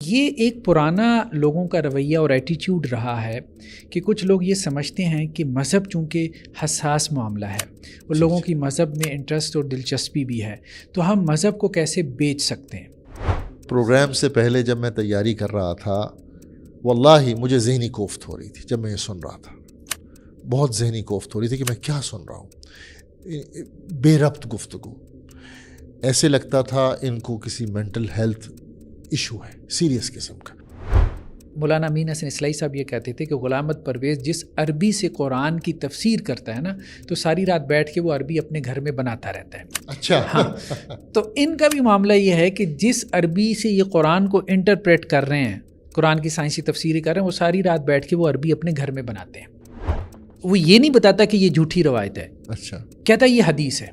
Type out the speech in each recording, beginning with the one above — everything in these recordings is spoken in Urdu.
یہ ایک پرانا لوگوں کا رویہ اور ایٹیٹیوڈ رہا ہے کہ کچھ لوگ یہ سمجھتے ہیں کہ مذہب چونکہ حساس معاملہ ہے اور لوگوں کی مذہب میں انٹرسٹ اور دلچسپی بھی ہے، تو ہم مذہب کو کیسے بیچ سکتے ہیں؟ پروگرام سے پہلے جب میں تیاری کر رہا تھا واللہ مجھے ذہنی کوفت ہو رہی تھی. جب میں یہ سن رہا تھا بہت ذہنی کوفت ہو رہی تھی کہ میں کیا سن رہا ہوں، بے ربط گفتگو. ایسے لگتا تھا ان کو کسی مینٹل ہیلتھ ایشو ہے سیریس قسم کا. مولانا امین حسن اصلاحی صاحب یہ کہتے تھے کہ غلام احمد پرویز جس عربی سے قرآن کی تفسیر کرتا ہے نا، تو ساری رات بیٹھ کے وہ عربی اپنے گھر میں بناتا رہتا ہے. اچھا ہاں، تو ان کا بھی معاملہ یہ ہے کہ جس عربی سے یہ قرآن کو انٹرپریٹ کر رہے ہیں، قرآن کی سائنسی تفسیریں کر رہے ہیں، وہ ساری رات بیٹھ کے وہ عربی اپنے گھر میں بناتے ہیں. وہ یہ نہیں بتاتا کہ یہ جھوٹی روایت ہے، اچھا کہتا ہے یہ حدیث ہے.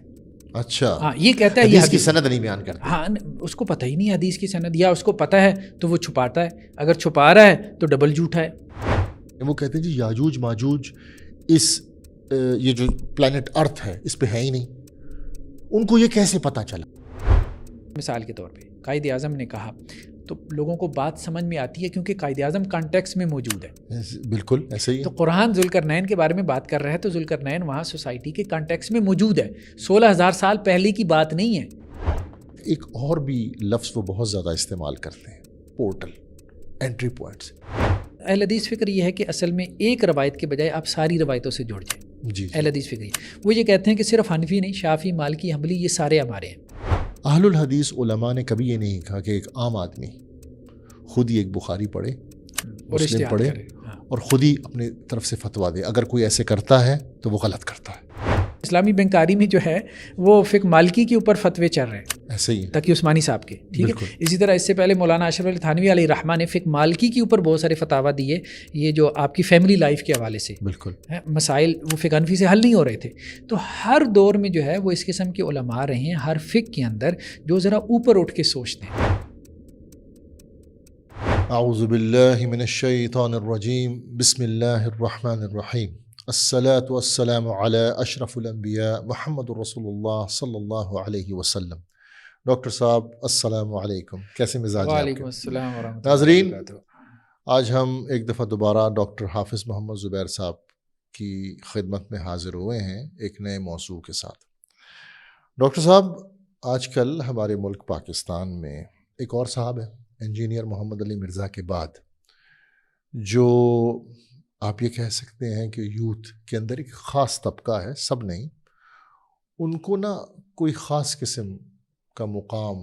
اچھا ہاں، یہ کہتا ہے یہ حدیث کی سند نہیں بیان کرتا. ہاں، اس کو پتہ ہی نہیں حدیث کی سند، یا اس کو پتہ ہے تو وہ چھپاتا ہے. اگر چھپا رہا ہے تو ڈبل جھوٹا ہے. وہ کہتے ہیں جی یاجوج ماجوج اس یہ جو پلانٹ ارتھ ہے اس پہ ہے ہی نہیں. ان کو یہ کیسے پتہ چلا؟ مثال کے طور پہ قائد اعظم نے کہا تو لوگوں کو بات سمجھ میں آتی ہے کیونکہ قائد اعظم کانٹیکس میں موجود ہے. بالکل ایسے ہی ہے. تو قرآن ذوالقرنین کے بارے میں بات کر رہا ہے تو ذوالقرنین وہاں سوسائٹی کے کانٹیکس میں موجود ہے، 16,000 سال پہلے کی بات نہیں ہے. ایک اور بھی لفظ وہ بہت زیادہ استعمال کرتے ہیں، پورٹل، انٹری پوائنٹس. اہل حدیث فکر یہ ہے کہ اصل میں ایک روایت کے بجائے آپ ساری روایتوں سے جڑ جائیں. جی اہل حدیث فکر وہ یہ کہتے ہیں کہ صرف حنفی نہیں، شافعی، مالکی، حنبلی، یہ سارے ہمارے ہیں. اہل الحدیث علماء نے کبھی یہ نہیں کہا کہ ایک عام آدمی خود ہی ایک بخاری پڑھے، مسلم پڑھے اور خود ہی اپنی طرف سے فتویٰ دے. اگر کوئی ایسے کرتا ہے تو وہ غلط کرتا ہے. اسلامی بینکاری میں جو ہے وہ فقہ مالکی کے اوپر فتوے چل رہے ہیں، ایسے ہی تقی عثمانی صاحب کے، ٹھیک ہے. اسی طرح اس سے پہلے مولانا اشرف علی تھانوی علیہ الرحمہ نے فقہ مالکی کے اوپر بہت سارے فتاویٰ دیے، یہ جو آپ کی فیملی لائف کے حوالے سے بالکل مسائل وہ فقہ حنفی سے حل نہیں ہو رہے تھے. تو ہر دور میں جو ہے وہ اس قسم کے علماء رہے ہیں ہر فقہ کے اندر جو ذرا اوپر اٹھ کے سوچتے ہیں. اعوذ باللہ من الشیطان الرجیم، بسم اللہ الرحمن الرحیم، الصلاة والسلام علی اشرف الانبیاء محمد رسول اللہ صلی اللہ علیہ وسلم. ڈاکٹر صاحب السلام علیکم، کیسے مزاج ہیں آپ کے؟ وعلیکم السلام ورحمۃ اللہ. ناظرین، آج ہم ایک دفعہ دوبارہ ڈاکٹر حافظ محمد زبیر صاحب کی خدمت میں حاضر ہوئے ہیں ایک نئے موضوع کے ساتھ. ڈاکٹر صاحب، آج کل ہمارے ملک پاکستان میں ایک اور صاحب ہے انجینئر محمد علی مرزا کے بعد، جو آپ یہ کہہ سکتے ہیں کہ یوتھ کے اندر ایک خاص طبقہ ہے، سب نہیں، ان کو نا کوئی خاص قسم کا مقام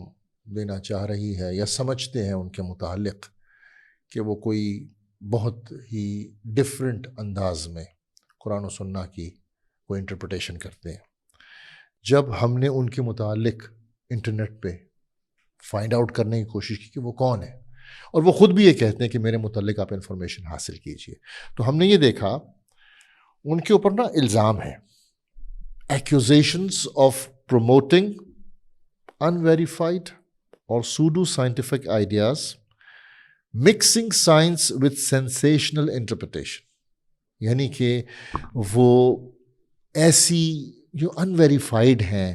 دینا چاہ رہی ہے یا سمجھتے ہیں ان کے متعلق کہ وہ کوئی بہت ہی ڈیفرنٹ انداز میں قرآن و سنہ کی وہ انٹرپریٹیشن کرتے ہیں. جب ہم نے ان کے متعلق انٹرنیٹ پہ فائنڈ آؤٹ کرنے کی کوشش کی کہ وہ کون ہے، اور وہ خود بھی یہ کہتے ہیں کہ میرے متعلق آپ انفارمیشن حاصل کیجئے، تو ہم نے یہ دیکھا ان کے اوپر نا الزام ہے، ایکوزیشنز آف پروموٹنگ unverified اور pseudo scientific ideas, mixing science with sensational interpretation. یعنی کہ وہ ایسی جو unverified ہیں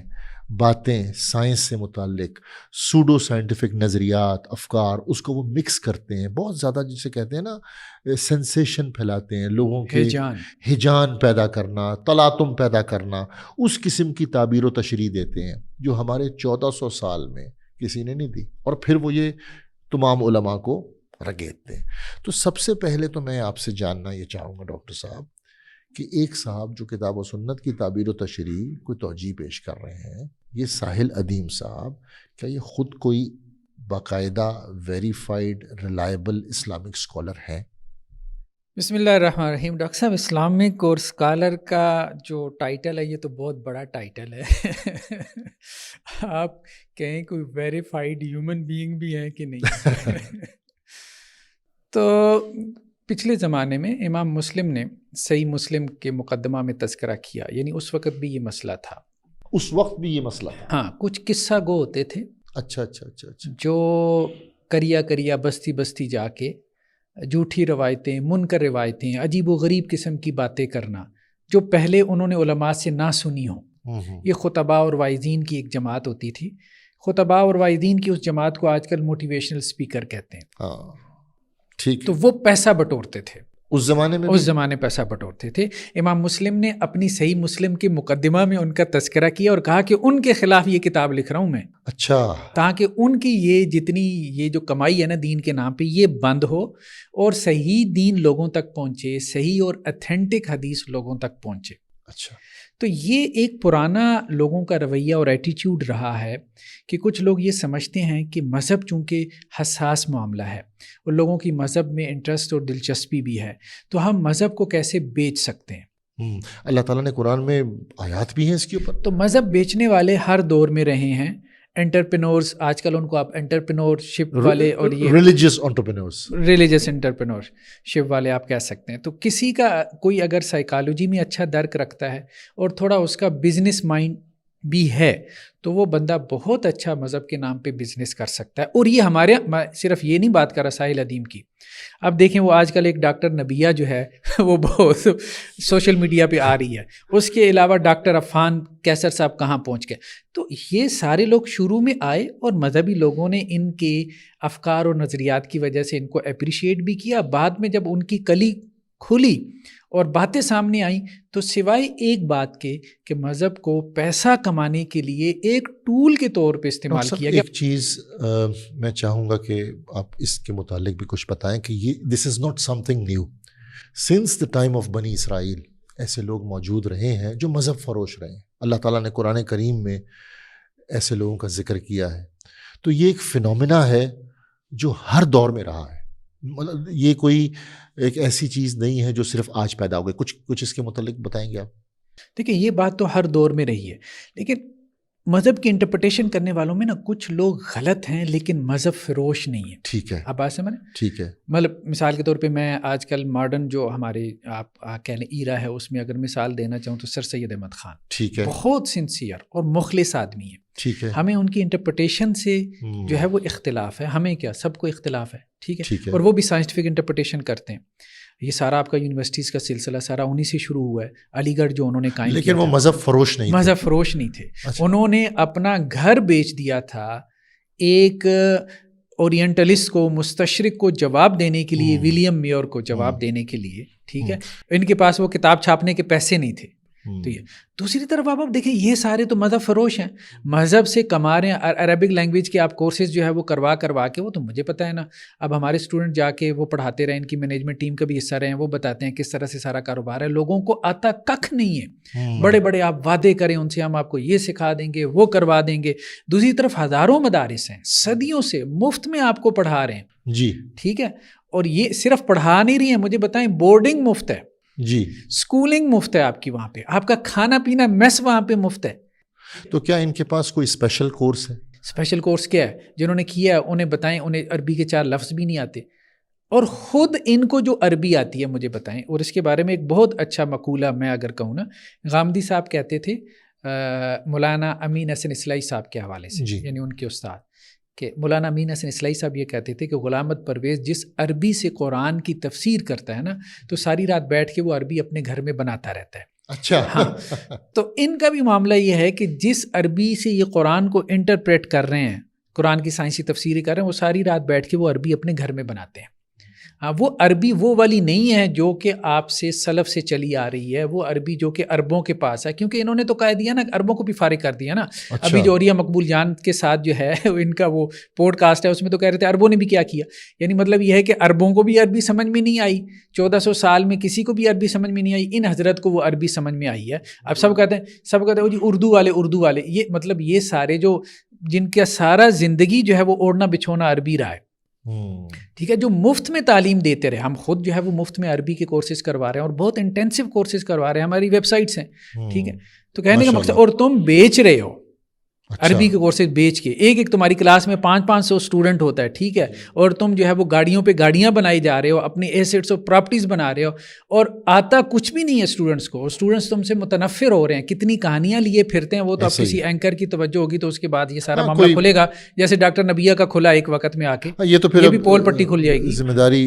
باتیں سائنس سے متعلق، سوڈو سائنٹیفک نظریات، افکار، اس کو وہ مکس کرتے ہیں بہت زیادہ، جسے کہتے ہیں نا سینسیشن پھیلاتے ہیں، لوگوں کے ہیجان پیدا کرنا، تلاطم پیدا کرنا، اس قسم کی تعبیر و تشریح دیتے ہیں جو ہمارے 1400 سال میں کسی نے نہیں دی، اور پھر وہ یہ تمام علماء کو رگیدتے ہیں. تو سب سے پہلے تو میں آپ سے جاننا یہ چاہوں گا ڈاکٹر صاحب کہ ایک صاحب جو کتاب و سنت کی تعبیر و تشریح کوئی توجیہ پیش کر رہے ہیں، یہ ساحل ادیم صاحب، کیا یہ خود کوئی باقاعدہ ویریفائڈ ریلائبل اسلامک اسکالر ہیں؟ بسم اللہ الرحمن الرحیم. ڈاکٹر صاحب، اسلامک اور اسکالر کا جو ٹائٹل ہے یہ تو بہت بڑا ٹائٹل ہے. آپ کہیں کوئی ویریفائڈ ہیومن بینگ بھی ہے کہ نہیں؟ تو پچھلے زمانے میں امام مسلم نے صحیح مسلم کے مقدمہ میں تذکرہ کیا، یعنی اس وقت بھی یہ مسئلہ تھا. اس وقت بھی یہ مسئلہ تھا؟ ہاں، کچھ قصہ گو ہوتے تھے. اچھا جو کریا بستی بستی جا کے جھوٹی روایتیں، منکر روایتیں، عجیب و غریب قسم کی باتیں کرنا جو پہلے انہوں نے علماء سے نہ سنی ہوں. یہ خطباء اور واعظین کی ایک جماعت ہوتی تھی. خطباء اور واعظین کی اس جماعت کو آج کل موٹیویشنل اسپیکر کہتے ہیں. ہاں ٹھیک. تو وہ پیسہ بٹورتے تھے اس زمانے میں، اس زمانے پیسہ بٹورتے تھے. امام مسلم نے اپنی صحیح مسلم کے مقدمہ میں ان کا تذکرہ کیا اور کہا کہ ان کے خلاف یہ کتاب لکھ رہا ہوں میں. اچھا. تاکہ ان کی یہ جتنی یہ جو کمائی ہے نا دین کے نام پہ یہ بند ہو اور صحیح دین لوگوں تک پہنچے، صحیح اور اتھینٹک حدیث لوگوں تک پہنچے. اچھا. تو یہ ایک پرانا لوگوں کا رویہ اور ایٹیٹیوڈ رہا ہے کہ کچھ لوگ یہ سمجھتے ہیں کہ مذہب چونکہ حساس معاملہ ہے اور لوگوں کی مذہب میں انٹرسٹ اور دلچسپی بھی ہے، تو ہم مذہب کو کیسے بیچ سکتے ہیں. اللہ تعالیٰ نے قرآن میں آیات بھی ہیں اس کے اوپر. تو مذہب بیچنے والے ہر دور میں رہے ہیں. انٹرپرینورز آج کل ان کو آپ انٹرپرینورشپ والے اور یہ ریلیجیس انٹرپرینورز، ریلیجس انٹرپرینورشپ والے آپ کہہ سکتے ہیں. تو کسی کا کوئی اگر سائیکالوجی میں اچھا درک رکھتا ہے اور تھوڑا اس کا بزنس مائنڈ بھی ہے تو وہ بندہ بہت اچھا مذہب کے نام پہ بزنس کر سکتا ہے. اور یہ ہمارے صرف یہ نہیں بات کر رہا ساحل ادیم کی. اب دیکھیں وہ آج کل ایک ڈاکٹر نبیہ جو ہے وہ بہت سوشل میڈیا پہ آ رہی ہے. اس کے علاوہ ڈاکٹر عفان کیسر صاحب کہاں پہنچ گئے. تو یہ سارے لوگ شروع میں آئے اور مذہبی لوگوں نے ان کے افکار اور نظریات کی وجہ سے ان کو اپریشیٹ بھی کیا. بعد میں جب ان کی کلی کھلی اور باتیں سامنے آئیں تو سوائے ایک بات کے کہ مذہب کو پیسہ کمانے کے لیے ایک ٹول کے طور پہ استعمال کیا گیا. ایک چیز میں چاہوں گا کہ آپ اس کے متعلق بھی کچھ بتائیں کہ یہ this is not something new. Since the time of بنی اسرائیل ایسے لوگ موجود رہے ہیں جو مذہب فروش رہے ہیں. اللہ تعالیٰ نے قرآن کریم میں ایسے لوگوں کا ذکر کیا ہے. تو یہ ایک فنومینا ہے جو ہر دور میں رہا ہے. مطلب یہ کوئی ایک ایسی چیز نہیں ہے جو صرف آج پیدا ہو گئی. کچھ اس کے متعلق بتائیں گے آپ؟ دیکھیں یہ بات تو ہر دور میں رہی ہے، لیکن مذہب کی انٹرپریٹیشن کرنے والوں میں نا کچھ لوگ غلط ہیں لیکن مذہب فروش نہیں ہے. ٹھیک ہے. آپ بات سمجھیں؟ ٹھیک ہے. مطلب مثال کے طور پہ میں آج کل ماڈرن جو ہمارے آپ کہہ لیں ایرا ہے اس میں اگر مثال دینا چاہوں تو سر سید احمد خان. ٹھیک ہے. بہت سنسیئر اور مخلص آدمی ہے. ٹھیک ہے. ہمیں ان کی انٹرپریٹیشن سے جو ہے وہ اختلاف ہے. ہمیں کیا سب کو اختلاف ہے. ٹھیک ہے. اور وہ بھی سائنٹیفک انٹرپریٹیشن کرتے ہیں. یہ سارا آپ کا یونیورسٹیز کا سلسلہ سارا انہی سے شروع ہوا ہے. علی گڑھ جو انہوں نے قائم کیا، لیکن وہ مذہب فروش نہیں، مذہب فروش نہیں تھے. انہوں نے اپنا گھر بیچ دیا تھا ایک اورینٹلسٹ کو، مستشرق کو جواب دینے کے لیے، ولیم میور کو جواب دینے کے لیے. ٹھیک ہے. ان کے پاس وہ کتاب چھاپنے کے پیسے نہیں تھے. تو یہ دوسری طرف آپ دیکھیں یہ سارے تو مذہب فروش ہیں، مذہب سے کما رہے ہیں. عربک لینگویج کے آپ کورسز جو ہے وہ کروا کے وہ تو مجھے پتہ ہے نا. اب ہمارے اسٹوڈنٹ جا کے وہ پڑھاتے رہے، ان کی مینجمنٹ ٹیم کا بھی حصہ رہے ہیں، وہ بتاتے ہیں کس طرح سے سارا کاروبار ہے. لوگوں کو آتا ککھ نہیں ہے. بڑے بڑے آپ وعدے کریں ان سے، ہم آپ کو یہ سکھا دیں گے، وہ کروا دیں گے. دوسری طرف ہزاروں مدارس ہیں صدیوں سے مفت میں آپ کو پڑھا رہے ہیں. جی ٹھیک ہے. اور یہ صرف پڑھا نہیں رہی ہیں، مجھے بتائیں بورڈنگ مفت ہے، جی اسکولنگ مفت ہے آپ کی وہاں پہ، آپ کا کھانا پینا میس وہاں پہ مفت ہے. تو کیا ان کے پاس کوئی اسپیشل کورس ہے؟ اسپیشل کورس کیا ہے؟ جنہوں نے کیا ہے انہیں بتائیں، انہیں عربی کے 4 لفظ بھی نہیں آتے، اور خود ان کو جو عربی آتی ہے مجھے بتائیں. اور اس کے بارے میں ایک بہت اچھا مقولہ میں اگر کہوں نا، غامدی صاحب کہتے تھے مولانا امین حسن اصلاحی صاحب کے حوالے سے، یعنی ان کے استاد، کہ مولانا امین حسن اصلاحی صاحب یہ کہتے تھے کہ غلام احمد پرویز جس عربی سے قرآن کی تفسیر کرتا ہے نا، تو ساری رات بیٹھ کے وہ عربی اپنے گھر میں بناتا رہتا ہے. اچھا. ہاں. تو ان کا بھی معاملہ یہ ہے کہ جس عربی سے یہ قرآن کو انٹرپریٹ کر رہے ہیں، قرآن کی سائنسی تفسیریں کر رہے ہیں، وہ ساری رات بیٹھ کے وہ عربی اپنے گھر میں بناتے ہیں. ہاں، وہ عربی وہ والی نہیں ہے جو کہ آپ سے سلف سے چلی آ رہی ہے، وہ عربی جو کہ عربوں کے پاس ہے، کیونکہ انہوں نے تو کہہ دیا نا، عربوں کو بھی فارغ کر دیا نا. اچھا. ابھی جو اوریا مقبول جان کے ساتھ جو ہے ان کا وہ پوڈ کاسٹ ہے، اس میں تو کہہ رہے تھے عربوں نے بھی کیا کیا. یعنی مطلب یہ ہے کہ عربوں کو بھی عربی سمجھ میں نہیں آئی، 1400 سال میں کسی کو بھی عربی سمجھ میں نہیں آئی. ان حضرت کو وہ عربی سمجھ میں آئی ہے. اب سب کہتے ہیں جی اردو والے. یہ مطلب یہ سارے جو جن کا سارا زندگی جو ہے وہ اوڑھنا بچھونا عربی رہا ہے. ٹھیک ہے. جو مفت میں تعلیم دیتے رہے، ہم خود جو ہے وہ مفت میں عربی کے کورسز کروا رہے ہیں، اور بہت انٹینسو کورسز کروا رہے ہیں، ہماری ویب سائٹس ہیں. ٹھیک ہے. تو کہنے کا مقصد، اور تم بیچ رہے ہو عربی کے کورسز بیچ کے. ایک تمہاری کلاس میں 500 اسٹوڈنٹ ہوتا ہے. ٹھیک ہے. اور تم جو ہے وہ گاڑیوں پہ گاڑیاں بنائی جا رہے ہو، اپنی ایسیٹس اور پراپرٹیز بنا رہے ہو، اور آتا کچھ بھی نہیں ہے اسٹوڈنٹس کو. اسٹوڈنٹس تم سے متنفر ہو رہے ہیں، کتنی کہانیاں لیے پھرتے ہیں. وہ تو اب کسی اینکر کی توجہ ہوگی تو اس کے بعد یہ سارا معاملہ کھلے گا، جیسے ڈاکٹر نبیہ کا کھلا ایک وقت میں آ کے. یہ تو پھر بھی پول پٹی کھل جائے گی. ذمہ داری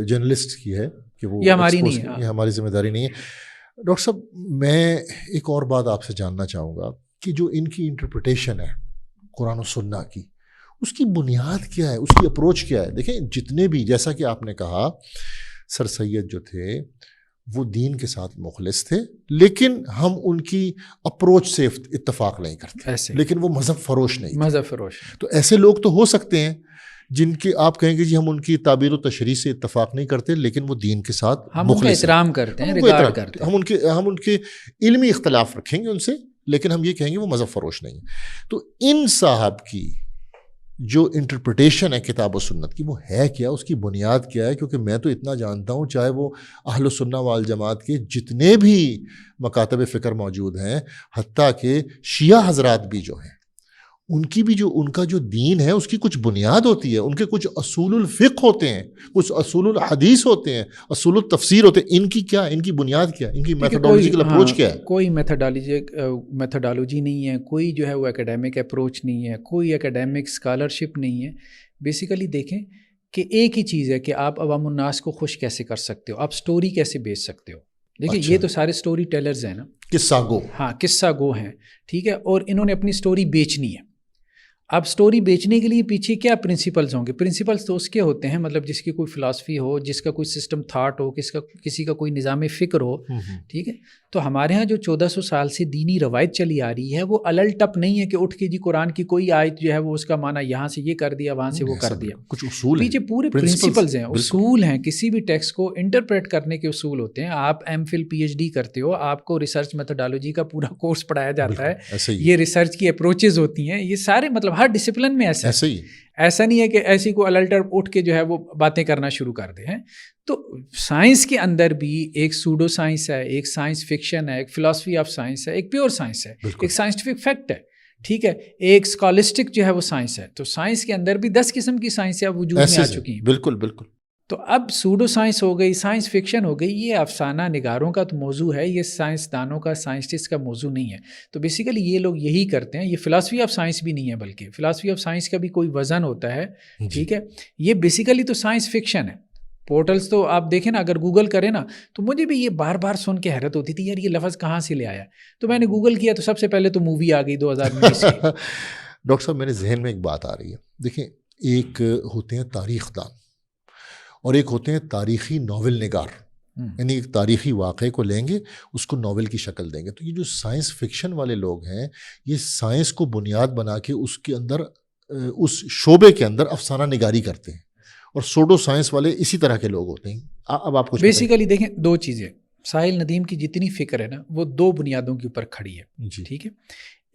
جرنلسٹ کی ہے کہ وہ، یہ ہماری نہیں ہے، یہ ہماری ذمہ داری نہیں ہے. ڈاکٹر صاحب میں ایک اور بات آپ سے جاننا چاہوں گا کہ جو ان کی انٹرپریٹیشن ہے قرآن و سنہ کی، اس کی بنیاد کیا ہے، اس کی اپروچ کیا ہے؟ دیکھیں جتنے بھی، جیسا کہ آپ نے کہا سر سید جو تھے وہ دین کے ساتھ مخلص تھے، لیکن ہم ان کی اپروچ سے اتفاق نہیں کرتے، ایسے لیکن وہ مذہب فروش نہیں تھے۔ مذہب فروش، تو ایسے لوگ تو ہو سکتے ہیں جن کے آپ کہیں گے جی ہم ان کی تعبیر و تشریح سے اتفاق نہیں کرتے، لیکن وہ دین کے ساتھ ہم ان کا مخلص ہیں، احترام کرتے ہیں، ہم ان کو ریگارڈ کرتے ہیں۔ ہم ان کے علمی اختلاف رکھیں گے ان سے، لیکن ہم یہ کہیں گے وہ مذہب فروش نہیں ہے۔ تو ان صاحب کی جو انٹرپریٹیشن ہے کتاب و سنت کی، وہ ہے کیا، اس کی بنیاد کیا ہے؟ کیونکہ میں تو اتنا جانتا ہوں، چاہے وہ اہل السنہ والجماعت کے جتنے بھی مکاتب فکر موجود ہیں، حتیٰ کہ شیعہ حضرات بھی جو ہیں، ان کی بھی جو ان کا جو دین ہے اس کی کچھ بنیاد ہوتی ہے، ان کے کچھ اصول الفقہ ہوتے ہیں، کچھ اصول الحدیث ہوتے ہیں، اصول التفسیر ہوتے ہیں۔ ان کی کیا، ان کی بنیاد کیا، ان کی میتھڈالوجیکل اپروچ کیا ہے؟ کوئی میتھڈالوجی نہیں ہے، کوئی جو ہے وہ اکیڈیمک اپروچ نہیں ہے، کوئی اکیڈیمک اسکالرشپ نہیں ہے۔ بیسیکلی دیکھیں کہ ایک ہی چیز ہے کہ آپ عوام الناس کو خوش کیسے کر سکتے ہو، آپ سٹوری کیسے بیچ سکتے ہو۔ دیکھیں یہ تو سارے سٹوری ٹیلرز ہیں نا، قصہ گو، ہاں قصہ گو ہیں، ٹھیک ہے، اور انہوں نے اپنی سٹوری بیچنی ہے۔ اب سٹوری بیچنے کے لیے پیچھے کیا پرنسپلز ہوں گے؟ پرنسپلز تو اس کے ہوتے ہیں، مطلب جس کی کوئی فلاسفی ہو، جس کا کوئی سسٹم تھاٹ ہو، کسی کا کوئی نظام فکر ہو، ٹھیک ہے۔ تو ہمارے ہاں جو 1400 سال سے دینی روایت چلی آ رہی ہے وہ الل ٹپ نہیں ہے کہ اٹھ کے جی قرآن کی کوئی آیت جو ہے وہ اس کا معنی یہاں سے یہ کر دیا، وہاں سے وہ کر دیا۔ کچھ اصول پیچھے پورے پرنسپلز ہیں، اصول ہیں، کسی بھی ٹیکسٹ کو انٹرپریٹ کرنے کے اصول ہوتے ہیں۔ آپ M Phil P H D کرتے ہو، آپ کو ریسرچ میتھڈالوجی کا پورا کورس پڑھایا جاتا ہے، یہ ریسرچ کی اپروچز ہوتی ہیں، یہ سارے مطلب ہر ڈسپلن میں ایسا نہیں ہے کہ ایسی کو الٹر اٹھ کے جو ہے وہ باتیں کرنا شروع کر دے ہیں۔ تو سائنس کے اندر بھی ایک سوڈو سائنس ہے، ایک سائنس فکشن ہے، ایک فلاسفی آف سائنس ہے، ایک پیور سائنس ہے، ایک سائنٹیفک فیکٹ ہے، ٹھیک ہے، ایک اسکالسٹک جو ہے وہ سائنس ہے۔ تو سائنس کے اندر بھی 10 قسم کی سائنسیں اب وجود میں آ چکی ہیں۔ بالکل بالکل۔ تو اب سوڈو سائنس ہو گئی، سائنس فکشن ہو گئی، یہ افسانہ نگاروں کا تو موضوع ہے، یہ سائنسدانوں کا، سائنسٹسٹ کا موضوع نہیں ہے۔ تو بیسیکلی یہ لوگ یہی کرتے ہیں، یہ فلاسفی آف سائنس بھی نہیں ہے، بلکہ فلاسفی آف سائنس کا بھی کوئی وزن ہوتا ہے، ٹھیک ہے۔ یہ بیسیکلی تو سائنس فکشن ہے۔ پورٹلز تو آپ دیکھیں نا، اگر گوگل کریں نا، تو مجھے بھی یہ بار بار سن کے حیرت ہوتی تھی، یار یہ لفظ کہاں سے لے آیا؟ تو میں نے گوگل کیا تو سب سے پہلے تو مووی آ گئی 2019 کی۔ ڈاکٹر صاحب میرے ذہن میں ایک بات آ رہی ہے، دیکھیں ایک ہوتے ہیں تاریخ دان اور ایک ہوتے ہیں تاریخی ناول نگار، یعنی ایک تاریخی واقعے کو لیں گے، اس کو ناول کی شکل دیں گے۔ تو یہ جو سائنس فکشن والے لوگ ہیں، یہ سائنس کو بنیاد بنا کے اس کے اندر، اس شعبے کے اندر افسانہ نگاری کرتے ہیں، اور سوڈو سائنس والے اسی طرح کے لوگ ہوتے ہیں۔ اب آپ کچھ بیسیکلی دیکھیں، دو چیزیں، ساحل ندیم کی جتنی فکر ہے نا، وہ دو بنیادوں کے اوپر کھڑی ہے، ٹھیک ہے۔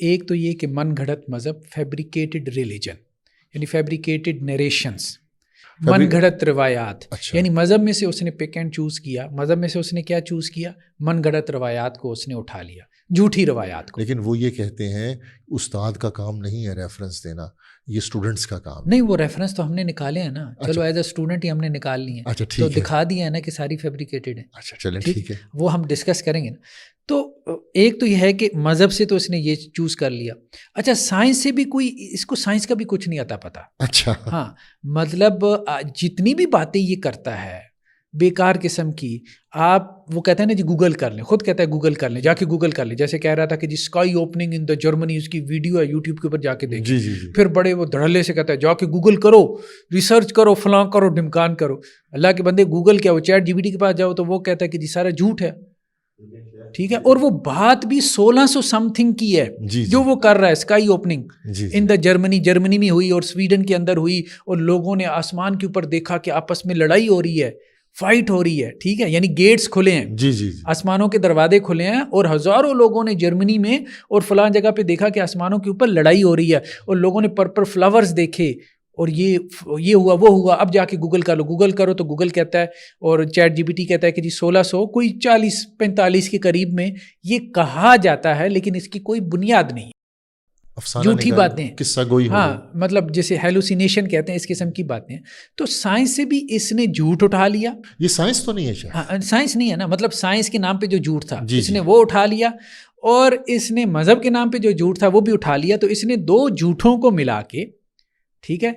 ایک تو یہ کہ من گھڑت مذہب، فیبریکیٹڈ ریلیجن، یعنی فیبریکیٹڈ نیریشنز، من گھڑت روایات، یعنی مذہب میں سے اس نے پک اینڈ چوز کیا، مذہب میں سے اس نے کیا چوز کیا؟ من گھڑت روایات کو اس نے اٹھا لیا، جھوٹی روایات کو۔ لیکن وہ یہ کہتے ہیں استاد کا کام نہیں ہے ریفرنس دینا، یہ اسٹوڈنٹس کا کام ہے۔ نہیں، وہ ریفرنس تو ہم نے نکالے ہیں نا، چلو ایز اے اسٹوڈنٹ ہی ہم نے نکال لی ہیں، تو دکھا دیا ہے نا کہ ساری فیبریکیٹڈ ہیں۔ اچھا چلیں ٹھیک ہے، وہ ہم ڈسکس کریں گے نا۔ تو ایک تو یہ ہے کہ مذہب سے تو اس نے یہ چوز کر لیا۔ اچھا، سائنس سے بھی کوئی، اس کو سائنس کا بھی کچھ نہیں آتا پتہ۔ اچھا ہاں، مطلب جتنی بھی باتیں یہ کرتا ہے بیکار قسم کی، آپ وہ کہتے ہیں نا جی گوگل کر لیں، خود کہتا ہے گوگل کر لیں، جا کے گوگل کر لیں۔ جیسے کہہ رہا تھا کہ جی اسکائی اوپننگ ان دا جرمنی، اس کی ویڈیو ہے یوٹیوب کے اوپر، جا کے دیکھیں۔ پھر بڑے وہ دھڑلے سے کہتا ہے جا کے گوگل کرو، ریسرچ کرو، فلاں کرو، ڈمکان کرو۔ اللہ کے بندے، گوگل کیا، وہ چیٹ جی پی ٹی کے پاس جاؤ تو وہ کہتا ہے کہ جی سارا جھوٹ ہے، ٹھیک ہے۔ اور وہ بات بھی 1600 سم تھنگ کی ہے جو وہ کر رہا ہے، اسکائی اوپننگ ان دا جرمنی میں ہوئی اور سویڈن کے اندر ہوئی، اور لوگوں نے آسمان کے اوپر دیکھا کہ آپس میں لڑائی ہو رہی ہے، فائٹ ہو رہی ہے، ٹھیک ہے، یعنی گیٹس کھلے ہیں، آسمانوں کے دروازے کھلے ہیں، اور ہزاروں لوگوں نے جرمنی میں اور فلاں جگہ پہ دیکھا کہ آسمانوں کے اوپر لڑائی ہو رہی ہے، اور لوگوں نے پرپل فلاورز دیکھے، اور یہ ہوا وہ ہوا۔ اب جا کے گوگل کر لو، گوگل کرو تو گوگل کہتا ہے، اور چیٹ جی پی ٹی کہتا ہے کہ جی 1600 کوئی 40-45 کے قریب میں یہ کہا جاتا ہے، لیکن اس کی کوئی بنیاد نہیں، جھوٹی باتیں، قصہ گوئی۔ ہاں، مطلب جیسے ہیلوسینیشن کہتے ہیں، اس قسم کی باتیں۔ تو سائنس سے بھی اس نے جھوٹ اٹھا لیا۔ یہ سائنس تو نہیں ہے، ہاں سائنس نہیں ہے نا، مطلب سائنس کے نام پہ جو جھوٹ تھا اس نے وہ اٹھا لیا، اور اس نے مذہب کے نام پہ جو جھوٹ تھا وہ بھی اٹھا لیا۔ تو اس نے دو جھوٹوں کو ملا کے، ٹھیک ہے،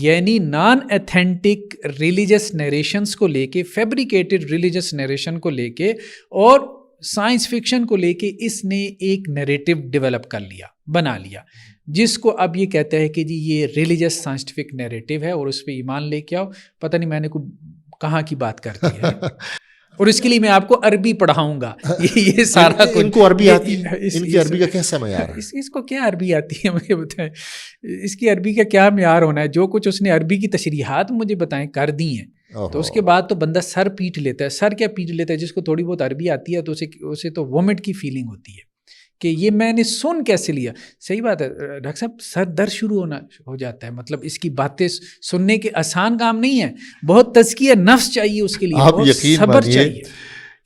یعنی نان ایتھینٹک ریلیجس نیریشنز کو لے کے، فیبریکیٹڈ ریلیجس نیریشن کو لے کے، اور سائنس فکشن کو لے کے، اس نے ایک نیریٹو ڈیولپ کر لیا، بنا لیا۔ جس کو اب یہ کہتا ہے کہ جی یہ ریلیجس سائنٹیفک نیریٹو ہے اور اس پہ ایمان لے کے آؤ. پتہ نہیں میں نے کہاں کی بات کر دی ہے. اور اس کے لیے میں آپ کو عربی پڑھاؤں گا. یہ سارا کچھ ان کو عربی آتی ہے؟ ان کی عربی کا کیسا معیار ہے؟ اس کو کیا عربی آتی ہے مجھے بتائیں. اس کی عربی کا کیا معیار ہونا ہے؟ جو کچھ اس نے عربی کی تشریحات مجھے بتائیں کر دی ہیں تو اس کے بعد تو بندا سر پیٹ لیتا ہے. سر کیا پیٹ لیتا ہے؟ جس کو تھوڑی بہت عربی آتی ہے تو اسے تو وومٹ کی فیلنگ ہوتی ہے کہ یہ میں نے سن کیسے لیا. صحیح بات ہے ڈاکٹر صاحب, سر درد شروع ہو جاتا ہے. مطلب اس کی باتیں سننے کے آسان کام نہیں ہے, بہت تزکیہ نفس چاہیے اس کے لیے, آپ بہت یقین صبر مانیے چاہیے.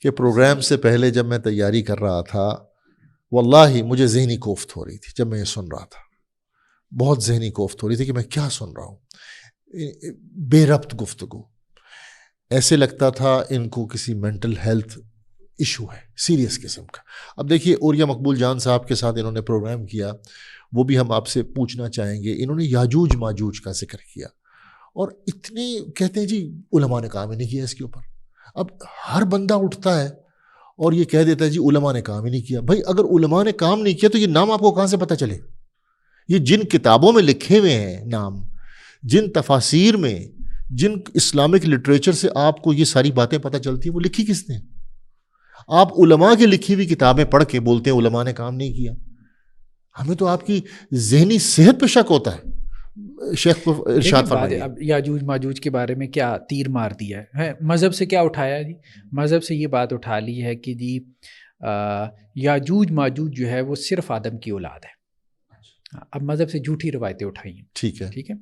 کہ پروگرام سے پہلے جب میں تیاری کر رہا تھا واللہ مجھے ذہنی کوفت ہو رہی تھی. جب میں یہ سن رہا تھا بہت ذہنی کوفت ہو رہی تھی کہ میں کیا سن رہا ہوں, بے ربط گفتگو. ایسے لگتا تھا ان کو کسی مینٹل ہیلتھ ایشو ہے سیریس قسم کا. اب دیکھیے اوریا مقبول جان صاحب کے ساتھ انہوں نے پروگرام کیا, وہ بھی ہم آپ سے پوچھنا چاہیں گے. انہوں نے یاجوج ماجوج کا ذکر کیا اور اتنے کہتے ہیں جی علماء نے کام ہی نہیں کیا اس کے اوپر. اب ہر بندہ اٹھتا ہے اور یہ کہہ دیتا ہے جی علماء نے کام ہی نہیں کیا. بھائی اگر علماء نے کام نہیں کیا تو یہ نام آپ کو کہاں سے پتہ چلے؟ یہ جن کتابوں میں لکھے ہوئے ہیں نام, جن تفاسیر میں, جن اسلامک لٹریچر سے آپ کو یہ ساری باتیں پتہ چلتی ہیں, وہ لکھی کس نے؟ آپ علماء کی لکھی ہوئی کتابیں پڑھ کے بولتے ہیں علماء نے کام نہیں کیا. ہمیں تو آپ کی ذہنی صحت پہ شک ہوتا ہے. شیخ کو ارشاد فرمائیے. اب یاجوج ماجوج کے بارے میں کیا تیر مار دیا ہے, مذہب سے کیا اٹھایا جی؟ مذہب سے یہ بات اٹھا لی ہے کہ جی یاجوج ماجوج جو ہے وہ صرف آدم کی اولاد ہے. اب مذہب سے جھوٹی روایتیں اٹھائی ہیں. ٹھیک ہے, ٹھیک ہے.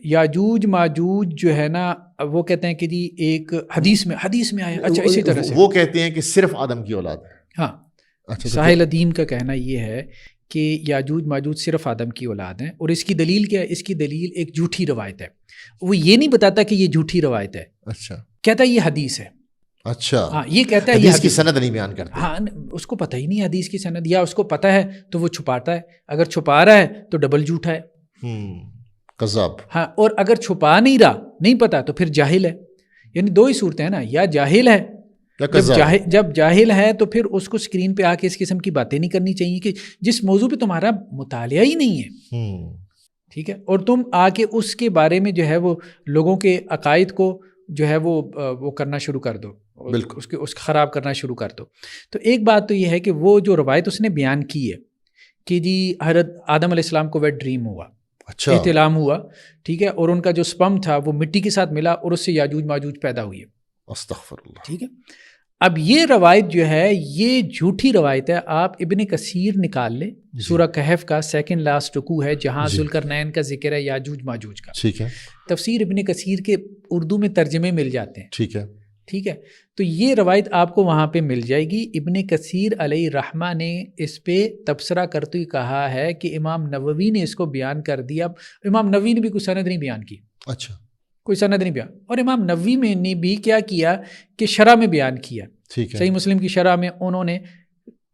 یاجوج ماجوج جو ہے نا وہ کہتے ہیں کہ جی ایک حدیث میں آیا. اچھا اسی طرح سے وہ کہتے ہیں کہ صرف آدم کی اولاد ہے. ہاں, اچھا, ساحل ادیم کا کہنا یہ ہے کہ یاجوج ماجوج صرف آدم کی اولاد ہیں. اور اس کی دلیل کیا ہے؟ اس کی دلیل ایک جھوٹی روایت ہے. وہ یہ نہیں بتاتا کہ یہ جھوٹی روایت ہے, اچھا کہتا ہے یہ حدیث ہے. اچھا, ہاں یہ کہتا ہے حدیث کی سند نہیں بیان کرتا. ہاں اس کو پتہ ہی نہیں حدیث کی سند, یا اس کو پتہ ہے تو وہ چھپاتا ہے. اگر چھپا رہا ہے تو ڈبل جھوٹا ہے, قذاب. ہاں, اور اگر چھپا نہیں رہا, نہیں پتا, تو پھر جاہل ہے. یعنی دو ہی صورتیں ہیں نا, یا جاہل ہے. جب جاہل ہے تو پھر اس کو اسکرین پہ آ کے اس قسم کی باتیں نہیں کرنی چاہیے کہ جس موضوع پہ تمہارا مطالعہ ہی نہیں ہے. ٹھیک ہے, اور تم آ کے اس کے بارے میں جو ہے وہ لوگوں کے عقائد کو جو ہے وہ کرنا شروع کر دو, بالکل اس خراب کرنا شروع کر دو. تو ایک بات تو یہ ہے کہ وہ جو روایت اس نے بیان کی ہے کہ جی حضرت آدم علیہ السلام کو وہ ڈریم ہوا, اچھا احتلام ہوا, ٹھیک ہے, اور ان کا جو سپرم تھا وہ مٹی کے ساتھ ملا اور اس سے یاجوج ماجوج پیدا ہوئی ہے. استغفر اللہ. ٹھیک ہے. اب یہ روایت جو ہے یہ جھوٹی روایت ہے. آپ ابن کثیر نکال لیں, سورہ کہف کا سیکنڈ لاسٹ رکوع ہے جہاں ذوالقرنین کا ذکر ہے یاجوج ماجوج کا. ٹھیک ہے, تفسیر ابن کثیر کے اردو میں ترجمے مل جاتے ہیں. ٹھیک ہے, ٹھیک ہے, تو یہ روایت آپ کو وہاں پہ مل جائے گی. ابن کثیر علیہ رحمہ نے اس پہ تبصرہ کرتے ہوئے کہا ہے کہ امام نووی نے اس کو بیان کر دیا. امام نووی نے بھی کوئی سند نہیں بیان کی. اچھا, کوئی سند نہیں بیان. اور امام نووی میں نے بھی کیا کیا کہ شرح میں بیان کیا. ٹھیک ہے, صحیح مسلم کی شرح میں انہوں نے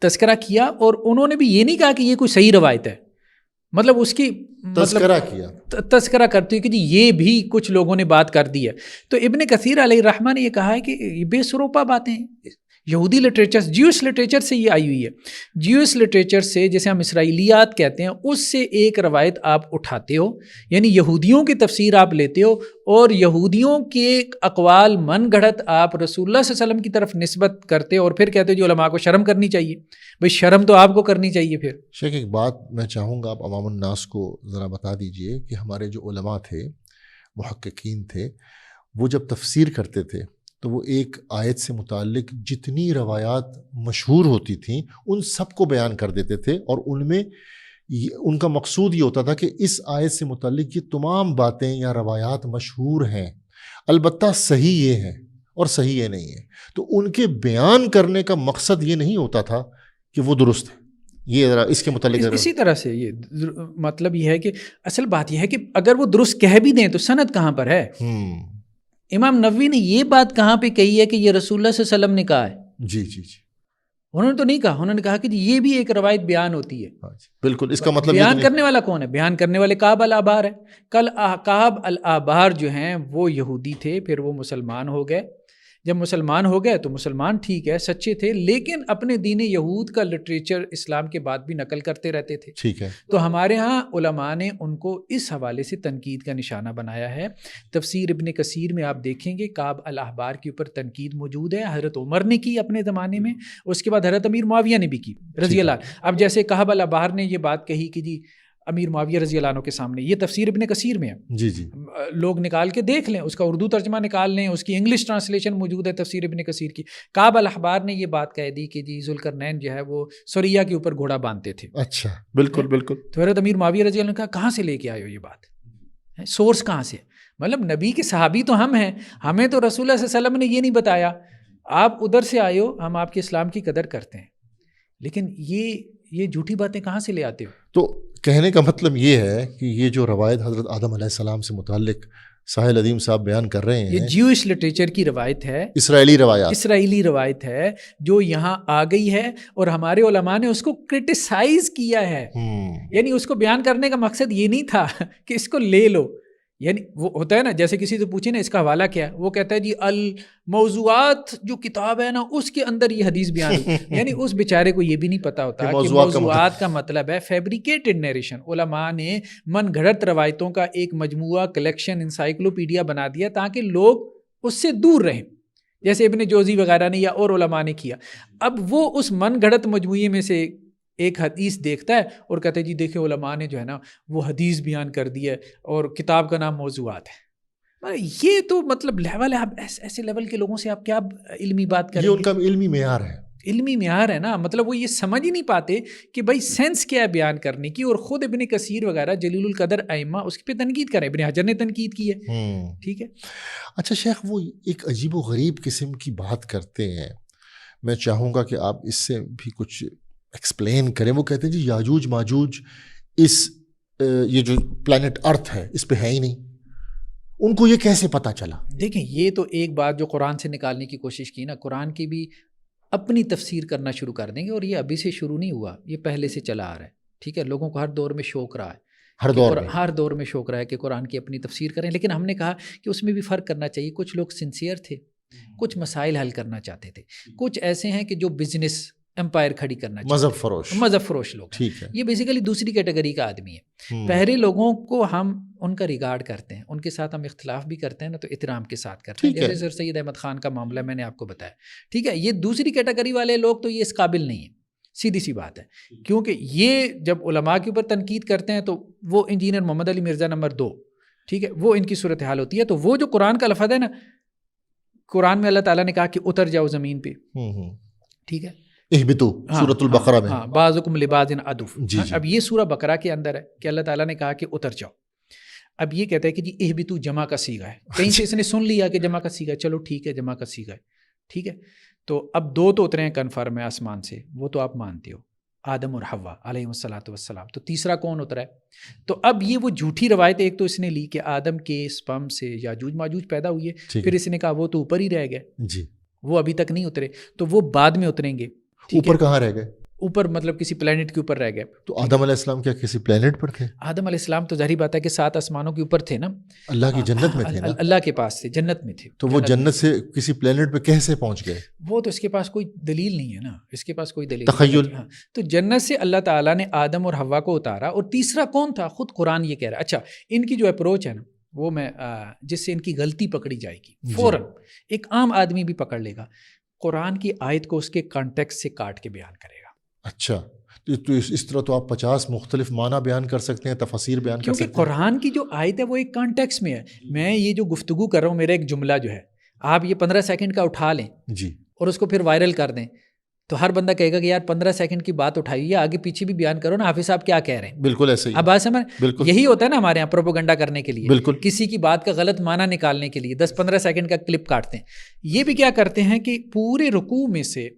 تذکرہ کیا اور انہوں نے بھی یہ نہیں کہا کہ یہ کوئی صحیح روایت ہے. مطلب اس کی تذکرہ کیا, تذکرہ کرتی ہے کہ جی یہ بھی کچھ لوگوں نے بات کر دی ہے. تو ابن کثیر علیہ الرحمہ نے یہ کہا ہے کہ یہ بے سروپا باتیں یہودی لٹریچر, جیوش لٹریچر سے یہ آئی ہوئی ہے. جیوش لٹریچر سے, جیسے ہم اسرائیلیات کہتے ہیں, اس سے ایک روایت آپ اٹھاتے ہو, یعنی یہودیوں کی تفسیر آپ لیتے ہو اور یہودیوں کے اقوال من گھڑت آپ رسول اللہ صلی اللہ علیہ وسلم کی طرف نسبت کرتے ہو اور پھر کہتے ہو جو علماء کو شرم کرنی چاہیے. بھئی شرم تو آپ کو کرنی چاہیے. پھر شیخ ایک بات میں چاہوں گا, آپ عوام الناس کو ذرا بتا دیجئے کہ ہمارے جو علماء تھے, محققین تھے, وہ جب تفسیر کرتے تھے تو وہ ایک آیت سے متعلق جتنی روایات مشہور ہوتی تھیں ان سب کو بیان کر دیتے تھے, اور ان میں ان کا مقصود یہ ہوتا تھا کہ اس آیت سے متعلق یہ تمام باتیں یا روایات مشہور ہیں, البتہ صحیح یہ ہیں اور صحیح یہ نہیں ہے. تو ان کے بیان کرنے کا مقصد یہ نہیں ہوتا تھا کہ وہ درست ہے. یہ ذرا اس کے متعلق اسی طرح سے یہ مطلب یہ ہے کہ اصل بات یہ ہے کہ اگر وہ درست کہہ بھی دیں تو سند کہاں پر ہے؟ امام نووی نے یہ بات کہاں پہ کہی ہے کہ یہ رسول اللہ صلی اللہ علیہ وسلم نے کہا ہے؟ جی جی جی, انہوں نے تو نہیں کہا. انہوں نے کہا کہ یہ بھی ایک روایت بیان ہوتی ہے. بالکل, اس کا مطلب بیان کرنے والا کون ہے؟ بیان کرنے والے کعب الاحبار ہے. کعب الاحبار جو ہیں وہ یہودی تھے, پھر وہ مسلمان ہو گئے, جب مسلمان ہو گئے تو مسلمان ٹھیک ہے سچے تھے، لیکن اپنے دین یہود کا لٹریچر اسلام کے بعد بھی نقل کرتے رہتے تھے. ٹھیک ہے. تو ہمارے ہاں علماء نے ان کو اس حوالے سے تنقید کا نشانہ بنایا ہے. تفسیر ابن کثیر میں آپ دیکھیں گے کعب الاحبار کے اوپر تنقید موجود ہے. حضرت عمر نے کی اپنے زمانے میں، اس کے بعد حضرت امیر معاویہ نے بھی کی رضی اللہ عنہ. اب جیسے کعب الاحبار نے یہ بات کہی کہ جی امیر معاویہ رضی اللہ عنہ کے سامنے، یہ تفسیر ابن کثیر میں ہے. جی جی لوگ نکال کے دیکھ لیں، اس کا اردو ترجمہ نکال لیں، اس کی انگلش ٹرانسلیشن موجود ہے تفسیر ابن کثیر کی. کعب الاحبار نے یہ بات کہہ دی کہ جی ذوالقرنین جو ہے وہ سریا کے اوپر گھوڑا باندھتے تھے. اچھا بالکل بالکل. تو حضرت امیر معاویہ رضی اللہ عنہ نے کہا کہاں سے لے کے آئے ہو یہ بات، سورس کہاں سے؟ مطلب نبی کے صحابی تو ہم ہیں، ہمیں تو رسول اللہ صلی اللہ علیہ وسلم نے یہ نہیں بتایا، آپ ادھر سے آئے ہو، ہم آپ کے اسلام کی قدر کرتے ہیں، لیکن یہ جھوٹی باتیں کہاں سے لے آتے ہو؟ تو کہنے کا مطلب یہ ہے کہ یہ جو روایت حضرت آدم علیہ السلام سے متعلق ساحل ادیم صاحب بیان کر رہے ہیں، یہ جیوش لٹریچر کی روایت ہے، اسرائیلی روایت ہے جو یہاں آ گئی ہے، اور ہمارے علماء نے اس کو کرٹیسائز کیا ہے. یعنی اس کو بیان کرنے کا مقصد یہ نہیں تھا کہ اس کو لے لو. یعنی وہ ہوتا ہے نا، جیسے کسی سے پوچھے نا اس کا حوالہ کیا ہے، وہ کہتا ہے جی الموضوعات جو کتاب ہے نا اس کے اندر یہ حدیث بیان ہے. یعنی اس بیچارے کو یہ بھی نہیں پتا ہوتا کہ موضوعات کا مطلب ہے فیبریکیٹڈ نیریشن. علماء نے من گھڑت روایتوں کا ایک مجموعہ کلیکشن انسائکلوپیڈیا بنا دیا تاکہ لوگ اس سے دور رہیں، جیسے ابن جوزی وغیرہ نے یا اور علماء نے کیا. اب وہ اس من گھڑت مجموعے میں سے ایک حدیث دیکھتا ہے اور کہتے ہیں جی دیکھیں علماء نے جو ہے نا وہ حدیث بیان کر دی ہے اور کتاب کا نام موضوعات ہے. یہ تو مطلب لیول ہے. آپ ایسے لیول کے لوگوں سے آپ کیا علمی بات کریں گے؟ یہ ان کا علمی معیار ہے، علمی معیار ہے نا. مطلب وہ یہ سمجھ ہی نہیں پاتے کہ بھائی سینس کیا ہے بیان کرنے کی. اور خود ابن کثیر وغیرہ جلیل القدر ائمہ اس پہ تنقید کریں، ابن حجر نے تنقید کی ہے. ٹھیک ہے. اچھا شیخ، وہ ایک عجیب و غریب قسم کی بات کرتے ہیں، میں چاہوں گا کہ آپ اس سے بھی کچھ ایکسپلین کریں. وہ کہتے ہیں جی یاجوج ماجوج یہ جو پلانٹ ارتھ ہے اس پہ ہے ہی نہیں، ان کو یہ کیسے پتہ چلا؟ دیکھیں یہ تو ایک بات جو قرآن سے نکالنے کی کوشش کی نا، قرآن کی بھی اپنی تفسیر کرنا شروع کر دیں گے. اور یہ ابھی سے شروع نہیں ہوا، یہ پہلے سے چلا آ رہا ہے. ٹھیک ہے. لوگوں کو ہر دور میں شوق رہا ہے، ہر دور میں شوق رہا ہے کہ قرآن کی اپنی تفسیر کریں. لیکن ہم نے کہا کہ اس میں بھی فرق کرنا چاہیے. کچھ لوگ سنسیئر تھے، کچھ مسائل حل کرنا چاہتے تھے، کچھ ایسے ہیں کہ جو بزنس امپائر کھڑی کرنا چاہتے ہیں، مذہب فروش لوگ. ٹھیک ہے. یہ بیسیکلی دوسری کیٹیگری کا آدمی ہے. پہلے لوگوں کو ہم ان کا ریگارڈ کرتے ہیں، ان کے ساتھ ہم اختلاف بھی کرتے ہیں نا تو احترام کے ساتھ کرتے ہیں. جیسے سر سید احمد خان کا معاملہ میں نے آپ کو بتایا. ٹھیک ہے. یہ دوسری کیٹیگری والے لوگ تو یہ اس قابل نہیں ہیں، سیدھی سی بات ہے. کیونکہ یہ جب علماء کے اوپر تنقید کرتے ہیں تو وہ انجینئر محمد علی مرزا نمبر 2، ٹھیک ہے، وہ ان کی صورتحال ہوتی ہے. تو وہ جو قرآن کا لفظ ہے نا، قرآن میں اللہ تعالیٰ نے کہا کہ اتر جاؤ زمین پہ. ٹھیک ہے. اہبتو سورۃ البقرہ میں، بعضکم لبعض عدو. اب یہ سورہ بقرہ کے اندر ہے کہ اللہ تعالیٰ نے کہا کہ اتر جاؤ. اب یہ کہتا ہے کہ جی اہبتو جمع کا صیغہ ہے، کہیں سے اس نے سن لیا کہ جمع کا صیغہ ہے، چلو ٹھیک ہے جمع کا صیغہ ہے. ٹھیک ہے. تو اب 2 تو اترے ہیں کنفرم ہے آسمان سے، وہ تو آپ مانتے ہو، آدم اور حوا علیہ الصلوۃ والسلام. تو تیسرا کون اترا ہے؟ تو اب یہ وہ جھوٹی روایت ایک تو اس نے لی کہ آدم کے سپرم سے یاجوج ماجوج پیدا ہوئی ہے. پھر اس نے کہا وہ تو اوپر ہی رہ گئے، جی وہ ابھی تک نہیں اترے، تو وہ بعد میں اتریں گے. اوپر کہاں رہ گئے؟ اوپر مطلب کسی پلینٹ کے اوپر رہ گئے. تو آدم علیہ السلام کیا کسی پلینٹ پر تھے؟ آدم علیہ السلام تو ظاہری بات ہے کہ 7 آسمانوں کے اوپر تھے نا، اللہ کی جنت میں تھے نا، اللہ کے پاس تھے، جنت میں تھے. تو وہ جنت سے کسی پلینٹ پہ کیسے پہنچ گئے؟ وہ تو اس کے پاس کوئی دلیل نہیں ہے نا، اس کے پاس کوئی دلیل تخیل. تو جنت سے اللہ تعالیٰ نے آدم اور حوا کو اتارا. اور تیسرا کون تھا؟ خود قرآن یہ کہہ رہا ہے. اچھا ان کی جو اپروچ ہے نا، وہ میں جس سے ان کی غلطی پکڑی جائے گی فوراً، ایک عام آدمی بھی پکڑ لے گا. قرآن کی آیت کو اس کے کانٹیکسٹ سے کاٹ کے بیان کرے گا. اچھا، تو اس طرح تو آپ 50 مختلف معنی بیان کر سکتے ہیں، تفاسیر بیان کر سکتے ہیں. کیونکہ قرآن کی جو آیت ہے وہ ایک کانٹیکسٹ میں ہے. میں یہ جو گفتگو کر رہا ہوں، میرا ایک جملہ جو ہے، آپ یہ 15 سیکنڈ کا اٹھا لیں جی اور اس کو پھر وائرل کر دیں، تو ہر بندہ کہے گا کہ یار 15 سیکنڈ کی بات اٹھائیے، آگے پیچھے بھی بیان کرو نا، حافظ صاحب کیا کہہ رہے ہیں. بالکل ایسے ہی. اب بات سمجھ، یہی ہوتا ہے نا ہمارے یہاں پروپیگنڈا کرنے کے لیے، بالکل کسی کی بات کا غلط معنی نکالنے کے لیے 10-15 سیکنڈ کا کلپ کاٹتے ہیں. یہ بھی کیا کرتے ہیں کہ پورے رکوع میں سے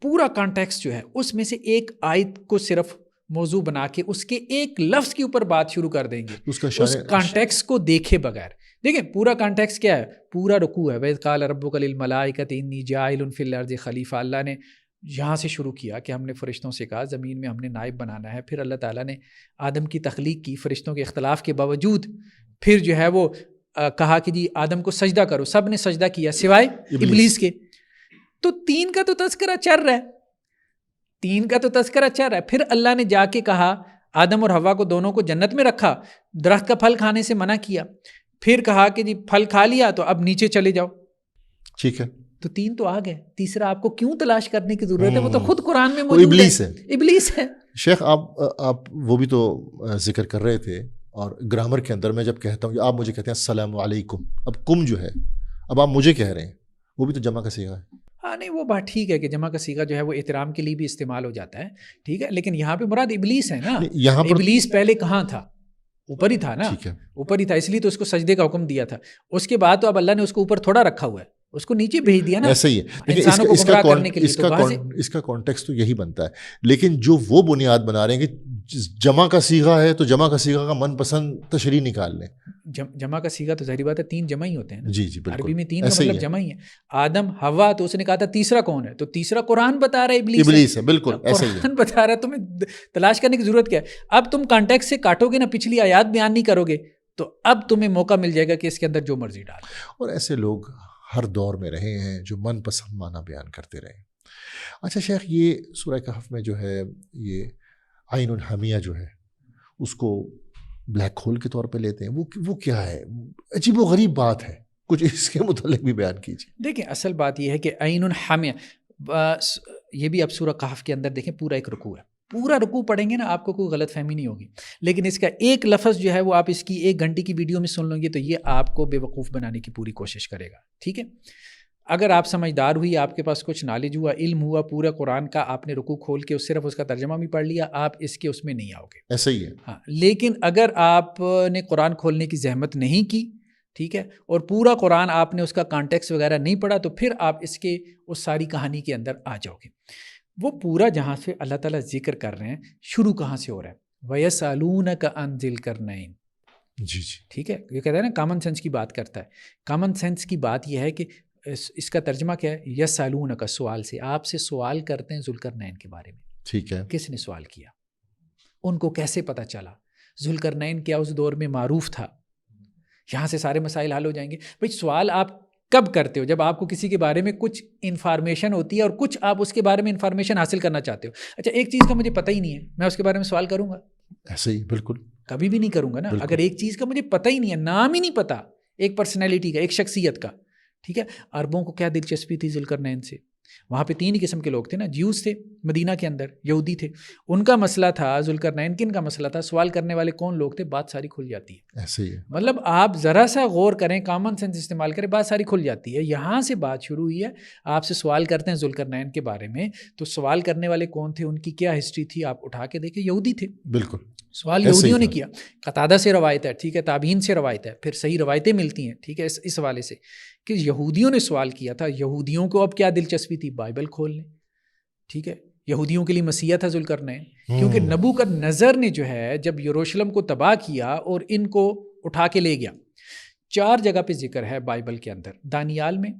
پورا کانٹیکسٹ جو ہے اس میں سے ایک آیت کو صرف موضوع بنا کے اس کے ایک لفظ کے اوپر بات شروع کر دیں گے، اس کانٹیکسٹ کو دیکھے بغیر. دیکھیں پورا کانٹیکسٹ کیا ہے، پورا رکوع ہے، وَإِذْ قَالَ رَبُّكَ لِلْمَلَائِكَةِ إِنِّي جَاعِلٌ فِي الْأَرْضِ خلیفہ. اللہ نے یہاں سے شروع کیا کہ ہم نے فرشتوں سے کہا زمین میں ہم نے نائب بنانا ہے. پھر اللہ تعالیٰ نے آدم کی تخلیق کی فرشتوں کے اختلاف کے باوجود. پھر جو ہے وہ کہا کہ جی آدم کو سجدہ کرو، سب نے سجدہ کیا سوائے ابلیس کے. تو 3 کا تو تذکرہ چل رہا ہے، 3 کا تو تذکرہ چل رہا ہے. پھر اللہ نے جا کے کہا آدم اور حوا کو دونوں کو جنت میں رکھا، درخت کا پھل کھانے سے منع کیا، پھر کہا کہ جی پھل کھا لیا تو اب نیچے چلے جاؤ. ٹھیک ہے، تو 3 تو آ گئے، تیسرا آپ کو کیوں تلاش کرنے کی ضرورت ہے؟ وہ تو خود قرآن میں وہ موجود ابلیس ہے. ابلیس ہے. شیخ آپ وہ بھی تو ذکر کر رہے تھے، اور گرامر کے اندر میں جب کہتا ہوں، آپ مجھے کہتے ہیں السلام علیکم، اب کم جو ہے اب آپ مجھے کہہ رہے ہیں، وہ بھی تو جمع کا صیغہ ہے. ہاں نہیں وہ بات ٹھیک ہے کہ جمع کا صیغہ جو ہے وہ احترام کے لیے بھی استعمال ہو جاتا ہے، ٹھیک ہے، لیکن یہاں پہ مراد ابلیس ہے نا. یہاں پر ابلیس پہلے کہاں تھا؟ اوپر ہی تھا نا، ٹھیک ہے، اوپر ہی تھا، اس لیے تو اس کو سجدے کا حکم دیا تھا. اس کے بعد تو اب اللہ نے اس کو اوپر تھوڑا رکھا ہوا ہے، اس کو نیچے بھیج دیا نا. ایسا ہی ہے. انسانوں کو گمراہ کرنے کے لیے. تو اس کا کانٹیکسٹ تو یہی بنتا ہے، لیکن جو وہ بنیاد بنا رہے ہیں کہ جمع کا صیغہ ہے تو جمع کا صیغہ کا من پسند تشریح نکال لیں. جمع کا صیغہ تو ظاہری بات ہے 3 جمع ہی ہوتے ہیں نا. جی بالکل، عربی میں 3 کا مطلب جمع ہی ہے. آدم حوا، تو اس نے کہا تھا تیسرا کون ہے؟ تو تیسرا قرآن بتا رہا ہے ابلیس ہے. بالکل ایسا ہی ہے، قرآن بتا رہا ہے. تمہیں تلاش کرنے کی ضرورت کیا ہے؟ اب تم کانٹیکس سے کاٹو گے نا، پچھلی آیات بیان نہیں کرو گے، تو اب تمہیں موقع مل جائے گا کہ اس کے اندر جو مرضی ڈال. اور ایسے لوگ ہر دور میں رہے ہیں جو من پسند معنی بیان کرتے رہے. اچھا شیخ، یہ سورہ کہف میں جو ہے یہ عین الحمیہ جو ہے اس کو بلیک ہول کے طور پہ لیتے ہیں، وہ کیا ہے؟ عجیب و غریب بات ہے، کچھ اس کے متعلق بھی بیان کیجیے. دیکھیں اصل بات یہ ہے کہ عین الحمیہ، یہ بھی اب سورہ کہف کے اندر دیکھیں پورا ایک رکوع ہے، پورا رکوع پڑھیں گے نا آپ کو کوئی غلط فہمی نہیں ہوگی، لیکن اس کا ایک لفظ جو ہے وہ آپ اس کی 1 گھنٹے کی ویڈیو میں سن لیں گے تو یہ آپ کو بے وقوف بنانے کی پوری کوشش کرے گا. ٹھیک ہے، اگر آپ سمجھدار ہوئی، آپ کے پاس کچھ نالج ہوا، علم ہوا پورا قرآن کا، آپ نے رکوع کھول کے صرف اس کا ترجمہ بھی پڑھ لیا، آپ اس کے اس میں نہیں آؤ گے. ایسا ہی ہے. ہاں، لیکن اگر آپ نے قرآن کھولنے کی زحمت نہیں کی، ٹھیک ہے، اور پورا قرآن آپ نے اس کا کانٹیکس وغیرہ نہیں پڑھا، تو پھر آپ اس کے اس ساری کہانی کے اندر آ جاؤ گے. وہ پورا جہاں سے اللہ تعالیٰ ذکر کر رہے ہیں، شروع کہاں سے ہو رہا ہے؟ وَيَسْأَلُونَكَ عَنْ ذِي الْقَرْنَيْنِ. جی ٹھیک ہے، یہ کہتا ہے نا کامن سینس کی بات کرتا ہے. کامن سینس کی بات یہ ہے کہ اس کا ترجمہ کیا ہے؟ یسالونک، سوال سے، آپ سے سوال کرتے ہیں ذوالقرنین کے بارے میں. ٹھیک ہے، کس نے سوال کیا؟ ان کو کیسے پتہ چلا؟ ذوالقرنین کیا اس دور میں معروف تھا؟ یہاں سے سارے مسائل حل ہو جائیں گے. بھائی سوال آپ کب کرتے ہو؟ جب آپ کو کسی کے بارے میں کچھ انفارمیشن ہوتی ہے اور کچھ آپ اس کے بارے میں انفارمیشن حاصل کرنا چاہتے ہو. اچھا ایک چیز کا مجھے پتہ ہی نہیں ہے، میں اس کے بارے میں سوال کروں گا؟ ایسے ہی بالکل کبھی بھی نہیں کروں گا نا. اگر ایک چیز کا مجھے پتہ ہی نہیں ہے، نام ہی نہیں پتہ ایک پرسنالٹی کا، ایک شخصیت کا، ٹھیک ہے. عربوں کو کیا دلچسپی تھی ذوالقرنین سے؟ وہاں پہ 3 قسم کے لوگ تھے نا، جیوز تھے مدینہ کے اندر، یہودی تھے. ان کا مسئلہ تھا ذوالقرنین، کن کا مسئلہ تھا؟ سوال کرنے والے کون لوگ تھے؟ بات ساری کھل جاتی ہے. ایسے ہی ہے، مطلب آپ ذرا سا غور کریں، کامن سینس استعمال کریں، بات ساری کھل جاتی ہے. یہاں سے بات شروع ہوئی ہے، آپ سے سوال کرتے ہیں ذوالقرنین کے بارے میں، تو سوال کرنے والے کون تھے، ان کی کیا ہسٹری تھی، آپ اٹھا کے دیکھیں، یہودی تھے. بالکل سوال یہودیوں نے کیا. قتادہ سے روایت ہے، ٹھیک ہے، تابعین سے روایت ہے، پھر صحیح روایتیں ملتی ہیں، ٹھیک ہے، اس حوالے سے کہ یہودیوں نے سوال کیا تھا. یہودیوں کو اب کیا دلچسپی تھی؟ بائبل کھول لیں، ٹھیک ہے. یہودیوں کے لیے مسیح تھا ذوالقرنین، کیونکہ نبوکدنضر نے جو ہے جب یروشلم کو تباہ کیا اور ان کو اٹھا کے لے گیا. 4 جگہ پہ ذکر ہے بائبل کے اندر، دانیال میں،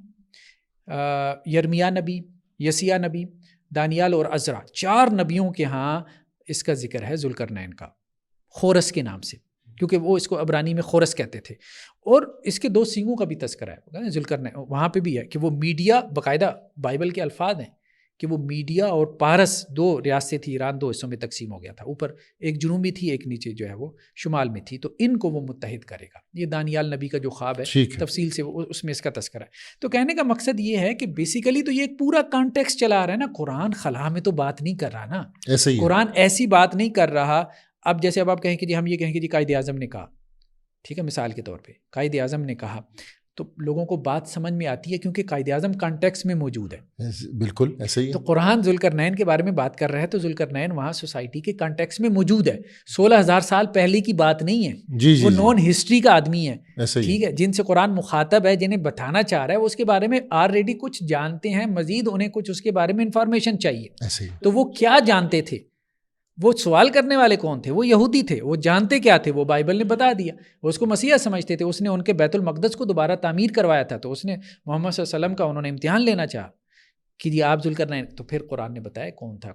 یرمیہ نبی، یسیہ نبی، دانیال اور عزرا، 4 نبیوں کے ہاں اس کا ذکر ہے ذوالقرنین کا، خورس کے نام سے، کیونکہ وہ اس کو عبرانی میں خورس کہتے تھے. اور اس کے 2 سینگوں کا بھی تذکرہ ہے ذوالقرنین. وہاں پہ بھی ہے کہ وہ میڈیا، باقاعدہ بائبل کے الفاظ ہیں کہ وہ میڈیا اور پارس 2 ریاستیں تھی، ایران 2 حصوں میں تقسیم ہو گیا تھا، اوپر ایک جنوبی تھی، ایک نیچے جو ہے وہ شمال میں تھی، تو ان کو وہ متحد کرے گا. یہ دانیال نبی کا جو خواب ہے تفصیل سے اس میں اس کا تذکرہ ہے. تو کہنے کا مقصد یہ ہے کہ بیسیکلی تو یہ ایک پورا کانٹیکسٹ چلا رہا ہے نا. قرآن خلا میں تو بات نہیں کر رہا نا، قرآن ایسی بات نہیں کر رہا. اب جیسے اب آپ کہیں کہ جی ہم یہ کہیں کہ جی قائد اعظم نے کہا، ٹھیک ہے، مثال کے طور پہ قائد اعظم نے کہا، تو لوگوں کو بات سمجھ میں آتی ہے کیونکہ قائد اعظم کانٹیکس میں موجود ہے. بالکل ایسے ہی. تو قرآن ذوالقرنین کے بارے میں بات کر رہا ہے تو ذوالقرنین وہاں سوسائٹی کے کانٹیکس میں موجود ہے. 16,000 سال پہلے کی بات نہیں ہے، وہ نون ہسٹری کا آدمی ہے، ٹھیک ہے، جن سے قرآن مخاطب ہے، جنہیں بتانا چاہ رہا ہے، وہ اس کے بارے میں آلریڈی کچھ جانتے ہیں، مزید انہیں کچھ اس کے بارے میں انفارمیشن چاہیے. تو وہ کیا جانتے تھے؟ وہ سوال کرنے والے کون تھے؟ وہ یہودی تھے. وہ جانتے کیا تھے؟ وہ بائبل نے بتا دیا. وہ اس کو مسیح سمجھتے تھے. اس نے ان کے بیت المقدس کو دوبارہ تعمیر کروایا تھا، تو اس نے محمد صلی اللہ علیہ وسلم کا انہوں نے امتحان لینا چاہا. کہ جی آپ ذوالقرنین، تو پھر قرآن نے بتایا کون تھا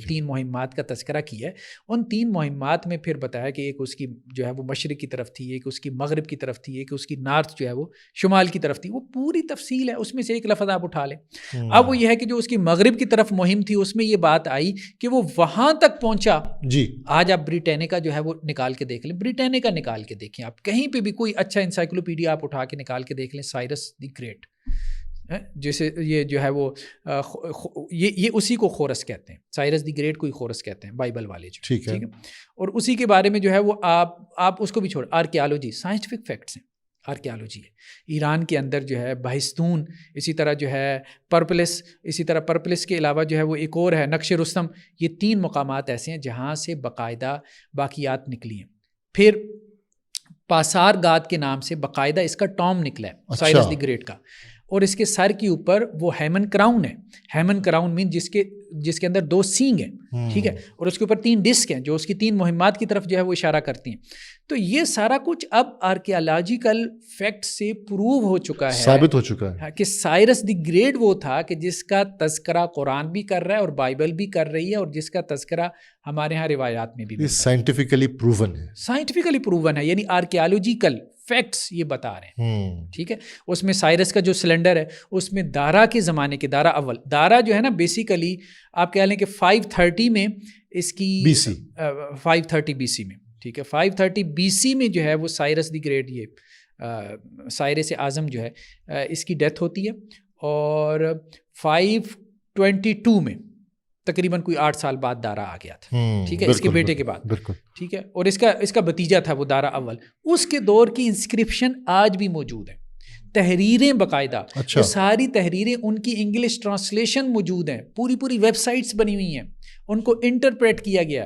3 مہمات کا تذکرہ کیا ہے. ان 3 مہمات میں پھر بتایا کہ ایک اس کی جو ہے وہ مشرق کی طرف تھی، ایک اس کی مغرب کی طرف تھی، ایک اس کی نارتھ جو ہے وہ شمال کی طرف تھی. وہ پوری تفصیل ہے، اس میں سے ایک لفظ آپ اٹھا لیں. اب وہ یہ ہے کہ جو اس کی مغرب کی طرف مہم تھی اس میں یہ بات آئی کہ وہ وہاں تک پہنچا. جی آج آپ بریٹینیکا جو ہے وہ نکال کے دیکھ لیں، بریٹینیکا نکال کے دیکھیں، آپ کہیں پہ بھی کوئی اچھا انسائکلوپیڈیا آپ اٹھا کے نکال کے دیکھ لیں، سائرس دی گریٹ، جیسے یہ جو ہے وہ یہ اسی کو خورس کہتے ہیں، سائرس دی گریٹ کو ہی خورس کہتے ہیں بائبل والے جو. ٹھیک ہے. اور اسی کے بارے میں جو ہے وہ آپ اس کو بھی چھوڑ. آرکیالوجی سائنٹیفک فیکٹس ہیں، آرکیالوجی ہے. ایران کے اندر جو ہے بہستون، اسی طرح جو ہے پرپلس، اسی طرح پرپلس کے علاوہ جو ہے وہ ایک اور ہے نقش رستم. یہ 3 مقامات ایسے ہیں جہاں سے باقاعدہ باقیات نکلی ہیں. پھر پاسار گاد کے نام سے باقاعدہ اس کا ٹام نکلا ہے سائرس دی گریٹ کا، اور اس کے سر کے اوپر وہ ہیمن کراؤن ہے. ہیمن کراؤن مین جس کے اندر 2 سینگ ہیں، ٹھیک ہے، اور اس کے اوپر 3 ڈسک ہیں جو اس کی 3 مہمات کی طرف جو ہے وہ اشارہ کرتی ہیں. تو یہ سارا کچھ اب آرکیالوجیکل فیکٹ سے پروو ہو چکا ہے، ثابت ہو چکا ہے کہ سائرس دی گریٹ وہ تھا کہ جس کا تذکرہ قرآن بھی کر رہا ہے اور بائبل بھی کر رہی ہے، اور جس کا تذکرہ ہمارے ہاں روایات میں بھی یہ سائنٹیفکلی پروون ہے. سائنٹیفکلی پروون ہے، یعنی آرکیالوجیکل فیکٹس یہ بتا رہے ہیں. ٹھیک ہے. اس میں سائرس کا جو سلنڈر ہے اس میں دارا کے زمانے کے، دارا اول، دارا جو ہے نا بیسیکلی آپ کہہ لیں کہ 530 میں اس کی 530 بی سی میں، ٹھیک ہے، 530 بی سی میں جو ہے وہ سائرس دی گریٹ، یہ سائرس اعظم جو ہے اس کی ڈیتھ ہوتی ہے. اور 522 میں تقریباً کوئی 8 سال بعد دارا آ گیا تھا، ٹھیک ہے، اس کے بیٹے کے بعد. بالکل ٹھیک ہے. اور اس کا بھتیجا تھا وہ دارا اول. اس کے دور کی انسکرپشن آج بھی موجود ہیں، تحریریں باقاعدہ. اچھا. ساری تحریریں ان کی انگلش ٹرانسلیشن موجود ہیں، پوری ویب سائٹس بنی ہوئی ہیں، ان کو انٹرپریٹ کیا گیا.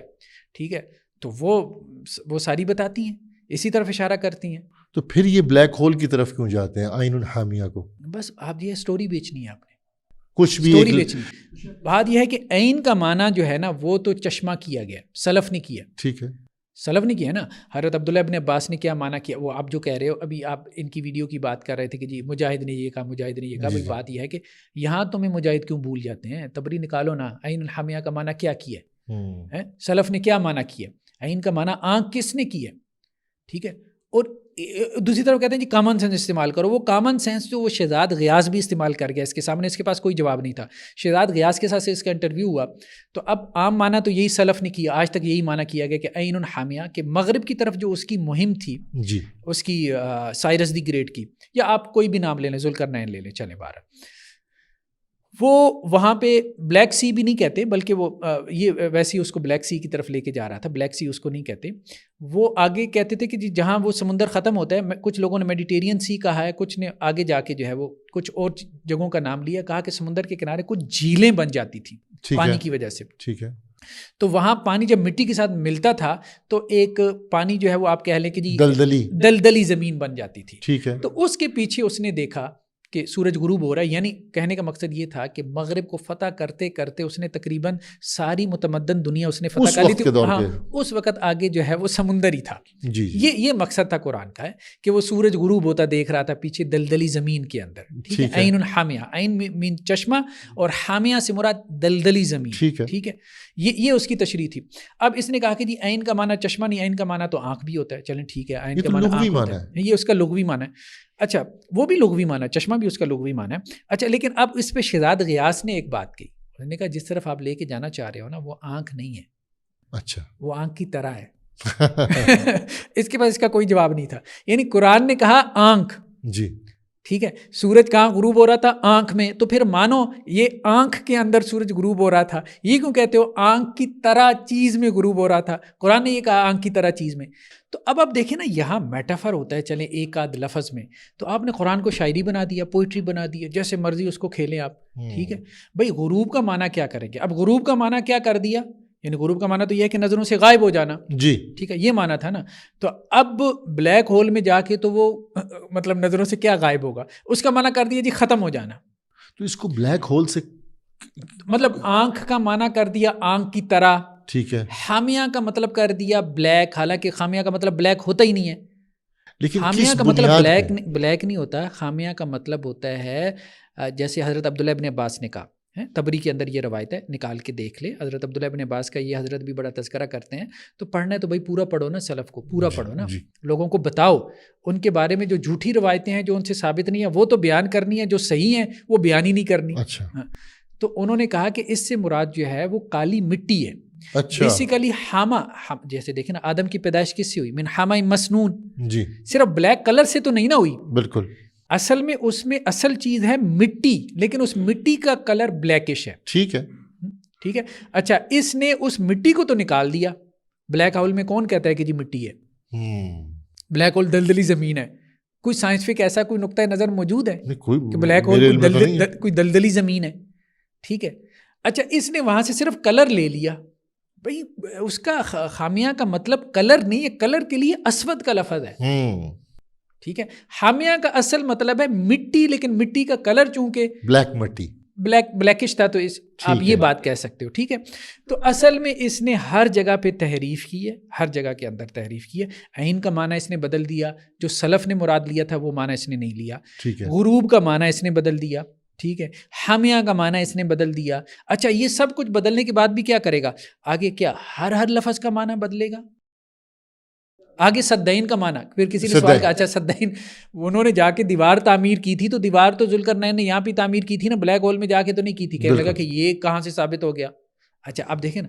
ٹھیک ہے. تو وہ ساری بتاتی ہیں، اسی طرف اشارہ کرتی ہیں. تو پھر یہ بلیک ہول کی طرف کیوں جاتے ہیں عین الحامیہ کو؟ بس آپ یہ سٹوری بیچنی ہے، آپ نے کچھ بھی سٹوری بیچنی. بات یہ ہے کہ عین کا معنی جو ہے نا وہ تو چشمہ کیا گیا، سلف نے کیا. ٹھیک ہے. سلف نے کیا نا. حضرت عبداللہ ابن عباس نے کیا معنی کیا، وہ آپ جو کہہ رہے ہو ابھی، آپ ان کی ویڈیو کی بات کر رہے تھے کہ جی مجاہد نے یہ کہا، مجاہد نے یہ کہا. بھائی بات یہ ہے کہ یہاں تمہیں مجاہد کیوں بھول جاتے ہیں؟ تبری نکالو نا. عین الحامیہ کا معنی کیا کیا ہے؟ سلف نے کیا معنی کیا؟ عین کا معنی آنکھ کس نے کی ہے؟ ٹھیک ہے. اور دوسری طرف کہتے ہیں جی کامن سینس استعمال کرو. وہ کامن سینس جو وہ شہزاد غیاث بھی استعمال کر گیا اس کے سامنے، اس کے پاس کوئی جواب نہیں تھا. شہزاد غیاث کے ساتھ سے اس کا انٹرویو ہوا، تو اب عام معنی تو یہی سلف نے کیا، آج تک یہی معنی کیا گیا کہ عین الحامیہ کہ مغرب کی طرف جو اس کی مہم تھی، جی اس کی سائرس دی گریٹ کی، یا آپ کوئی بھی نام لے لیں، ذوالقرنین لے لیں، چلیں بارہ. وہ وہاں پہ بلیک سی بھی نہیں کہتے، بلکہ وہ یہ ویسے ہی اس کو بلیک سی کی طرف لے کے جا رہا تھا. بلیک سی اس کو نہیں کہتے. وہ آگے کہتے تھے کہ جی جہاں وہ سمندر ختم ہوتا ہے، کچھ لوگوں نے میڈیٹیرین سی کہا ہے، کچھ نے آگے جا کے جو ہے وہ کچھ اور جگہوں کا نام لیا، کہا کہ سمندر کے کنارے کچھ جھیلیں بن جاتی تھیں پانی کی وجہ سے. ٹھیک ہے. تو وہاں پانی جب مٹی کے ساتھ ملتا تھا تو ایک پانی جو ہے وہ آپ کہہ لیں کہ جی دلدلی زمین بن جاتی تھی. ٹھیک ہے. تو اس کے پیچھے اس نے دیکھا کہ سورج غروب ہو رہا ہے. یعنی کہنے کا مقصد یہ تھا کہ مغرب کو فتح کرتے کرتے اس نے تقریباً ساری متمدن دنیا اس نے فتح کر لی تھی. ہاں اس وقت آگے جو ہے وہ سمندر ہی تھا. جی یہ مقصد تھا قرآن کا ہے کہ وہ سورج غروب ہوتا دیکھ رہا تھا پیچھے دلدلی زمین کے اندر. ٹھیک ہے. عین الحامیہ، عین مین چشمہ اور حامیہ سے مراد دلدلی زمین. ٹھیک ہے. یہ اس کی تشریح تھی. اب اس نے کہا کہ جی عین کا معنی چشمہ نہیں، عین کا معنی تو آنکھ بھی ہوتا ہے. چلیں ٹھیک ہے، عین کا معنی آنکھ ہوتا ہے، یہ اس کا لغوی معنی ہے. اچھا وہ بھی لغوی معنی ہے، چشمہ بھی اس کا لغوی معنی ہے. اچھا لیکن اب اس پہ شہزاد غیاث نے ایک بات کہی. انہوں نے کہا جس طرف آپ لے کے جانا چاہ رہے ہو نا وہ آنکھ نہیں ہے. اچھا وہ آنکھ کی طرح ہے. اس کے پاس اس کا کوئی جواب نہیں تھا. یعنی قرآن نے کہا آنکھ، جی ٹھیک ہے. سورج کہاں غروب ہو رہا تھا؟ آنکھ میں. تو پھر مانو یہ آنکھ کے اندر سورج غروب ہو رہا تھا. یہ کیوں کہتے ہو آنکھ کی طرح چیز میں غروب ہو رہا تھا؟ قرآن نے یہ کہا آنکھ کی طرح چیز میں. تو اب آپ دیکھیں نا یہاں میٹافر ہوتا ہے، چلیں ایک آدھ لفظ میں، تو آپ نے قرآن کو شاعری بنا دیا، پوئٹری بنا دیا، جیسے مرضی اس کو کھیلیں آپ. ٹھیک ہے بھائی، غروب کا معنی کیا کریں گے؟ اب غروب کا معنی کیا کر دیا؟ یعنی غروب کا معنی تو یہ ہے کہ نظروں سے غائب ہو جانا. جی ٹھیک ہے، یہ معنی تھا نا. تو اب بلیک ہول میں جا کے تو وہ مطلب نظروں سے کیا غائب ہوگا؟ اس کا معنی کر دیا جی ختم ہو جانا. تو اس کو بلیک ہول سے مطلب آنکھ کا معنی کر دیا آنکھ کی طرح. ٹھیک ہے. حامیہ کا مطلب کر دیا بلیک، حالانکہ خامیہ کا مطلب بلیک ہوتا ہی نہیں ہے. لیکن خامیہ کس کا مطلب بنیاد پہ؟ بلیک نہیں ہوتا، خامیہ کا مطلب ہوتا ہے جیسے حضرت عبداللہ ابن عباس نے کہا ہے، تبری کے اندر یہ روایت ہے، نکال کے دیکھ لے، حضرت عبداللہ ابن عباس کا یہ حضرت بھی بڑا تذکرہ کرتے ہیں، تو پڑھنا ہے تو بھائی پورا پڑھو نا، سلف کو پورا پڑھو نا، جی لوگوں کو بتاؤ ان کے بارے میں جو جھوٹی روایتیں ہیں جو ان سے ثابت نہیں ہیں وہ تو بیان کرنی ہے، جو صحیح ہیں وہ بیان ہی نہیں کرنی. اچھا ہاں. تو انہوں نے کہا کہ اس سے مراد جو ہے وہ کالی مٹی ہے. اچھا بیسیکلی حامہ، جیسے دیکھیں نا آدم کی پیدائش کس سے ہوئی؟ من حامہ مسنون. جی صرف بلیک کلر سے تو نہیں نا ہوئی، بالکل اصل میں اس میں اصل چیز ہے مٹی، لیکن اس مٹی کا کلر بلیکش ہے. ٹھیک ہے. ٹھیک ہے. اچھا اس نے اس مٹی کو تو نکال دیا. بلیک ہول میں کون کہتا ہے کہ جی مٹی ہے؟ بلیک ہول دلدلی زمین ہے. کوئی سائنٹیفک ایسا کوئی نقطۂ نظر موجود ہے کہ بلیک ہول کوئی دلدلی زمین ہے؟ ٹھیک ہے. اچھا اس نے وہاں سے صرف کلر لے لیا. بھائی اس کا خامیہ کا مطلب کلر نہیں ہے، کلر کے لیے اسود کا لفظ ہے. ٹھیک ہے. حامیہ کا اصل مطلب ہے مٹی، لیکن مٹی کا کلر چونکہ بلیک مٹی بلیکش تھا تو آپ یہ بات کہہ سکتے ہو. ٹھیک ہے. تو اصل میں اس نے ہر جگہ پہ تحریف کی ہے، ہر جگہ کے اندر تحریف کی ہے. عین کا معنی اس نے بدل دیا، جو سلف نے مراد لیا تھا وہ معنی اس نے نہیں لیا. ٹھیک ہے. غروب کا معنی اس نے بدل دیا. ٹھیک ہے. حامیہ کا معنی اس نے بدل دیا. اچھا یہ سب کچھ بدلنے کے بعد بھی کیا کرے گا آگے؟ کیا ہر لفظ کا معنی بدلے گا آگے؟ صدین کا معنی. پھر کسی نے سوال کہا اچھا صدین، انہوں نے جا کے دیوار تعمیر کی تھی، تو دیوار تو ذوالقرنین نے یہاں پہ تعمیر کی تھی نا، بلیک ہول میں جا کے تو نہیں کی تھی. کہنے لگا کہ یہ کہاں سے ثابت ہو گیا؟ اچھا اب دیکھیں نا،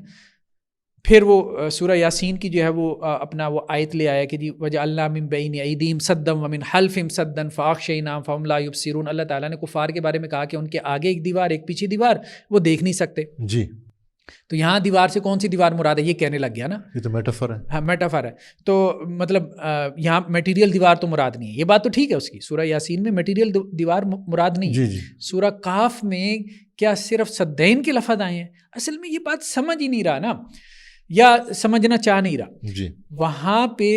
پھر وہ سورہ یاسین کی جو ہے وہ اپنا وہ آیت لے آیا کہ جی وجعلنا من بین ایدیہم سدا ومن خلفہم سدا فاغشیناہم فہم لا یبصرون. اللہ تعالیٰ نے کفار کے بارے میں کہا کہ ان کے آگے ایک دیوار ایک پیچھے دیوار، وہ دیکھ نہیں سکتے. جی تو یہاں دیوار سے کون سی دیوار مراد ہے؟ یہ کہنے لگ گیا نا، یہ تو میٹافر ہے. ہاں میٹافر ہے. تو مطلب یہاں میٹیریل دیوار تو مراد نہیں ہے. یہ بات تو ٹھیک ہے اس کی، سورہ یاسین میں میٹیریل دیوار مراد نہیں ہے. جی سورہ کاف میں کیا صرف صدین کے لفظ آئے ہیں؟ اصل میں یہ بات سمجھ ہی نہیں رہا نا، یا سمجھنا چاہ نہیں رہا. جی وہاں پہ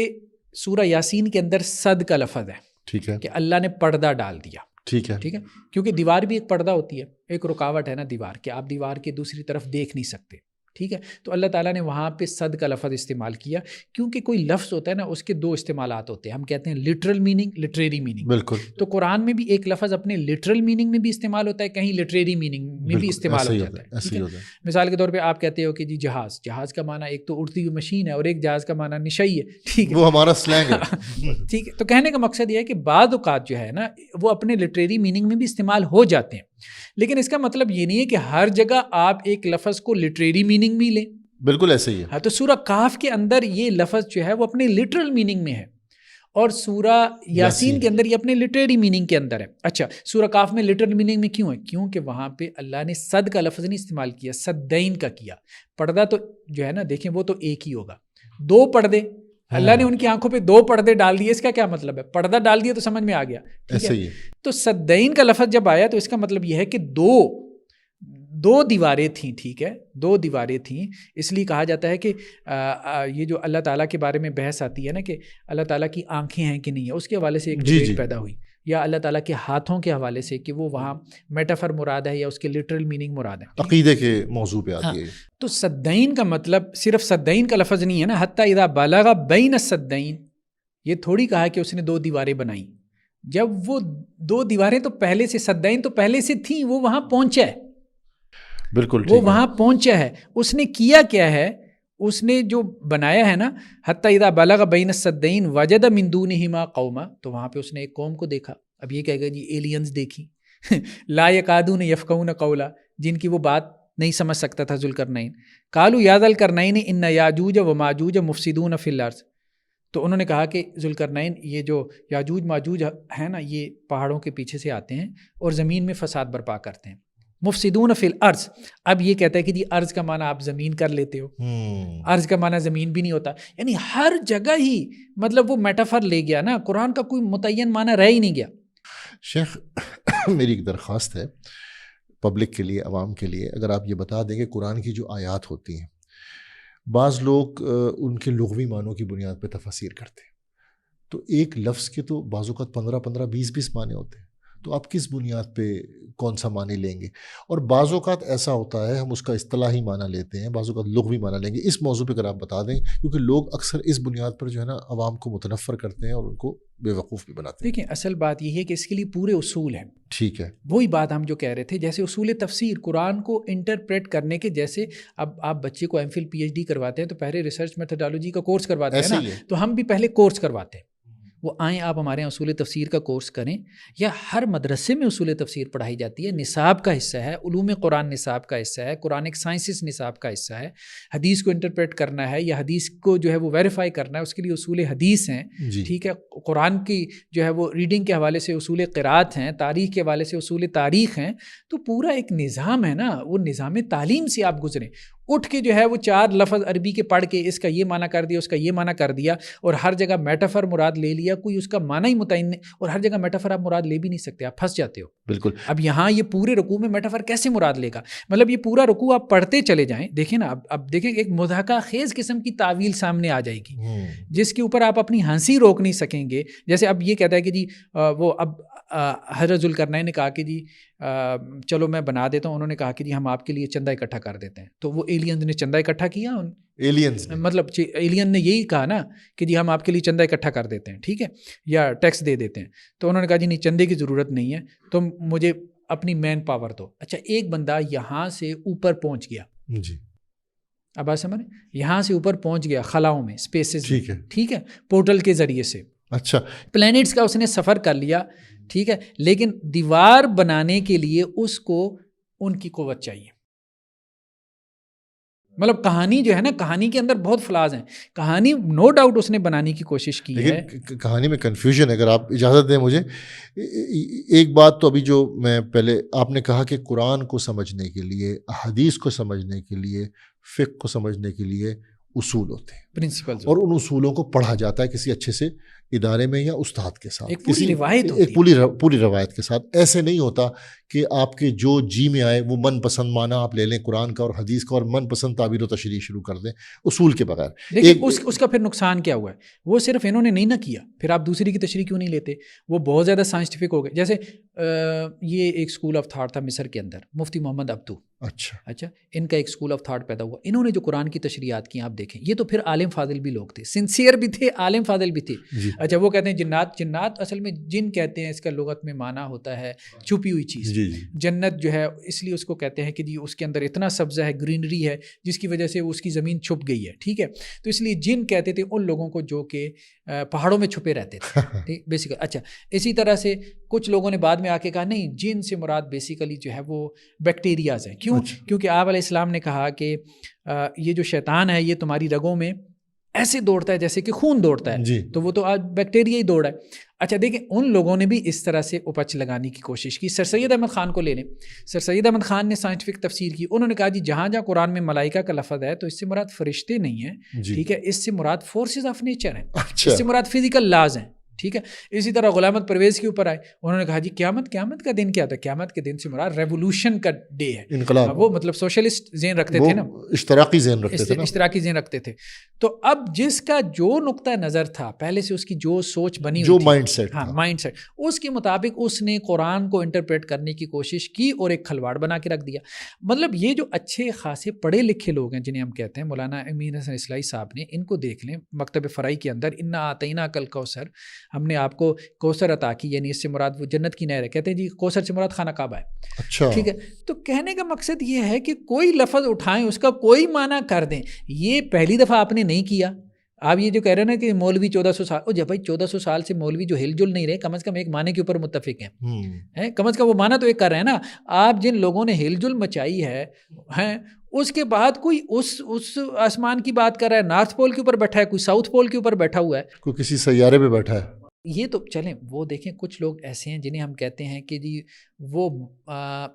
سورہ یاسین کے اندر صد کا لفظ ہے. ٹھیک ہے. کہ اللہ نے پردہ ڈال دیا. ٹھیک ہے. ٹھیک ہے. کیونکہ دیوار بھی ایک پردہ ہوتی ہے، ایک رکاوٹ ہے نا دیوار، کہ آپ دیوار کے دوسری طرف دیکھ نہیں سکتے. ٹھیک ہے. تو اللہ تعالیٰ نے وہاں پہ صد کا لفظ استعمال کیا، کیونکہ کوئی لفظ ہوتا ہے نا اس کے دو استعمالات ہوتے ہیں. ہم کہتے ہیں لٹرل میننگ، لٹریری میننگ. بالکل. تو قرآن میں بھی ایک لفظ اپنے لٹرل میننگ میں بھی استعمال ہوتا ہے، کہیں لٹریری میننگ میں بھی استعمال ہو جاتا ہے. ٹھیک ہے. مثال کے طور پہ آپ کہتے ہو کہ جی جہاز کا معنی ایک تو اڑتی ہوئی مشین ہے اور ایک جہاز کا معنی نشئی ہے. ٹھیک ہے، وہ ہمارا سلینگ ہے. ٹھیک ہے. تو کہنے کا مقصد یہ ہے کہ بعض اوقات جو ہے نا وہ اپنے لٹریری میننگ میں بھی استعمال ہو جاتے ہیں، لیکن اس کا مطلب یہ نہیں ہے کہ ہر جگہ آپ ایک لفظ کو لٹریری میننگ بھی لیں. بالکل ایسے ہی ہے. ہاں. تو سورہ کاف کے اندر یہ لفظ جو ہے وہ اپنے لٹرل میننگ میں ہے، اور سورہ یاسین کے اندر یہ اپنے لٹریری میننگ کے اندر ہے. اچھا سورہ کاف میں لٹرل میننگ میں کیوں ہے؟ کیونکہ وہاں پہ اللہ نے صد کا لفظ نہیں استعمال کیا، صدین کا کیا. پردہ تو جو ہے نا دیکھیں وہ تو ایک ہی ہوگا، دو پردے اللہ نے ان کی آنکھوں پہ دو پردے ڈال دیے. اس کا کیا مطلب ہے؟ پردہ ڈال دیا تو سمجھ میں آ گیا. ٹھیک ہے. تو صدین کا لفظ جب آیا تو اس کا مطلب یہ ہے کہ دو دیواریں تھیں. ٹھیک ہے. دو دیواریں تھیں. اس لیے کہا جاتا ہے کہ یہ جو اللہ تعالیٰ کے بارے میں بحث آتی ہے نا کہ اللہ تعالیٰ کی آنکھیں ہیں کہ نہیں ہے، اس کے حوالے سے ایک ڈیبیٹ پیدا ہوئی، یا اللہ تعالیٰ کے ہاتھوں کے حوالے سے کہ وہ وہاں میٹافر مراد ہے یا اس کے لٹرل میننگ مراد ہے. عقیدے کے موضوع پہ آتی ہے. تو صدین کا مطلب صرف صدین کا لفظ نہیں ہے نا، حتی اذا بلغ بین الصدین. یہ تھوڑی کہا کہ اس نے دو دیواریں بنائیں، جب وہ دو دیواریں تو پہلے سے، صدین تو پہلے سے تھیں، وہ وہاں پہنچا ہے. بالکل وہ وہاں پہنچا ہے. اس نے کیا کیا ہے؟ اس نے جو بنایا ہے نا، حتی اذا بلغ بین الصدین وجد من دونہما قوما، تو وہاں پہ اس نے ایک قوم کو دیکھا. اب یہ کہے گا جی ایلینز دیکھی لا یکادون یفقہون قولا، جن کی وہ بات نہیں سمجھ سکتا تھا ذوالقرنین. قالوا یا ذا القرنین ان یاجوج و ماجوج مفسدون فی الارض. تو انہوں نے کہا کہ ذوالقرنین یہ جو یاجوج ماجوج ہیں نا یہ پہاڑوں کے پیچھے سے آتے ہیں اور زمین میں فساد برپا کرتے ہیں. مفسدون فی الارض. اب یہ کہتا ہے کہ جی ارض کا معنی آپ زمین کر لیتے ہو، ارض کا معنی زمین بھی نہیں ہوتا. یعنی ہر جگہ ہی مطلب وہ میٹافر لے گیا نا، قرآن کا کوئی متعین معنی رہ ہی نہیں گیا. شیخ میری ایک درخواست ہے پبلک کے لیے، عوام کے لیے، اگر آپ یہ بتا دیں کہ قرآن کی جو آیات ہوتی ہیں بعض لوگ ان کے لغوی معنوں کی بنیاد پہ تفسیر کرتے ہیں، تو ایک لفظ کے تو بعض اوقات 15 20 معنی ہوتے ہیں. تو آپ کس بنیاد پہ کون سا معنی لیں گے؟ اور بعض اوقات ایسا ہوتا ہے ہم اس کا اصطلاحی معنی لیتے ہیں، بعض اوقات لغوی معنی لیں گے. اس موضوع پہ اگر آپ بتا دیں، کیونکہ لوگ اکثر اس بنیاد پر جو ہے نا عوام کو متنفر کرتے ہیں اور ان کو بے وقوف بھی بناتے ہیں. دیکھیں اصل بات یہ ہے کہ اس کے لیے پورے اصول ہیں. ٹھیک ہے. وہی بات ہم جو کہہ رہے تھے، جیسے اصول تفسیر قرآن کو انٹرپریٹ کرنے کے، جیسے اب آپ بچے کو M Phil P H D کرواتے ہیں تو پہلے ریسرچ میتھڈالوجی کا کورس کرواتے ہیں نا، تو ہم بھی پہلے کورس کرواتے ہیں. وہ آئیں آپ ہمارے یہاں اصول تفسیر کا کورس کریں، یا ہر مدرسے میں اصول تفسیر پڑھائی جاتی ہے، نصاب کا حصہ ہے، علوم قرآن نصاب کا حصہ ہے، قرآنک سائنسز نصاب کا حصہ ہے. حدیث کو انٹرپریٹ کرنا ہے یا حدیث کو جو ہے وہ ویریفائی کرنا ہے، اس کے لیے اصول حدیث ہیں. ٹھیک ہے. قرآن کی جو ہے وہ ریڈنگ کے حوالے سے اصول قرات ہیں، تاریخ کے حوالے سے اصول تاریخ ہیں. تو پورا ایک نظام ہے نا، وہ نظام تعلیم سے آپ گزریں. اٹھ کے جو ہے وہ 4 لفظ عربی کے پڑھ کے اس کا یہ معنی کر دیا، اس کا یہ معنی کر دیا، اور ہر جگہ میٹافر مراد لے لیا، کوئی اس کا معنی ہی متعین نہیں. اور ہر جگہ میٹافر آپ مراد لے بھی نہیں سکتے، آپ پھنس جاتے ہو. بالکل. اب یہاں یہ پورے رکوع میں میٹافر کیسے مراد لے گا؟ مطلب یہ پورا رکوع آپ پڑھتے چلے جائیں، دیکھیں نا، اب دیکھیں ایک مضحکہ خیز قسم کی تعویل سامنے آ جائے گی جس کے اوپر آپ اپنی ہنسی روک نہیں سکیں گے. جیسے اب یہ کہتا ہے کہ جی وہ اب حضرت ذوالقرنین نے کہا کہ جی چلو میں بنا دیتا ہوں. انہوں نے کہا کہ جی ہم آپ کے لیے چندہ اکٹھا کر دیتے ہیں. تو وہ ایلینز نے چندہ اکٹھا کیا، مطلب ایلین نے یہی کہا نا کہ جی ہم آپ کے لیے چندہ اکٹھا کر دیتے ہیں، ٹھیک ہے، یا ٹیکس دے دیتے ہیں. تو انہوں نے کہا جی نہیں، چندے کی ضرورت نہیں ہے، تم مجھے اپنی مین پاور دو. اچھا، ایک بندہ یہاں سے اوپر پہنچ گیا جی، اب آپ سمجھ، یہاں سے اوپر پہنچ گیا خلاؤں میں، اسپیسز میں، ٹھیک ہے، پورٹل کے ذریعے سے. اچھا، پلینٹس کا اس نے سفر کر لیا، ٹھیک ہے، لیکن دیوار بنانے کے لیے اس کو ان کی قوت چاہیے. مطلب کہانی جو ہے نا، کہانی کے اندر بہت فلاز ہیں. کہانی نو ڈاؤٹ اس نے بنانے کی کوشش کی ہے، لیکن کہانی میں کنفیوژن ہے. اگر آپ اجازت دیں مجھے ایک بات، تو ابھی جو میں پہلے آپ نے کہا کہ قرآن کو سمجھنے کے لیے، حدیث کو سمجھنے کے لیے، فقہ کو سمجھنے کے لیے اصول ہوتے ہیں، پرنسپلز، اور ان اصولوں کو پڑھا جاتا ہے کسی اچھے سے ادارے میں یا استاد کے ساتھ، ایک پوری روایت ہوتی ہے، ایک پوری روایت کے ساتھ. ایسے نہیں ہوتا کہ آپ کے جو جی میں آئے وہ من پسند معنی آپ لے لیں قرآن کا اور حدیث کا، اور من پسند تعبیر و تشریح شروع کر دیں اصول کے بغیر. لیکن اس کا پھر نقصان کیا ہوا ہے؟ وہ صرف انہوں نے نہیں نہ کیا، پھر آپ دوسری کی تشریح کیوں نہیں لیتے؟ وہ بہت زیادہ سائنٹیفک ہو گئے. جیسے یہ ایک اسکول آف تھاٹ تھا مصر کے اندر، مفتی محمد عبدو. اچھا، ان کا ایک اسکول آف تھاٹ پیدا ہوا. انہوں نے جو قرآن کی تشریحات کی، آپ دیکھیں، یہ تو پھر عالم فاضل بھی لوگ تھے، سنسیئر بھی تھے، عالم فاضل بھی تھے. اچھا، وہ کہتے ہیں جنات اصل میں جن کہتے ہیں، اس کا لغت میں معنی ہوتا ہے چھپی ہوئی چیز. جنت جو ہے اس لیے اس کو کہتے ہیں کہ جی اس کے اندر اتنا سبزہ ہے، گرینری ہے، جس کی وجہ سے اس کی زمین چھپ گئی ہے، ٹھیک ہے. تو اس لیے جن کہتے تھے ان لوگوں کو جو کہ پہاڑوں میں چھپے رہتے تھے بیسیکلی. اچھا، اسی طرح سے کچھ لوگوں نے بعد میں آ کے کہا نہیں، جن سے مراد بیسیکلی جو ہے وہ بیکٹیریاز ہیں. کیوں؟ کیونکہ آپ علیہ السلام نے کہا کہ یہ جو شیطان ہے یہ تمہاری رگوں میں ایسے دوڑتا ہے جیسے کہ خون دوڑتا ہے، تو وہ تو آج بیکٹیریا ہی دوڑا ہے. اچھا دیکھیں، ان لوگوں نے بھی اس طرح سے اپچ لگانے کی کوشش کی. سر سید احمد خان کو لے لیں. سر سید احمد خان نے سائنٹیفک تفسیر کی. انہوں نے کہا جی جہاں جہاں قرآن میں ملائکہ کا لفظ ہے تو اس سے مراد فرشتے نہیں ہیں، ٹھیک ہے، اس سے مراد فورسز آف نیچر ہیں، اس سے مراد فزیکل لاز ہیں، ٹھیک ہے. اسی طرح غلام احمد پرویز کے اوپر آئے، انہوں نے کہا جی قیامت کا دن کیا تھا؟ قیامت کے دن سے مراد ریولوشن کا ڈے ہے، انقلاب. وہ مطلب سوشلسٹ ذہن رکھتے تھے نا، اشتراکی ذہن رکھتے تھے. تو اب جس کا جو نقطہ نظر تھا پہلے سے، اس کی جو سوچ بنی ہوئی، جو مائنڈ سیٹ، اس کے مطابق اس نے قرآن کو انٹرپریٹ کرنے کی کوشش کی اور ایک کھلواڑ بنا کے رکھ دیا. مطلب یہ جو اچھے خاصے پڑھے لکھے لوگ ہیں جنہیں ہم کہتے ہیں، مولانا امین حسن اصلاحی صاحب نے، ان کو دیکھ لیں مکتب فرائی کے اندر، انا آتینا کل کوثر، ہم نے آپ کو کوثر عطا کی، یعنی اس سے مراد وہ جنت کی نہر ہے. کہتے ہیں جی کوثر سے مراد خانہ کعبہ ہے. اچھا، ٹھیک ہے. تو کہنے کا مقصد یہ ہے کہ کوئی لفظ اٹھائیں، اس کا کوئی معنی کر دیں. یہ پہلی دفعہ آپ نے نہیں کیا. آپ یہ جو کہہ رہے ہیں نا کہ مولوی 1400 سال، جب بھائی 1400 سال سے مولوی جو ہل جل نہیں رہے، کم از کم ایک معنی کے اوپر متفق ہیں، کم از کم وہ معنی تو ایک کر رہے ہیں نا. آپ جن لوگوں نے ہل جل مچائی ہے، اس کے بعد کوئی اس آسمان کی بات کر رہا ہے، نارتھ پول کے اوپر بیٹھا ہے، کوئی ساؤتھ پول کے اوپر بیٹھا ہوا ہے، کوئی کسی سیارے پہ بیٹھا ہے. یہ تو چلیں، وہ دیکھیں کچھ لوگ ایسے ہیں جنہیں ہم کہتے ہیں کہ جی وہ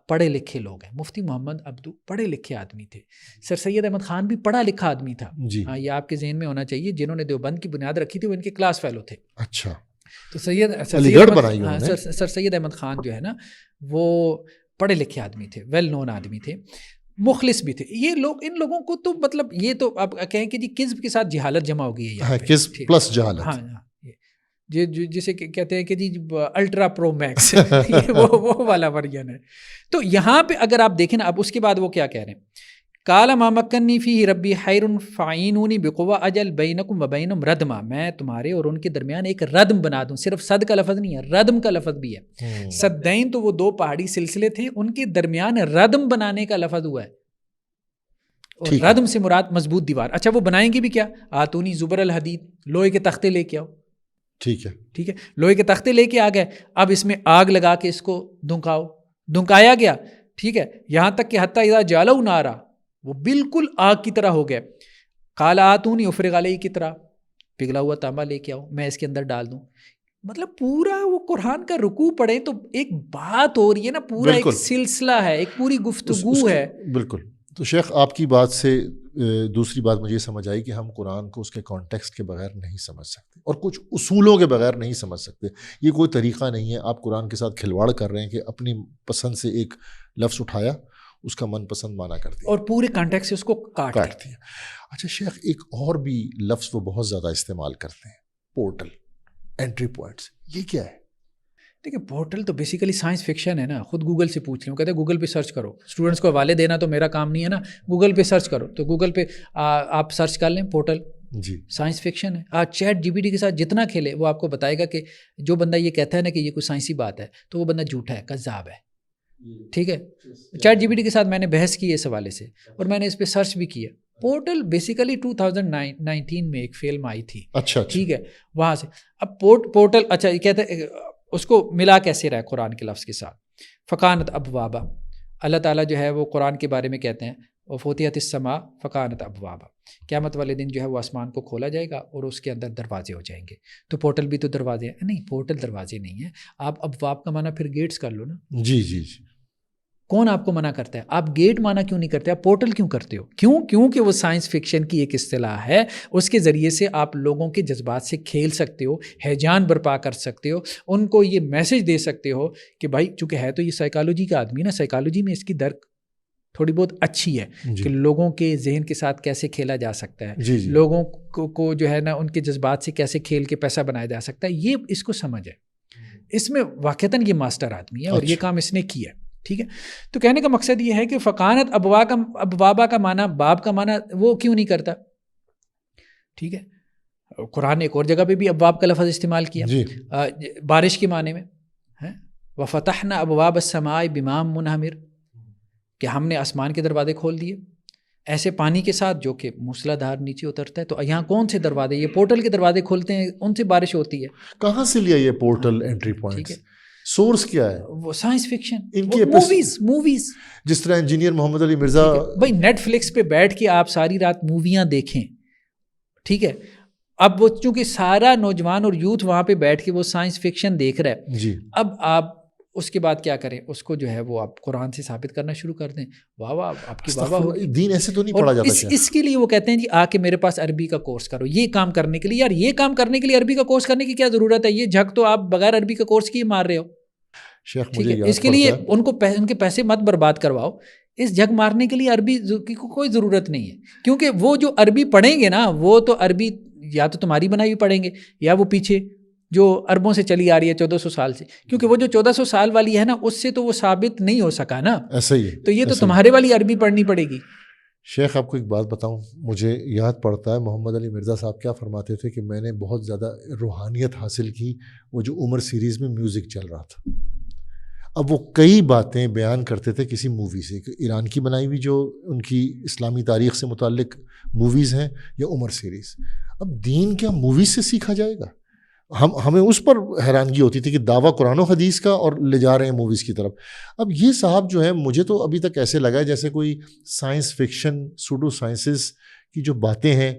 پڑھے لکھے لوگ ہیں. مفتی محمد عبدو پڑھے لکھے آدمی تھے. سر سید احمد خان بھی پڑھا لکھا آدمی تھا. ہاں، یہ آپ کے ذہن میں ہونا چاہیے. جنہوں نے دیوبند کی بنیاد رکھی تھی وہ ان کے کلاس فیلو تھے. اچھا، تو سر سید احمد خان جو ہے نا، وہ پڑھے لکھے آدمی تھے، ویل نون آدمی تھے، مخلص بھی تھے. یہ لوگ، ان لوگوں کو تو مطلب یہ تو آپ کہیں کہ جی کذب کے ساتھ جہالت جمع ہو گئی ہے، کذب پلس جہالت. ہاں، جسے کہتے ہیں کہ جی الٹرا پرو میکس یہ وہ والا ورژن ہے. تو یہاں پہ اگر آپ دیکھیں نا اب اس کے بعد وہ کیا کہہ رہے ہیں, کالا ما مکنی فیہ ربی خیر فعینونی بقوہ اجل بینکم و بینہم ردما, میں تمہارے اور ان کے درمیان ایک ردم بنا دوں. صرف صد کا لفظ نہیں ہے, ردم کا لفظ بھی ہے. صدین تو وہ دو پہاڑی سلسلے تھے, ان کے درمیان ردم بنانے کا لفظ ہوا ہے. اور ردم سے مراد مضبوط دیوار. اچھا وہ بنائیں گے بھی کیا, آتونی زبر الحدید, لوہے کے تختے لے کے آؤ. ٹھیک ہے, لوہے کے تختے لے کے آ گئے, اب اس میں آگ لگا کے اس کو دھنکاؤ. دھنکایا گیا, ٹھیک ہے, یہاں تک کہ حتیٰ اذا جالو نارا, وہ بالکل آگ کی طرح ہو گئے. قال آتونی افرغ علیہ کی طرح, پگھلا ہوا تانبا لے کے آؤ, میں اس کے اندر ڈال دوں. مطلب پورا وہ قرآن کا رکوع پڑھیں تو ایک بات ہو رہی ہے نا, پورا ایک سلسلہ ہے, ایک پوری گفتگو ہے. بالکل. تو شیخ آپ کی بات سے دوسری بات مجھے سمجھ آئی کہ ہم قرآن کو اس کے کانٹیکسٹ کے بغیر نہیں سمجھ سکتے اور کچھ اصولوں کے بغیر نہیں سمجھ سکتے. یہ کوئی طریقہ نہیں ہے. آپ قرآن کے ساتھ کھلواڑ کر رہے ہیں کہ اپنی پسند سے ایک لفظ اٹھایا, اس کا من پسند معنی کر دیا اور پورے کانٹیکسٹ سے اس کو کاٹ دیا. اچھا شیخ, ایک اور بھی لفظ وہ بہت زیادہ استعمال کرتے ہیں, پورٹل, انٹری پوائنٹس, یہ کیا ہے؟ دیکھیں پورٹل تو بیسیکلی سائنس فکشن ہے نا. خود گوگل سے پوچھ لیں, کہتے ہیں گوگل پہ سرچ کرو. اسٹوڈنٹس کو حوالے دینا تو میرا کام نہیں ہے نا, گوگل پہ سرچ کرو. تو گوگل پہ آپ سرچ کر لیں پورٹل, جی سائنس فکشن ہے. آج چیٹ جی پی ٹی کے ساتھ جتنا کھیلے وہ آپ کو بتائے گا کہ جو بندہ یہ کہتا ہے نا کہ یہ کوئی سائنسی بات ہے تو وہ بندہ جھوٹا ہے, کذاب ہے. ٹھیک ہے, چیٹ جی پی ٹی کے ساتھ میں نے بحث کی اس حوالے سے اور میں نے اس پہ سرچ بھی کیا. پورٹل بیسیکلی 2019 میں ایک فلم آئی تھی. اچھا ٹھیک ہے, وہاں سے اب پورٹل. اچھا یہ کہتے ہیں اس کو ملا کیسے رہا ہے قرآن کے لفظ کے ساتھ, فکانت ابوابا. اللہ تعالیٰ جو ہے وہ قرآن کے بارے میں کہتے ہیں وفتحت السماء فکانت ابوابا, قیامت والے دن جو ہے وہ آسمان کو کھولا جائے گا اور اس کے اندر دروازے ہو جائیں گے. تو پورٹل بھی تو دروازے ہیں نہیں, پورٹل دروازے نہیں ہیں. آپ ابواب کا معنی پھر گیٹس کر لو نا. جی جی جی, کون آپ کو منع کرتا ہے؟ آپ گیٹ مانا کیوں نہیں کرتے, آپ پورٹل کیوں کرتے ہو؟ کیونکہ وہ سائنس فکشن کی ایک اصطلاح ہے. اس کے ذریعے سے آپ لوگوں کے جذبات سے کھیل سکتے ہو, ہیجان برپا کر سکتے ہو, ان کو یہ میسج دے سکتے ہو کہ بھائی چونکہ ہے تو یہ سائیکالوجی کا آدمی نا, سائیکالوجی میں اس کی درک تھوڑی بہت اچھی ہے کہ لوگوں کے ذہن کے ساتھ کیسے کھیلا جا سکتا ہے, لوگوں کو جو ہے نا ان کے جذبات سے کیسے کھیل کے پیسہ بنایا جا سکتا ہے. یہ اس کو سمجھ ہے, اس میں واقعتاً یہ ماسٹر آدمی ہے اور یہ کام اس نے کیا. ٹھیک ہے, تو کہنے کا مقصد یہ ہے کہ فقانت ابوابا کا معنی, باب کا معنی وہ کیوں نہیں کرتا. ٹھیک ہے, قرآن نے ایک اور جگہ پہ بھی ابواب کا لفظ استعمال کیا بارش کے معنی میں, وفتحنا ابواب السماء بماء منہمر, کہ ہم نے آسمان کے دروازے کھول دیے ایسے پانی کے ساتھ جو کہ موسلا دھار نیچے اترتا ہے. تو یہاں کون سے دروازے, یہ پورٹل کے دروازے کھولتے ہیں, ان سے بارش ہوتی ہے. کہاں سے لیا یہ پورٹل انٹری پوائنٹ, سورس کیا ہے؟ وہ سائنس فکشن, ان کی موویز جس طرح انجینئر محمد علی مرزا. بھائی نیٹ فلکس پہ بیٹھ کے آپ ساری رات موویاں دیکھیں. ٹھیک ہے, اب وہ چونکہ سارا نوجوان اور یوتھ وہاں پہ بیٹھ کے وہ سائنس فکشن دیکھ رہا ہے جی, اب آپ اس کے بعد کیا کریں, اس کو جو ہے وہ آپ قرآن سے ثابت کرنا شروع کر دیں. واہ واہ, آپ کی واہ واہ. دین ایسے تو نہیں پڑھا جاتا. اس کے لیے وہ کہتے ہیں جی آ کے میرے پاس عربی کا کورس کرو, یہ کام کرنے کے لیے. یار یہ کام کرنے کے لیے عربی کا کورس کرنے کی کیا ضرورت ہے؟ یہ جھگ تو آپ بغیر عربی کا کورس کی مار رہے ہو. ٹھیک ہے, اس کے لیے ان کے پیسے مت برباد کرواؤ. اس جھگ مارنے کے لیے عربی کی کوئی ضرورت نہیں ہے, کیونکہ وہ جو عربی پڑھیں گے نا وہ تو عربی یا تو تمہاری بنائی ہوئی پڑھیں گے یا وہ پیچھے جو عربوں سے چلی آ رہی ہے 1400 سال سے, کیونکہ وہ جو 1400 سال والی ہے نا اس سے تو وہ ثابت نہیں ہو سکا نا. ایسا ہی, تو یہ تو تمہارے والی عربی پڑھنی پڑے گی. شیخ آپ کو ایک بات بتاؤں, مجھے یاد پڑتا ہے محمد علی مرزا صاحب کیا فرماتے تھے کہ میں نے بہت زیادہ روحانیت حاصل کی وہ جو عمر سیریز میں میوزک چل رہا تھا. اب وہ کئی باتیں بیان کرتے تھے کسی مووی سے, کہ ایران کی بنائی ہوئی جو ان کی اسلامی تاریخ سے متعلق موویز ہیں یا عمر سیریز. اب دین کیا موویز سے سیکھا جائے گا؟ ہمیں اس پر حیرانگی ہوتی تھی کہ دعویٰ قرآن و حدیث کا اور لے جا رہے ہیں موویز کی طرف. اب یہ صاحب جو ہے مجھے تو ابھی تک ایسے لگا ہے جیسے کوئی سائنس فکشن سوڈو سائنسز کی جو باتیں ہیں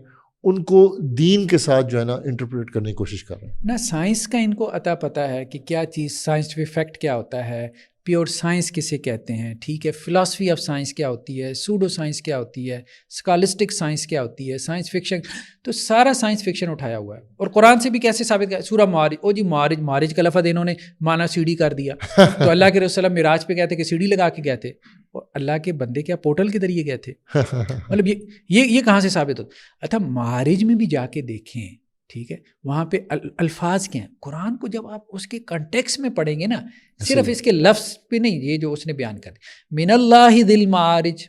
ان کو دین کے ساتھ جو ہے نا انٹرپریٹ کرنے کی کوشش کر رہے ہیں. نہ سائنس کا ان کو عطا پتہ ہے کہ کیا چیز سائنٹیفک فیکٹ کیا ہوتا ہے, پیور سائنس کسے کہتے ہیں. ٹھیک ہے, فلاسفی آف سائنس کیا ہوتی ہے, سوڈو سائنس کیا ہوتی ہے, اسکالسٹک سائنس کیا ہوتی ہے, سائنس فکشن. تو سارا سائنس فکشن اٹھایا ہوا ہے. اور قرآن سے بھی کیسے ثابت کیا, سورہ معارج, او جی معارج کا لفظ انہوں نے مانا سیڑھی کر دیا. تو اللہ کے رسول معراج پہ گئے تھے کہ سیڑھی لگا کے گئے تھے, اور اللہ کے بندے کیا پورٹل کے ذریعے گئے تھے. مطلب یہ کہاں سے ثابت ہوتا. اچھا معارج میں بھی جا کے دیکھیں, ٹھیک ہے. وہاں پہ الفاظ کیا ہیں؟ قرآن کو جب آپ اس کے کنٹیکس میں پڑھیں گے نا، صرف اس کے لفظ پہ نہیں، یہ جو اس نے بیان کر دی من اللہ ذی المعارج،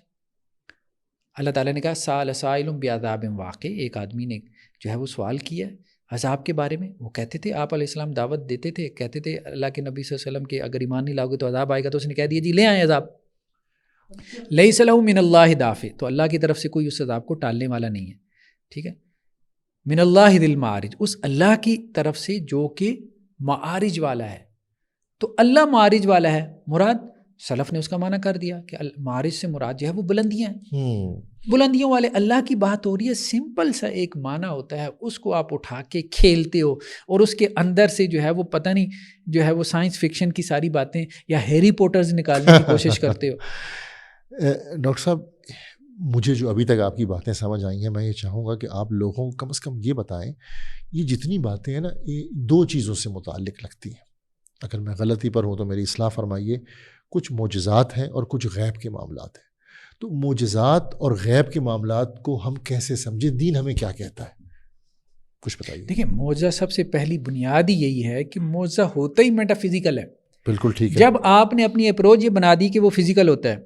اللہ تعالیٰ نے کہا سأل سائل بعذاب واقع، ایک آدمی نے جو ہے وہ سوال کیا عذاب کے بارے میں. وہ کہتے تھے، آپ علیہ السلام دعوت دیتے تھے، کہتے تھے اللہ کے نبی صلی اللہ علیہ وسلم کہ اگر ایمان نہیں لاؤ گے تو عذاب آئے گا. تو اس نے کہہ دیا جی لے آئیں عذاب. لیس لہ من اللہ دافع، تو اللہ کی طرف سے کوئی اس عذاب کو ٹالنے والا نہیں ہے. ٹھیک ہے. من اللہ ذی المعارج، اس اللہ کی طرف سے جو کہ معارج والا ہے. تو اللہ معارج والا ہے، مراد سلف نے اس کا معنی کر دیا کہ معارج سے مراد جو ہے وہ بلندیاں ہیں. بلندیوں والے اللہ کی بات ہو رہی ہے. سمپل سا ایک معنی ہوتا ہے، اس کو آپ اٹھا کے کھیلتے ہو اور اس کے اندر سے جو ہے وہ پتہ نہیں جو ہے وہ سائنس فکشن کی ساری باتیں یا ہیری پوٹرز نکالنے کی کوشش کرتے ہو. ڈاکٹر صاحب، مجھے جو ابھی تک آپ کی باتیں سمجھ آئی ہیں، میں یہ چاہوں گا کہ آپ لوگوں کو کم از کم یہ بتائیں، یہ جتنی باتیں ہیں نا، یہ دو چیزوں سے متعلق لگتی ہیں. اگر میں غلطی پر ہوں تو میری اصلاح فرمائیے. کچھ معجزات ہیں اور کچھ غیب کے معاملات ہیں. تو معجزات اور غیب کے معاملات کو ہم کیسے سمجھیں؟ دین ہمیں کیا کہتا ہے؟ کچھ بتائیے. دیکھیں، معجزہ سب سے پہلی بنیادی یہی ہے کہ معجزہ ہوتا ہی میٹا فزیکل ہے. بالکل ٹھیک ہے. جب آپ نے اپنی اپروچ یہ بنا دی کہ وہ فزیکل ہوتا ہے،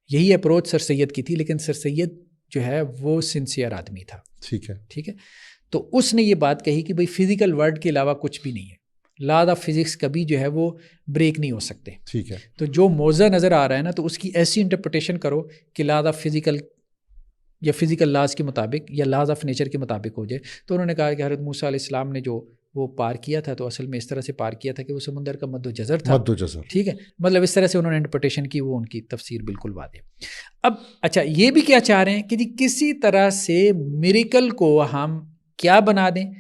یہی اپروچ سر سید کی تھی، لیکن سر سید جو ہے وہ سنسیئر آدمی تھا. ٹھیک ہے. ٹھیک ہے. تو اس نے یہ بات کہی کہ بھئی فزیکل ورلڈ کے علاوہ کچھ بھی نہیں ہے، لاز آف فزکس کبھی جو ہے وہ بریک نہیں ہو سکتے. ٹھیک ہے. تو جو معجزہ نظر آ رہا ہے نا، تو اس کی ایسی انٹرپریٹیشن کرو کہ لاز آف فزیکل یا فزیکل لاز کے مطابق یا لاز آف نیچر کے مطابق ہو جائے. تو انہوں نے کہا کہ حضرت موسیٰ علیہ السلام نے جو وہ پار کیا تھا، تو اصل میں اس طرح سے پار کیا تھا کہ وہ سمندر کا مد و جزر تھا. مد و جزر. ٹھیک ہے. مطلب اس طرح سے انہوں نے انٹرپریٹیشن کی، وہ ان کی تفسیر بالکل واضح. اب اچھا، یہ بھی کیا چاہ رہے ہیں کہ جی کسی طرح سے میریکل کو ہم کیا بنا دیں،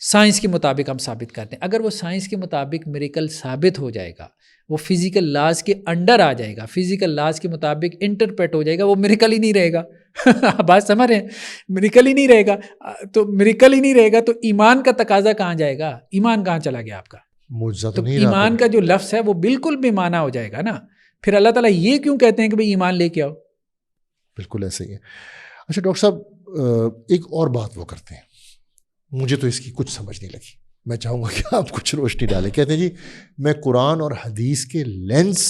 سائنس کے مطابق ہم ثابت کر دیں. اگر وہ سائنس کے مطابق میریکل ثابت ہو جائے گا، وہ فزیکل لاز کے انڈر آ جائے گا، فزیکل لاز کے مطابق انٹرپریٹ ہو جائے گا، وہ میریکل ہی نہیں رہے گا. بات سمجھ رہے ہیں؟ میریکل ہی نہیں رہے گا. تو میریکل ہی نہیں رہے گا تو ایمان کا تقاضا کہاں جائے گا؟ ایمان کہاں چلا گیا آپ کا؟ معجزہ تو نہیں ایمان کا جو لفظ ہے وہ بالکل بے معنی ہو جائے گا نا. پھر اللہ تعالیٰ یہ کیوں کہتے ہیں کہ بھئی ایمان لے کے آؤ؟ بالکل ایسے ہی ہے. اچھا ڈاکٹر صاحب، ایک اور بات وہ کرتے ہیں، مجھے تو اس کی کچھ سمجھ نہیں لگی، میں چاہوں گا کہ آپ کچھ روشنی ڈالیں. کہتے ہیں جی میں قرآن اور حدیث کے لینس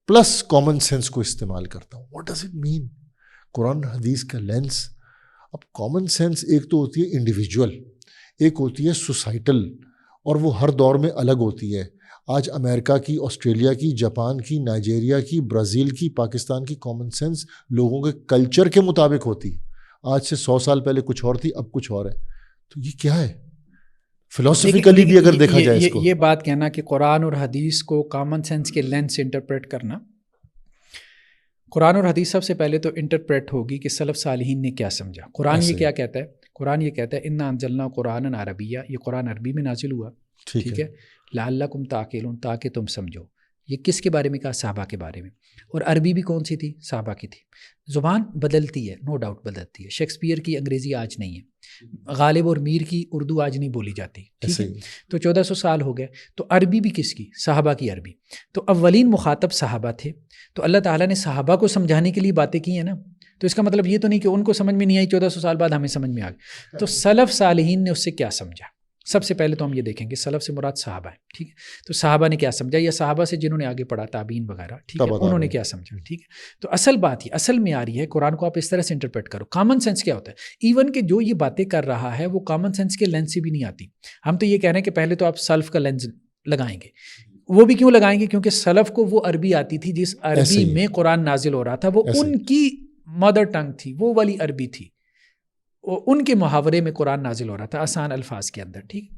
پلس کامن سینس کو استعمال کرتا ہوں. What does it mean? قرآن حدیث کا لینس. اب کامن سینس ایک تو ہوتی ہے انڈیویجول، ایک ہوتی ہے سوسائٹل، اور وہ ہر دور میں الگ ہوتی ہے. آج امریکہ کی، آسٹریلیا کی، جاپان کی، نائجیریا کی، برازیل کی، پاکستان کی کامن سینس لوگوں کے کلچر کے مطابق ہوتی ہے. آج سے 100 سال پہلے کچھ اور تھی، اب کچھ اور ہے. تو یہ کیا ہے فلسفیکلی بھی اگر دیکھا جائے اس کو؟ یہ بات کہنا کہ قرآن اور حدیث کو کامن سینس کے لینس سے انٹرپریٹ کرنا، قرآن اور حدیث سب سے پہلے تو انٹرپریٹ ہوگی کہ سلف صالحین نے کیا سمجھا. قرآن یہ کیا کہتا ہے؟ قرآن یہ کہتا ہے انا انزلنا قرآنا عربیہ، یہ قرآن عربی میں نازل ہوا. ٹھیک ہے. لعلکم تعقلون، تاکہ تم سمجھو. یہ کس کے بارے میں کہا؟ صحابہ کے بارے میں. اور عربی بھی کون سی تھی؟ صحابہ کی تھی. زبان بدلتی ہے، نو ڈاؤٹ بدلتی ہے. شیکسپیئر کی انگریزی آج نہیں ہے، غالب اور میر کی اردو آج نہیں بولی جاتی. ٹھیک ہے. تو 1400 سال ہو گئے. تو عربی بھی کس کی؟ صحابہ کی عربی. تو اولین مخاطب صحابہ تھے. تو اللہ تعالیٰ نے صحابہ کو سمجھانے کے لیے باتیں کی ہیں نا. تو اس کا مطلب یہ تو نہیں کہ ان کو سمجھ میں نہیں آئی، 1400 سال بعد ہمیں سمجھ میں آ گئی. تو سلف صالحین نے اس سے کیا سمجھا؟ سب سے پہلے تو ہم یہ دیکھیں گے سلف سے مراد صحابہ ہے. ٹھیک ہے. تو صحابہ نے کیا سمجھا، یا صحابہ سے جنہوں نے آگے پڑھا، تابعین وغیرہ، ٹھیک ہے، انہوں نے کیا سمجھا. ٹھیک ہے. تو اصل بات یہ اصل میں آ رہی ہے، قرآن کو آپ اس طرح سے انٹرپریٹ کرو. کامن سینس کیا ہوتا ہے؟ ایون کہ جو یہ باتیں کر رہا ہے وہ کامن سینس کے لینس سے بھی نہیں آتی. ہم تو یہ کہہ رہے ہیں کہ پہلے تو آپ سلف کا لینس لگائیں گے. وہ بھی کیوں لگائیں گے؟ کیونکہ سلف کو وہ عربی آتی تھی جس عربی میں قرآن نازل ہو رہا تھا، وہ ان کی مدر ٹنگ تھی، وہ والی عربی تھی، ان کے محاورے میں قرآن نازل ہو رہا تھا، آسان الفاظ کے اندر. ٹھیک.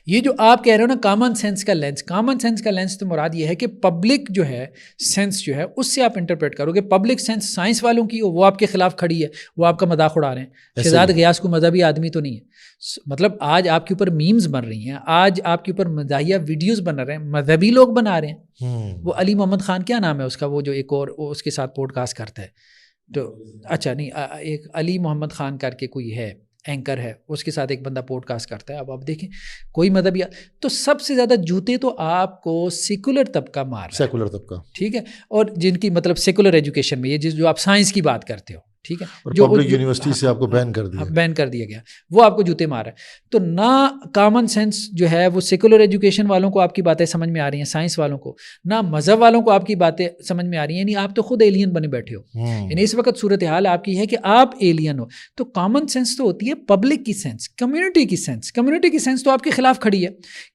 یہ جو آپ کہہ رہے ہو نا کامن سینس کا لینس، کامن سینس کا لینس تو مراد یہ ہے کہ پبلک جو ہے سینس جو ہے اس سے آپ انٹرپریٹ کرو گے. پبلک سینس سائنس والوں کی، وہ آپ کے خلاف کھڑی ہے، وہ آپ کا مذاق اڑا رہے ہیں. شہزاد غیاث کو مذہبی آدمی تو نہیں ہے. مطلب آج آپ کے اوپر میمز بن رہی ہیں، آج آپ کے اوپر مزاحیہ ویڈیوز بن رہے ہیں، مذہبی لوگ بنا رہے ہیں. وہ علی محمد خان، کیا نام ہے اس کا، وہ جو ایک اور اس کے ساتھ پوڈ کاسٹ کرتا ہے، تو اچھا نہیں، ایک علی محمد خان کر کے کوئی ہے، اینکر ہے، اس کے ساتھ ایک بندہ پوڈ کاسٹ کرتا ہے. اب آپ دیکھیں کوئی مذہبی، تو سب سے زیادہ جوتے تو آپ کو سیکولر طبقہ مار رہا ہے. سیکولر طبقہ. ٹھیک ہے. اور جن کی مطلب سیکولر ایجوکیشن میں، یہ جو آپ سائنس کی بات کرتے ہو، ٹھیک ہے، اور جو پبلک یونیورسٹی سے آپ کو بین کر دیا، بین کر دیا گیا، وہ آپ کو جوتے مار ہے. تو نہ کامن سینس جو ہے وہ سیکولر ایجوکیشن والوں کو آپ کی باتیں سمجھ میں آ رہی ہیں، سائنس والوں کو، نہ مذہب والوں کو آپ کی باتیں سمجھ میں آ رہی ہیں. یعنی آپ تو خود ایلین بنے بیٹھے ہو. یعنی اس وقت صورتحال آپ کی ہے کہ آپ ایلین ہو. تو کامن سینس تو ہوتی ہے پبلک کی سینس، کمیونٹی کی سینس. کمیونٹی کی سینس تو آپ کے خلاف کھڑی ہے.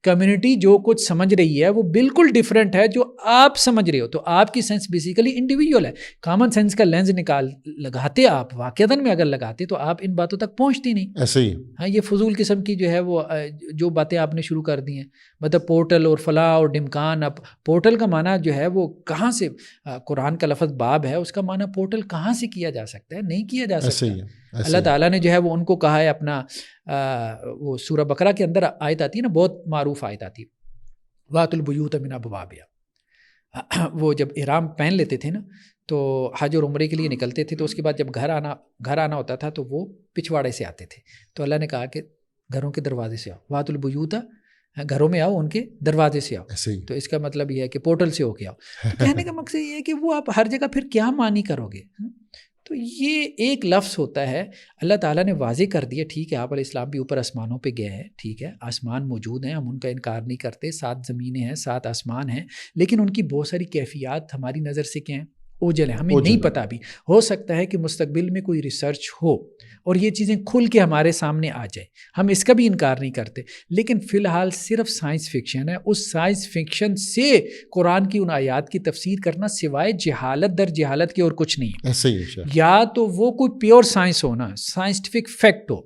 کمیونٹی جو کچھ سمجھ رہی ہے وہ بالکل ڈفرینٹ ہے جو آپ سمجھ رہے ہو. تو آپ کی سینس بیسیکلی انڈیویجول ہے. کامن سینس کا لینز لگاتے آپ واقعتاً میں اگر لگاتے تو آپ ان باتوں تک پہنچتی نہیں. ایسے ہی ہاں، یہ فضول قسم کی جو ہے وہ جو باتیں آپ نے شروع کر دی ہیں، مطلب پورٹل اور فلاں اور ڈمکان. اب پورٹل کا معنی جو ہے وہ کہاں سے، قرآن کا لفظ باب ہے، اس کا معنی پورٹل کہاں سے کیا جا سکتا ہے؟ نہیں کیا جا سکتا. اللہ تعالیٰ نے جو ہے وہ ان کو کہا ہے اپنا، وہ سورہ بقرہ کے اندر آیت آتی ہے نا، بہت معروف آیت آتی ہے، وَأْتُوا الْبُيُوتَ مِنْ أَبْوَابِهَا. وہ جب احرام پہن لیتے تھے نا تو حج اور عمرے کے لیے نکلتے تھے، تو اس کے بعد جب گھر آنا ہوتا تھا تو وہ پچھواڑے سے آتے تھے. تو اللہ نے کہا کہ گھروں کے دروازے سے آؤ، وَأْتُوا الْبُيُوتَ، گھروں میں آؤ، ان کے دروازے سے آؤ. تو اس کا مطلب یہ ہے کہ پورٹل سے ہو کے آؤ. تو کہنے کا مقصد یہ ہے کہ وہ آپ ہر جگہ پھر کیا معنی کرو گے؟ تو یہ ایک لفظ ہوتا ہے، اللہ تعالیٰ نے واضح کر دیا. ٹھیک ہے، آپ علیہ السلام بھی اوپر آسمانوں پہ گئے ہیں، ٹھیک ہے، آسمان موجود ہیں، ہم ان کا انکار نہیں کرتے. 7 زمینیں ہیں، 7 آسمان ہیں، لیکن ان کی بہت ساری کیفیات ہماری نظر سے کیا ہیں؟ اوجھل ہیں، ہمیں نہیں پتہ. بھی ہو سکتا ہے کہ مستقبل میں کوئی ریسرچ ہو اور یہ چیزیں کھل کے ہمارے سامنے آ جائیں، ہم اس کا بھی انکار نہیں کرتے. لیکن فی الحال صرف سائنس فکشن ہے. اس سائنس فکشن سے قرآن کی ان آیات کی تفسیر کرنا سوائے جہالت در جہالت کے اور کچھ نہیں ہے. ایسے ہی یا تو وہ کوئی پیور سائنس ہونا، سائنٹیفک فیکٹ ہو،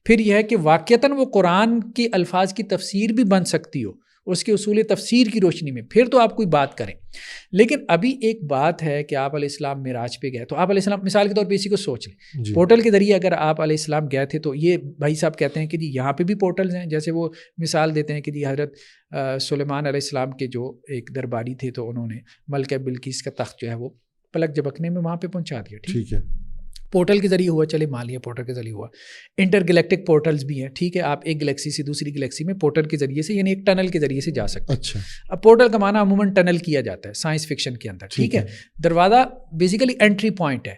پھر یہ ہے کہ واقعتاً وہ قرآن کے الفاظ کی تفسیر بھی بن سکتی ہو اس کے اصول تفسیر کی روشنی میں، پھر تو آپ کوئی بات کریں. لیکن ابھی ایک بات ہے کہ آپ علیہ السلام معراج پہ گئے، تو آپ علیہ السلام مثال کے طور پہ اسی کو سوچ لیں، پورٹل کے ذریعے اگر آپ علیہ السلام گئے تھے تو یہ بھائی صاحب کہتے ہیں کہ جی یہاں پہ بھی پورٹلز ہیں. جیسے وہ مثال دیتے ہیں کہ جی حضرت سلیمان علیہ السلام کے جو ایک درباری تھے تو انہوں نے ملکہ بلقیس کا تخت جو ہے وہ پلک جھپکنے میں وہاں پہ پہنچا دیا. ٹھیک ہے، پورٹل کے ذریعے ہوا. چلے مان لیا پورٹل کے ذریعے ہوا. انٹر گلیکٹک پورٹلز بھی ہیں، ٹھیک ہے، آپ ایک گلیکسی سے دوسری گلیکسی میں پورٹل کے ذریعے سے، یعنی ایک ٹنل کے ذریعے سے جا سکتے ہیں. اچھا، اب پورٹل کا معنی عموماً ٹنل کیا جاتا ہے سائنس فکشن کے اندر، ٹھیک ہے. دروازہ بیسیکلی انٹری پوائنٹ ہے،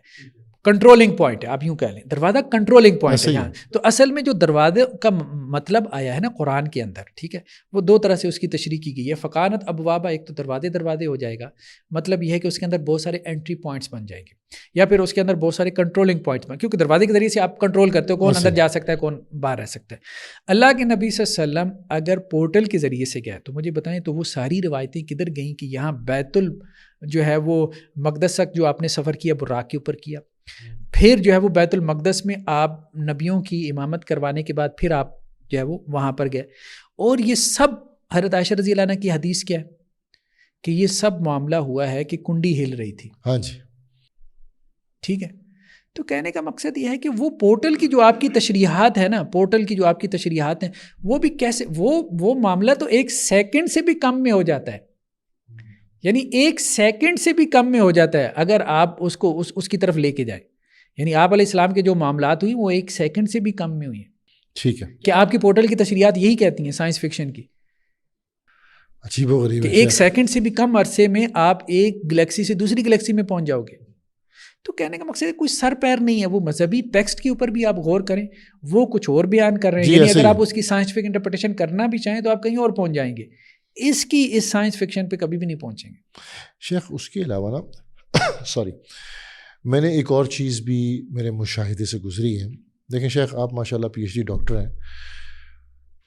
کنٹرولنگ پوائنٹ ہے، آپ یوں کہہ لیں دروازہ کنٹرولنگ پوائنٹ ہے یہاں. تو اصل میں جو دروازے کا مطلب آیا ہے نا قرآن کے اندر، ٹھیک ہے، وہ 2 طرح سے اس کی تشریح کی گئی ہے. فقانت ابوابا، ایک تو دروازے ہو جائے گا، مطلب یہ ہے کہ اس کے اندر بہت سارے انٹری پوائنٹس بن جائیں گے، یا پھر اس کے اندر بہت سارے کنٹرولنگ پوائنٹس بن، کیونکہ دروازے کے ذریعے سے آپ کنٹرول کرتے ہو کون اندر جا سکتا ہے کون باہر رہ سکتا ہے. اللہ کے نبی صلی اللہ علیہ وسلم اگر پورٹل کے ذریعے سے گئے تو مجھے بتائیں تو وہ ساری روایتیں کدھر گئیں کہ یہاں بیت جو ہے وہ مقدس تک جو آپ نے سفر کیا براق کے اوپر کیا، پھر جو ہے وہ بیت المقدس میں آپ نبیوں کی امامت کروانے کے بعد پھر آپ جو ہے وہ وہاں پر گئے. اور یہ سب حضرت عائشہ رضی اللہ عنہ کی حدیث کیا ہے کہ یہ سب معاملہ ہوا ہے کہ کنڈی ہل رہی تھی. ہاں جی، ٹھیک ہے. تو کہنے کا مقصد یہ ہے کہ وہ پورٹل کی جو آپ کی تشریحات ہے نا، پورٹل کی جو آپ کی تشریحات ہیں وہ بھی کیسے، وہ معاملہ تو 1 سیکنڈ سے بھی کم میں ہو جاتا ہے. یعنی 1 سیکنڈ سے بھی کم میں ہو جاتا ہے اگر آپ اس کو اس کی طرف لے کے جائیں. یعنی آپ علیہ السلام کے جو معاملات ہوئی وہ 1 سیکنڈ سے بھی کم میں ہوئی ہیں. ٹھیک ہے، کہ آپ کی پورٹل کی تشریحات یہی کہتی ہیں سائنس فکشن کی، عجیب و غریب کہ 1 سیکنڈ سے بھی کم عرصے میں آپ ایک گلیکسی سے دوسری گلیکسی میں پہنچ جاؤ گے. تو کہنے کا مقصد ہے کوئی سر پیر نہیں ہے. وہ مذہبی ٹیکسٹ کے اوپر بھی آپ غور کریں، وہ کچھ اور بیان کر رہے ہیں. یعنی اگر آپ اس کی سائنٹیفک انٹرپریٹیشن کرنا بھی چاہیں تو آپ کہیں اور پہنچ جائیں گے، اس سائنس فکشن پہ کبھی بھی نہیں پہنچیں گے. شیخ اس کے علاوہ نا میں نے ایک اور چیز بھی میرے مشاہدے سے گزری ہے. دیکھیں شیخ، آپ ماشاءاللہ PhD ڈاکٹر ہیں،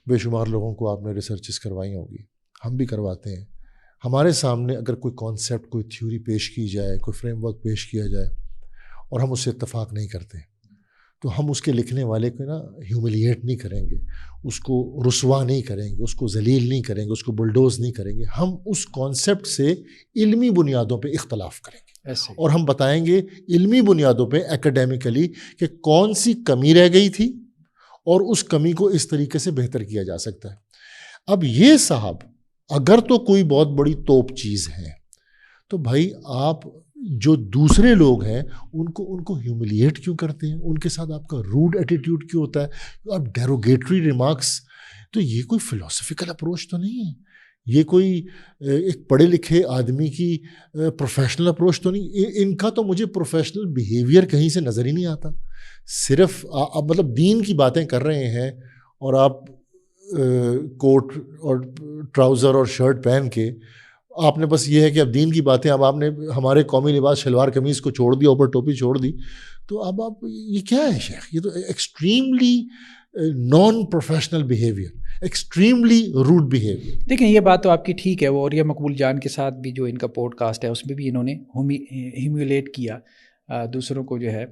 بے شمار لوگوں کو آپ نے ریسرچز کروائی ہوں گی، ہم بھی کرواتے ہیں. ہمارے سامنے اگر کوئی کانسیپٹ، کوئی تھیوری پیش کی جائے، کوئی فریم ورک پیش کیا جائے اور ہم اس سے اتفاق نہیں کرتے تو ہم اس کے لکھنے والے کو نا ہیوملیٹ نہیں کریں گے، اس کو رسوا نہیں کریں گے، اس کو ذلیل نہیں کریں گے، اس کو بلڈوز نہیں کریں گے. ہم اس کانسیپٹ سے علمی بنیادوں پہ اختلاف کریں گے اور ہم بتائیں گے علمی بنیادوں پہ ایکیڈیمکلی کہ کون سی کمی رہ گئی تھی اور اس کمی کو اس طریقے سے بہتر کیا جا سکتا ہے. اب یہ صاحب اگر تو کوئی بہت بڑی توپ چیز ہے تو بھائی آپ جو دوسرے لوگ ہیں ان کو ہیوملیٹ کیوں کرتے ہیں؟ ان کے ساتھ آپ کا روڈ ایٹیٹیوڈ کیوں ہوتا ہے؟ آپ ڈیروگیٹری ریمارکس، تو یہ کوئی فلسفیکل اپروچ تو نہیں ہے. یہ کوئی ایک پڑھے لکھے آدمی کی پروفیشنل اپروچ تو نہیں. ان کا تو مجھے پروفیشنل بیہیویئر کہیں سے نظر ہی نہیں آتا. صرف آپ مطلب دین کی باتیں کر رہے ہیں اور آپ کوٹ اور ٹراؤزر اور شرٹ پہن کے آپ نے بس یہ ہے کہ اب دین کی باتیں، اب آپ نے ہمارے قومی لباس شلوار قمیض کو چھوڑ دیا، اوپر ٹوپی چھوڑ دی، تو اب آپ یہ کیا ہے شیخ؟ یہ تو extremely non professional behaviour, extremely road behaviour. دیکھیں یہ بات تو آپ کی ٹھیک ہے، وہ اور یہ مقبول جان کے ساتھ بھی جو ان کا پوڈ کاسٹ ہے اس میں بھی انہوں نے ہیومیلیٹ کیا دوسروں کو، جو ہے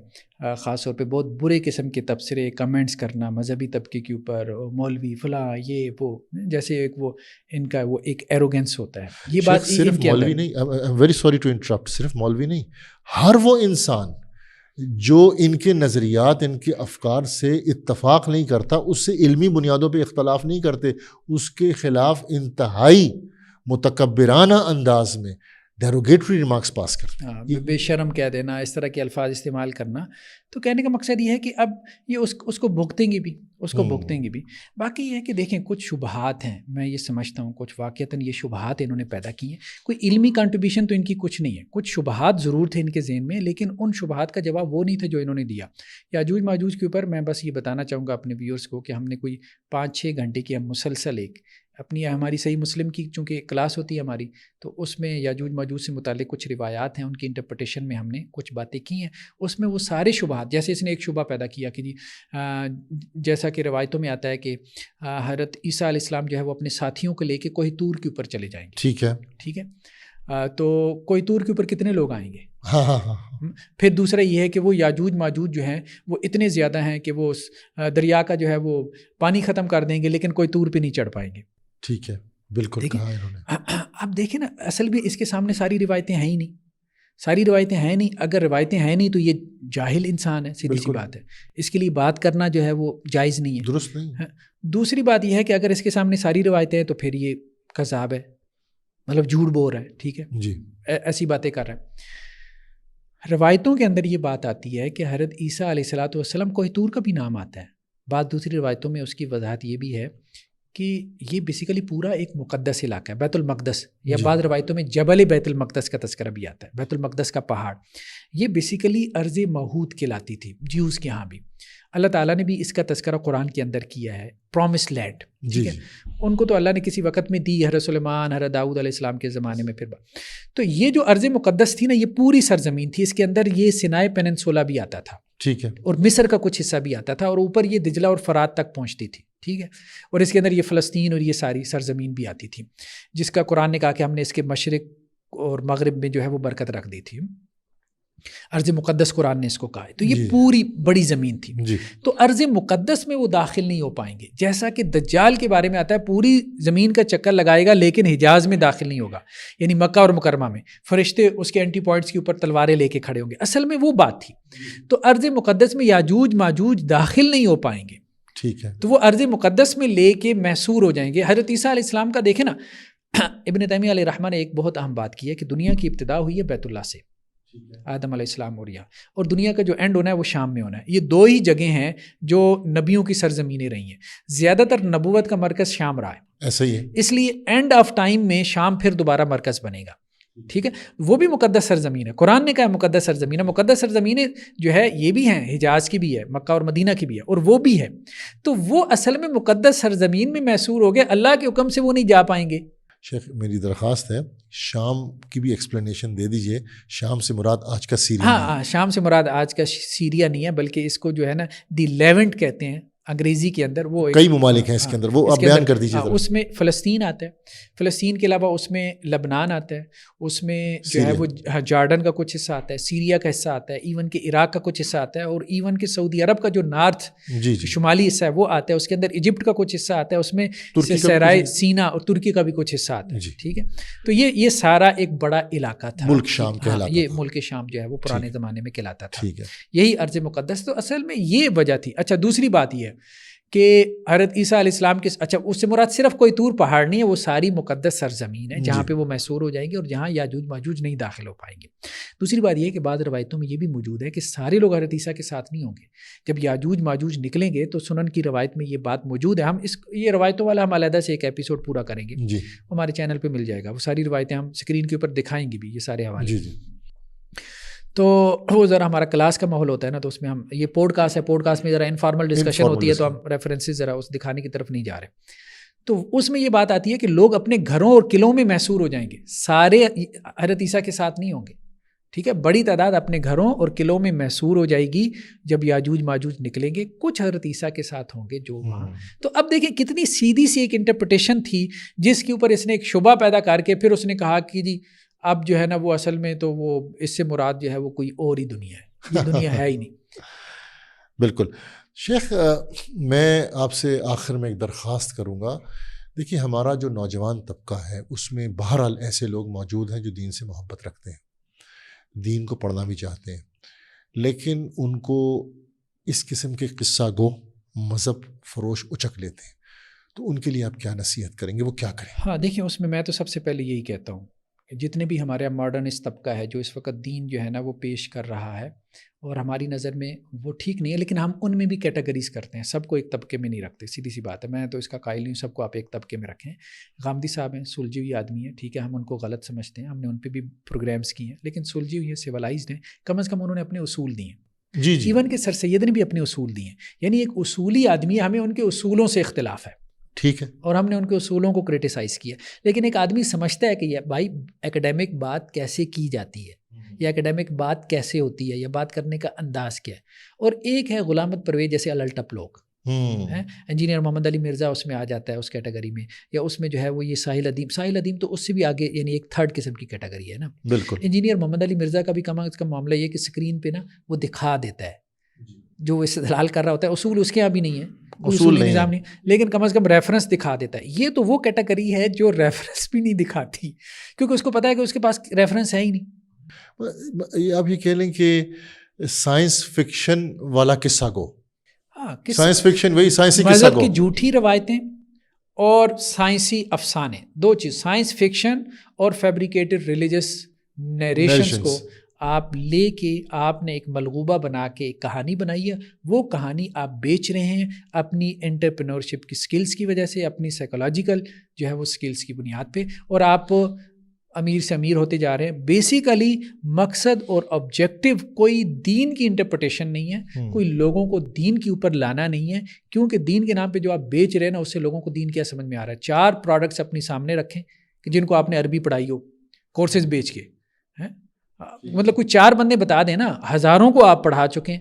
خاص طور پہ بہت برے قسم کے تبصرے کمنٹس کرنا مذہبی طبقے کے اوپر، مولوی فلاں یہ وہ، جیسے ایک وہ ان کا وہ ایک ایروگنس ہوتا ہے. یہ بات صرف مولوی نہیں، I am very sorry to interrupt, صرف مولوی نہیں، ہر وہ انسان جو ان کے نظریات، ان کے افکار سے اتفاق نہیں کرتا، اس سے علمی بنیادوں پہ اختلاف نہیں کرتے، اس کے خلاف انتہائی متکبرانہ انداز میں ڈیروگیٹری ریمارکس پاس کرتے ہیں. بے شرم کہہ دینا، اس طرح کے الفاظ استعمال کرنا. تو کہنے کا مقصد یہ ہے کہ اب یہ اس کو بھگتیں گے بھی، اس کو بھگتیں گے بھی. باقی یہ ہے کہ دیکھیں کچھ شبہات ہیں، میں یہ سمجھتا ہوں کچھ واقعتاً یہ شبہات انہوں نے پیدا کی ہیں. کوئی علمی کنٹریبیوشن تو ان کی کچھ نہیں ہے، کچھ شبہات ضرور تھے ان کے ذہن میں، لیکن ان شبہات کا جواب وہ نہیں تھا جو انہوں نے دیا. یاجوج ماجوج کے اوپر میں بس یہ بتانا چاہوں گا اپنے ویورز کو کہ ہم نے کوئی 5-6 گھنٹے کی ہم مسلسل ایک اپنی ہماری صحیح مسلم کی چونکہ کلاس ہوتی ہے ہماری، تو اس میں یاجوج ماجوج سے متعلق کچھ روایات ہیں، ان کی انٹرپریٹیشن میں ہم نے کچھ باتیں کی ہیں. اس میں وہ سارے شبہات، جیسے اس نے ایک شبہ پیدا کیا کہ جی جیسا کہ روایتوں میں آتا ہے کہ حضرت عیسیٰ علیہ السلام جو ہے وہ اپنے ساتھیوں کو لے کے کوہ طور کے اوپر چلے جائیں گے. ٹھیک ہے، تو کوہ طور کے اوپر کتنے لوگ آئیں گے؟ ہاں. پھر دوسرا یہ ہے کہ وہ یاجوج ماجوج جو ہیں وہ اتنے زیادہ ہیں کہ وہ دریا کا جو ہے وہ پانی ختم کر دیں گے، لیکن کوہ طور پہ نہیں چڑھ پائیں گے. ٹھیک ہے، بالکل کہا انہوں نے. اب دیکھیں نا، اصل میں اس کے سامنے ساری روایتیں ہیں ہی نہیں، ساری روایتیں ہیں نہیں. اگر روایتیں ہیں نہیں تو یہ جاہل انسان ہے، سیدھی سی بات ہے. اس کے لیے بات کرنا جو ہے وہ جائز نہیں ہے، درست نہیں. دوسری بات یہ ہے کہ اگر اس کے سامنے ساری روایتیں ہیں تو پھر یہ کذاب ہے، مطلب جھوٹ بول رہا ہے. ٹھیک ہے جی، ایسی باتیں کر رہا ہے. روایتوں کے اندر یہ بات آتی ہے کہ حضرت عیسیٰ علیہ الصلوۃ والسلام کوہ طور کا بھی نام آتا ہے. بعض دوسری روایتوں میں اس کی وضاحت یہ بھی ہے کہ یہ بیسیکلی پورا ایک مقدس علاقہ ہے، بیت المقدس، یا بعض روایتوں میں جبل بیت المقدس کا تذکرہ بھی آتا ہے، بیت المقدس کا پہاڑ. یہ بیسیکلی ارض موعود کہلاتی تھی جیوز کے ہاں بھی. اللہ تعالیٰ نے بھی اس کا تذکرہ قرآن کے اندر کیا ہے، پرومس لینڈ. ٹھیک ہے، ان کو تو اللہ نے کسی وقت میں دی، حضرت سلیمان، حضرت داؤد علیہ السلام کے زمانے میں. پھر تو یہ جو ارض مقدس تھی نا، یہ پوری سرزمین تھی. اس کے اندر یہ سینائے پیننسولا بھی آتا تھا، ٹھیک ہے، اور مصر کا کچھ حصہ بھی آتا تھا، اور اوپر یہ دجلہ اور فرات تک پہنچتی تھی. ٹھیک ہے، اور اس کے اندر یہ فلسطین اور یہ ساری سرزمین بھی آتی تھی، جس کا قرآن نے کہا کہ ہم نے اس کے مشرق اور مغرب میں جو ہے وہ برکت رکھ دی تھی. ارض مقدس قرآن نے اس کو کہا ہے. تو یہ پوری بڑی زمین تھی. تو ارض مقدس میں وہ داخل نہیں ہو پائیں گے. جیسا کہ دجال کے بارے میں آتا ہے، پوری زمین کا چکر لگائے گا لیکن حجاز میں داخل نہیں ہوگا، یعنی مکہ اور مکرمہ میں فرشتے اس کے اینٹی پوائنٹس کے اوپر تلواریں لے کے کھڑے ہوں گے. اصل میں وہ بات تھی. تو ارض مقدس میں یاجوج ماجوج داخل نہیں ہو پائیں گے. ٹھیک ہے، تو وہ ارض مقدس میں لے کے محصور ہو جائیں گے. حضرت عیسیٰ علیہ السلام کا دیکھیں نا، ابن تیمیہ علیہ رحمہ نے ایک بہت اہم بات کی ہے کہ دنیا کی ابتدا ہوئی ہے بیت اللہ سے، آدم علیہ السلام اور یہاں، اور دنیا کا جو اینڈ ہونا ہے وہ شام میں ہونا ہے. یہ دو ہی جگہیں ہیں جو نبیوں کی سرزمینیں رہی ہیں. زیادہ تر نبوت کا مرکز شام رہا ہے، ایسا ہی ہے. اس لیے اینڈ آف ٹائم میں شام پھر دوبارہ مرکز بنے گا. ٹھیک ہے، وہ بھی مقدس سرزمین ہے. قرآن نے کہا ہے مقدس سرزمین ہے. مقدس سرزمینیں جو ہے یہ بھی ہیں، حجاز کی بھی ہے، مکہ اور مدینہ کی بھی ہے، اور وہ بھی ہے. تو وہ اصل میں مقدس سرزمین میں محصور ہو گئے، اللہ کے حکم سے وہ نہیں جا پائیں گے. شیخ میری درخواست ہے شام کی بھی ایکسپلینیشن دے دیجئے. شام سے مراد آج کا سیریا؟ ہاں، شام سے مراد آج کا سیریا نہیں ہے، بلکہ اس کو جو ہے نا دی لیونٹ کہتے ہیں انگریزی کے اندر. وہ کئی ممالک ہیں اس کے اندر، وہ آپ بیان کر دیجیے. اس میں فلسطین آتا ہے، فلسطین کے علاوہ اس میں لبنان آتا ہے، اس میں جو ہے وہ جارڈن کا کچھ حصہ آتا ہے، سیریا کا حصہ آتا ہے، ایون کہ عراق کا کچھ حصہ آتا ہے، اور ایون کہ سعودی عرب کا جو نارتھ شمالی حصہ ہے وہ آتا ہے. اس کے اندر ایجپٹ کا کچھ حصہ آتا ہے، اس میں صحرائے سینا اور ترکی کا بھی کچھ حصہ آتا ہے. ٹھیک ہے، تو یہ سارا ایک بڑا علاقہ تھا، ملک شام کہلاتا. یہ ملک شام جو ہے وہ پرانے زمانے میں کہلاتا تھا. ٹھیک ہے، یہی ارض مقدس. تو اصل میں یہ وجہ تھی. اچھا، دوسری بات یہ ہے کہ حضرت عیسیٰ علیہ السلام کے، اچھا اس سے مراد صرف کوئی طور پہاڑ نہیں ہے، وہ ساری مقدس سرزمین ہے جہاں پہ وہ محصور ہو جائیں گے اور جہاں یاجوج ماجوج نہیں داخل ہو پائیں گے. دوسری بات یہ ہے کہ بعض روایتوں میں یہ بھی موجود ہے کہ سارے لوگ حضرت عیسیٰ کے ساتھ نہیں ہوں گے. جب یاجوج ماجوج نکلیں گے تو سنن کی روایت میں یہ بات موجود ہے. ہم یہ روایتوں والا ہم علیحدہ سے ایک ایپیسوڈ پورا کریں گے جی. ہمارے چینل پہ مل جائے گا. وہ ساری روایتیں ہم اسکرین کے اوپر دکھائیں گے بھی، یہ سارے حوالے. جی جی. تو وہ ذرا ہمارا کلاس کا ماحول ہوتا ہے نا، تو اس میں ہم یہ پوڈ کاسٹ ہے، پوڈ کاسٹ میں ذرا انفارمل ڈسکشن ہوتی ہے، تو ہم ریفرنسز ذرا اس دکھانے کی طرف نہیں جا رہے. تو اس میں یہ بات آتی ہے کہ لوگ اپنے گھروں اور قلعوں میں محصور ہو جائیں گے، سارے حضرت عیسیٰ کے ساتھ نہیں ہوں گے. ٹھیک ہے، بڑی تعداد اپنے گھروں اور قلعوں میں محصور ہو جائے گی جب یاجوج ماجوج نکلیں گے. کچھ حضرت عیسیٰ کے ساتھ ہوں گے جو وہاں. تو اب دیکھیں کتنی سیدھی سی ایک انٹرپریٹیشن تھی جس کے اوپر اس نے ایک شبہ پیدا کر کے پھر اس نے کہا کہ جی اب جو ہے نا وہ اصل میں تو وہ اس سے مراد جو ہے وہ کوئی اور ہی دنیا ہے، یہ دنیا ہے ہی نہیں. بالکل. شیخ میں آپ سے آخر میں ایک درخواست کروں گا. دیکھیے ہمارا جو نوجوان طبقہ ہے اس میں بہرحال ایسے لوگ موجود ہیں جو دین سے محبت رکھتے ہیں، دین کو پڑھنا بھی چاہتے ہیں، لیکن ان کو اس قسم کے قصہ گو مذہب فروش اچک لیتے ہیں. تو ان کے لیے آپ کیا نصیحت کریں گے، وہ کیا کریں؟ ہاں دیکھیں، اس میں تو سب سے پہلے یہی کہتا ہوں کہ جتنے بھی ہمارے ماڈرنسٹ طبقہ ہے جو اس وقت دین جو ہے نا وہ پیش کر رہا ہے اور ہماری نظر میں وہ ٹھیک نہیں ہے، لیکن ہم ان میں بھی کیٹیگریز کرتے ہیں، سب کو ایک طبقے میں نہیں رکھتے. سیدھی سی بات ہے، میں تو اس کا قائل نہیں ہوں سب کو آپ ایک طبقے میں رکھیں. غامدی صاحب ہیں، سلجھی ہوئی آدمی ہیں، ٹھیک ہے، ہم ان کو غلط سمجھتے ہیں، ہم نے ان پہ بھی پروگرامز کیے ہیں، لیکن سلجھی ہوئی ہیں، سویلائزڈ ہیں، کم از کم انہوں نے اپنے اصول دیے ہیں. جی جی. ایون کہ سر سید نے بھی اپنے اصول دیے ہیں. یعنی ایک اصولی آدمی ہے، ہمیں ان کے اصولوں سے اختلاف ہے، ٹھیک ہے، اور ہم نے ان کے اصولوں کو کرٹیسائز کیا. لیکن ایک آدمی سمجھتا ہے کہ یہ بھائی ایکیڈیمک بات کیسے کی جاتی ہے، یا ایکیڈیمک بات کیسے ہوتی ہے، یا بات کرنے کا انداز کیا ہے. اور ایک ہے غلامت پرویز جیسے الٹپ لوگ ہیں، انجینئر محمد علی مرزا اس میں آ جاتا ہے اس کیٹیگری میں، یا اس میں جو ہے وہ یہ ساحل ادیم تو اس سے بھی آگے، یعنی ایک تھرڈ قسم کی کیٹیگری ہے نا. بالکل. انجینئر محمد علی مرزا کا بھی کم از کم معاملہ یہ کہ اسکرین پہ نا وہ دکھا دیتا ہے جو وہ استدلال کر رہا ہوتا ہے، اصول اس کے یہاں بھی نہیں ہے، اصولی نظام نہیں، لیکن کم از کم ریفرنس دکھا دیتا ہے. یہ تو وہ کیٹیگری ہے جو ریفرنس بھی نہیں دکھاتی، کیونکہ اس کو پتا ہے کہ اس کے پاس ریفرنس ہے ہی نہیں. آپ یہ کہہ لیں کہ سائنس فکشن والا قصہ گو. ہاں، سائنس فکشن وہی سائنسی قصہ مذہب گو، کی جھوٹی روایتیں اور سائنسی افسانے، دو چیز، سائنس فکشن اور فیبریکیٹڈ ریلیجس نیریشنز کو آپ لے کے آپ نے ایک ملغوبہ بنا کے ایک کہانی بنائی ہے. وہ کہانی آپ بیچ رہے ہیں اپنی انٹرپرینورشپ کی سکلز کی وجہ سے، اپنی سائیکولوجیکل جو ہے وہ سکلز کی بنیاد پہ، اور آپ امیر سے امیر ہوتے جا رہے ہیں. بیسیکلی مقصد اور آبجیکٹو کوئی دین کی انٹرپریٹیشن نہیں ہے، کوئی لوگوں کو دین کے اوپر لانا نہیں ہے، کیونکہ دین کے نام پہ جو آپ بیچ رہے ہیں نا اس سے لوگوں کو دین کیا سمجھ میں آ رہا ہے. 4 پروڈکٹس اپنی سامنے رکھیں کہ جن کو آپ نے عربی پڑھائی ہو کورسز بیچ کے، مطلب کوئی 4 بندے بتا دیں نا، ہزاروں کو آپ پڑھا چکے ہیں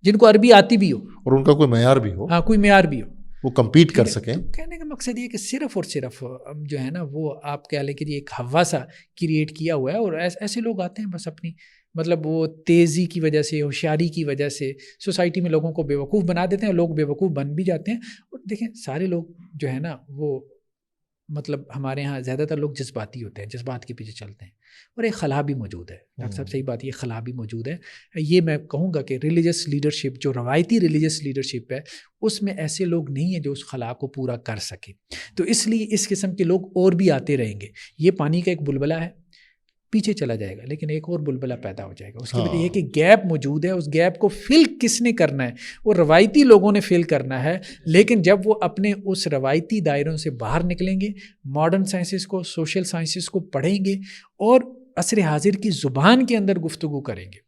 جن کو عربی آتی بھی ہو اور ان کا کوئی معیار بھی ہو، ہاں کوئی معیار بھی ہو، وہ کمپیٹ کر سکیں. کہنے کا مقصد یہ کہ صرف اور صرف جو ہے نا وہ آپ کہہ لیں کہ یہ ایک حواسہ کریٹ کیا ہوا ہے، اور ایسے لوگ آتے ہیں بس اپنی مطلب وہ تیزی کی وجہ سے، ہوشیاری کی وجہ سے سوسائٹی میں لوگوں کو بیوقوف بنا دیتے ہیں، اور لوگ بیوقوف بن بھی جاتے ہیں. اور دیکھیں سارے لوگ جو ہے نا وہ مطلب ہمارے ہاں زیادہ تر لوگ جذباتی ہوتے ہیں، جذبات کے پیچھے چلتے ہیں، اور ایک خلا بھی موجود ہے. ڈاکٹر صاحب صحیح بات، یہ خلا بھی موجود ہے. یہ میں کہوں گا کہ ریلیجس لیڈرشپ جو روایتی ریلیجس لیڈرشپ ہے اس میں ایسے لوگ نہیں ہیں جو اس خلا کو پورا کر سکے. تو اس لیے اس قسم کے لوگ اور بھی آتے رہیں گے. یہ پانی کا ایک بلبلہ ہے، پیچھے چلا جائے گا لیکن ایک اور بلبلہ پیدا ہو جائے گا. اس کی وجہ یہ کہ گیپ موجود ہے، اس گیپ کو فل کس نے کرنا ہے؟ وہ روایتی لوگوں نے فل کرنا ہے. لیکن جب وہ اپنے اس روایتی دائروں سے باہر نکلیں گے، ماڈرن سائنسز کو، سوشل سائنسز کو پڑھیں گے اور عصر حاضر کی زبان کے اندر گفتگو کریں گے،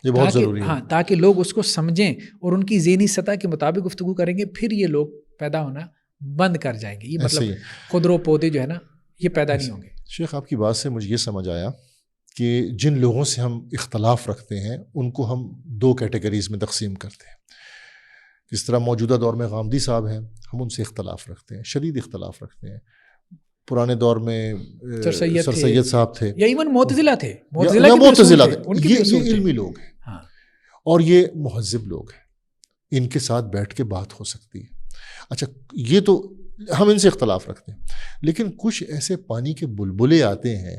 یہ بہت ضروری ہے. ہاں، تاکہ لوگ اس کو سمجھیں اور ان کی ذہنی سطح کے مطابق گفتگو کریں گے، پھر یہ لوگ پیدا ہونا بند کر جائیں گے. یہ مطلب خضر و پودے جو ہے نا یہ پیدا نہیں ہوں گے. شیخ آپ کی بات سے مجھے یہ سمجھ آیا کہ جن لوگوں سے ہم اختلاف رکھتے ہیں ان کو ہم 2 کیٹیگریز میں تقسیم کرتے ہیں. جس طرح موجودہ دور میں غامدی صاحب ہیں، ہم ان سے اختلاف رکھتے ہیں، شدید اختلاف رکھتے ہیں. پرانے دور میں سر سید صاحب تھے، یا ایون معتزلہ تھے، معتزلہ تھے. یہ علمی لوگ ہیں اور یہ مہذب لوگ ہیں، ان کے ساتھ بیٹھ کے بات ہو سکتی ہے. اچھا، یہ تو ہم ان سے اختلاف رکھتے ہیں، لیکن کچھ ایسے پانی کے بلبلے آتے ہیں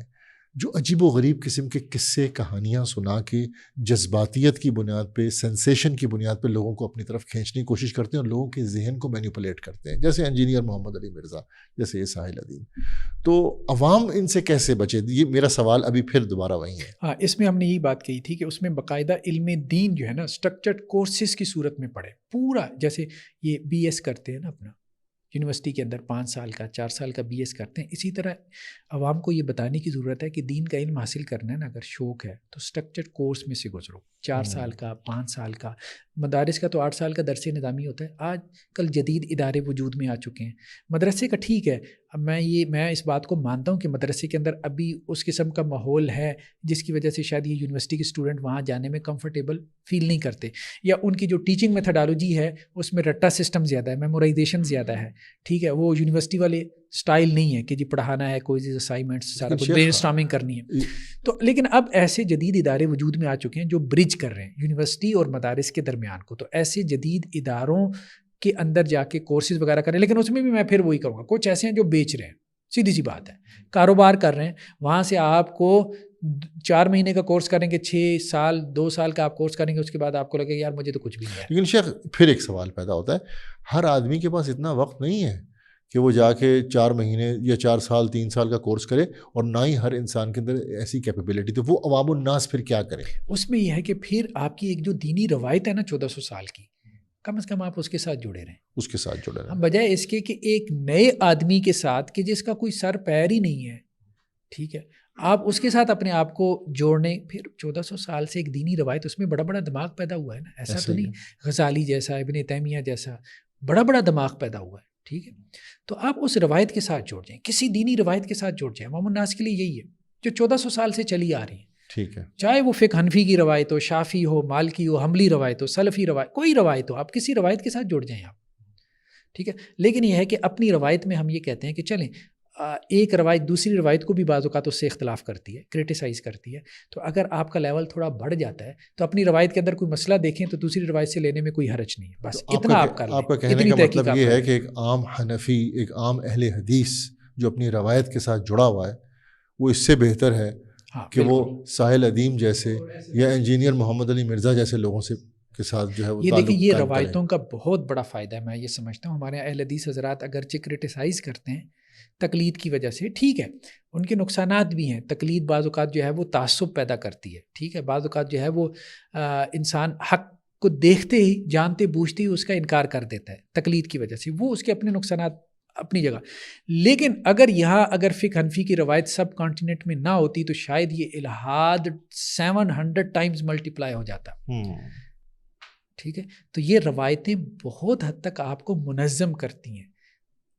جو عجیب و غریب قسم کے قصے کہانیاں سنا کے جذباتیت کی بنیاد پہ، سینسیشن کی بنیاد پہ لوگوں کو اپنی طرف کھینچنے کی کوشش کرتے ہیں اور لوگوں کے ذہن کو مینیپولیٹ کرتے ہیں، جیسے انجینئر محمد علی مرزا، جیسے یہ ساحل ادیم. تو عوام ان سے کیسے بچے؟ یہ میرا سوال ابھی پھر دوبارہ وہی ہے. ہاں، اس میں ہم نے یہی بات کہی تھی کہ اس میں باقاعدہ علم دین جو ہے نا اسٹرکچرڈ کورسز کی صورت میں پڑھے پورا، جیسے یہ بی ایس کرتے ہیں نا اپنا یونیورسٹی کے اندر 5 سال کا 4 سال کا بی ایس کرتے ہیں، اسی طرح عوام کو یہ بتانے کی ضرورت ہے کہ دین کا علم حاصل کرنا ہے نا اگر شوق ہے تو اسٹرکچرڈ کورس میں سے گزرو، 4 سال کا 5 سال کا. مدارس کا تو 8 سال کا درس نظامی ہوتا ہے. آج کل جدید ادارے وجود میں آ چکے ہیں. مدرسے کا ٹھیک ہے، اب میں اس بات کو مانتا ہوں کہ مدرسے کے اندر ابھی اس قسم کا ماحول ہے جس کی وجہ سے شاید یہ یونیورسٹی کے اسٹوڈنٹ وہاں جانے میں کمفرٹیبل فیل نہیں کرتے، یا ان کی جو ٹیچنگ میتھڈالوجی ہے اس میں رٹا سسٹم زیادہ ہے، میمورائزیشن زیادہ ہے. ٹھیک ہے، وہ یونیورسٹی والے اسٹائل نہیں ہے کہ جی پڑھانا ہے، کوئی چیز اسائنمنٹس سارا کچھ برین اسٹارمنگ کرنی ہے. تو لیکن اب ایسے جدید ادارے وجود میں آ چکے ہیں جو برج کر رہے ہیں یونیورسٹی اور مدارس کے درمیان کو. تو ایسے جدید اداروں کے اندر جا کے کورسز وغیرہ کریں، لیکن اس میں بھی میں پھر وہی کہوں گا کچھ ایسے ہیں جو بیچ رہے ہیں، سیدھی سی بات ہے، کاروبار کر رہے ہیں. وہاں سے آپ کو 4 مہینے کا کورس کریں گے، 6 سال 2 سال کا آپ کورس کریں گے، اس کے بعد آپ کو لگے گا یار مجھے تو کچھ بھی نہیں ہے. لیکن شیخ پھر ایک سوال پیدا ہوتا ہے، ہر آدمی کے پاس اتنا وقت نہیں ہے کہ وہ جا کے 4 مہینے یا 4 سال 3 سال کا کورس کرے، اور نہ ہی ہر انسان کے اندر ایسی کیپیبلٹی. تو وہ عوام الناس پھر کیا کریں؟ اس میں یہ ہے کہ پھر آپ کی ایک جو دینی روایت ہے نا 1400 سال کی، کم از کم آپ اس کے ساتھ جڑے رہیں، اس کے ساتھ جڑے رہیں، بجائے اس کے کہ ایک نئے آدمی کے ساتھ کہ جس کا کوئی سر پیر ہی نہیں ہے. ٹھیک ہے، آپ اس کے ساتھ اپنے آپ کو جوڑنے. پھر 1400 سال سے ایک دینی روایت، اس میں بڑا بڑا دماغ پیدا ہوا ہے نا، ایسا تو نہیں غزالی جیسا، ابن تیمیہ جیسا بڑا بڑا دماغ پیدا ہوا ہے. ٹھیک ہے، تو آپ اس روایت کے ساتھ جوڑ جائیں، کسی دینی روایت کے ساتھ جوڑ جائیں. عوام الناس کے لیے یہی ہے جو 1400 سال سے چلی آ رہی ہے. ٹھیک ہے، چاہے وہ فقہ حنفی کی روایت ہو، شافی ہو، مالکی ہو، حنبلی روایت ہو، سلفی روایت، کوئی روایت ہو، آپ کسی روایت کے ساتھ جڑ جائیں آپ. ٹھیک ہے، لیکن یہ ہے کہ اپنی روایت میں ہم یہ کہتے ہیں کہ چلیں ایک روایت دوسری روایت کو بھی بعض اوقات اس سے اختلاف کرتی ہے، کرٹیسائز کرتی ہے. تو اگر آپ کا لیول تھوڑا بڑھ جاتا ہے تو اپنی روایت کے اندر کوئی مسئلہ دیکھیں تو دوسری روایت سے لینے میں کوئی حرج نہیں ہے. بس اتنا آپ کر لیں. آپ کا کہنے کا مطلب یہ ہے کہ ایک عام حنفی، ایک عام اہل حدیث جو اپنی روایت کے ساتھ جڑا ہوا ہے، وہ اس سے بہتر ہے کہ وہ ساحل ادیم جیسے یا انجینئر محمد علی مرزا جیسے لوگوں سے کے ساتھ جو ہے وہ یہ دیکھیں یہ روایتوں کا بہت بڑا فائدہ ہے. میں یہ سمجھتا ہوں ہمارے اہل حدیث حضرات اگرچہ کرٹیسائز کرتے ہیں تقلید کی وجہ سے، ٹھیک ہے، ان کے نقصانات بھی ہیں. تقلید بعض اوقات جو ہے وہ تعصب پیدا کرتی ہے. ٹھیک ہے، بعض اوقات جو ہے وہ انسان حق کو دیکھتے ہی جانتے بوجھتے ہی اس کا انکار کر دیتا ہے تقلید کی وجہ سے. وہ اس کے اپنے نقصانات اپنی جگہ. لیکن اگر فقہ حنفی کی روایت سب کانٹیننٹ میں نہ ہوتی تو شاید یہ الہاد 700 ٹائمز ملٹیپلائی ہو جاتا. ٹھیک ہے، تو یہ روایتیں بہت حد تک آپ کو منظم کرتی ہیں.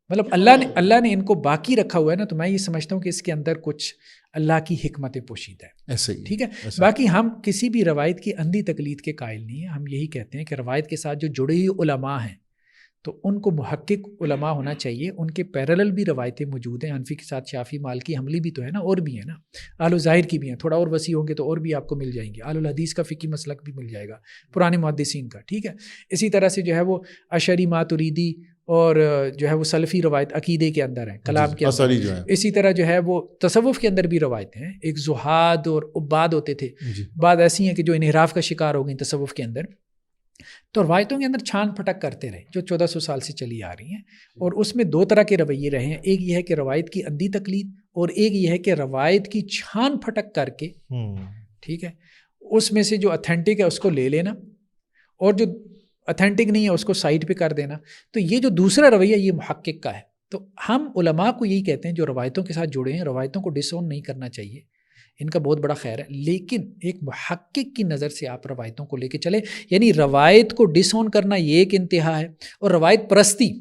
مطلب اللہ نے ان کو باقی رکھا ہوا ہے نا، تو میں یہ سمجھتا ہوں کہ اس کے اندر کچھ اللہ کی حکمت پوشیدہ ہے. ایسے ہی ٹھیک ہے. باقی ہم کسی بھی روایت کی اندھی تقلید کے قائل نہیں ہیں. ہم یہی کہتے ہیں کہ روایت کے ساتھ جو جڑے ہوئے علماء ہیں تو ان کو محقق علماء ہونا چاہیے. ان کے پیرالل بھی روایتیں موجود ہیں. حنفی کے ساتھ شافی، مالکی، حنبلی بھی تو ہے نا، اور بھی ہے نا، اہل ظاہر کی بھی ہیں. تھوڑا اور وسیع ہوں گے تو اور بھی آپ کو مل جائیں گے. اہل الحدیث کا فقہی مسلک بھی مل جائے گا، پرانے محدثین کا. ٹھیک ہے، اسی طرح سے جو ہے وہ اشعری، ماتریدی اور جو ہے وہ سلفی روایت عقیدے کے اندر ہیں، کلام کے اندر. اسی طرح جو ہے وہ تصوف کے اندر بھی روایتیں ہیں. ایک زہاد اور عباد ہوتے تھے، بعض ایسی ہیں کہ جو انحراف کا شکار ہو گئیں تصوف کے اندر. تو روایتوں کے اندر چھان پھٹک کرتے رہے جو 1400 سال سے چلی آ رہی ہیں. اور اس میں 2 طرح کے رویے رہے ہیں. ایک یہ ہے کہ روایت کی اندھی تقلید، اور ایک یہ ہے کہ روایت کی چھان پھٹک کر کے ٹھیک ہے اس میں سے جو اتھینٹک ہے اس کو لے لینا، اور جو اتھینٹک نہیں ہے اس کو سائڈ پہ کر دینا. تو یہ جو دوسرا رویہ یہ محقق کا ہے. تو ہم علماء کو یہی کہتے ہیں جو روایتوں کے ساتھ جڑے ہیں، روایتوں کو ڈس اون نہیں کرنا چاہیے، ان کا بہت بڑا خیر ہے. لیکن ایک محقق کی نظر سے آپ روایتوں کو لے کے چلیں. یعنی روایت کو ڈس اون کرنا یہ ایک انتہا ہے، اور روایت پرستی،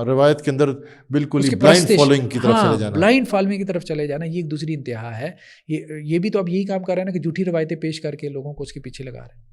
روایت کے اندر بالکل بلائنڈ فالوئنگ کی طرف چلے جانا، بلائنڈ فالوئنگ کی طرف چلے جانا، یہ ایک دوسری انتہا ہے. یہ بھی تو اب یہی کام کر رہے ہیں نا کہ جھوٹی روایتیں پیش کر کے لوگوں کو اس کے پیچھے لگا رہے ہیں.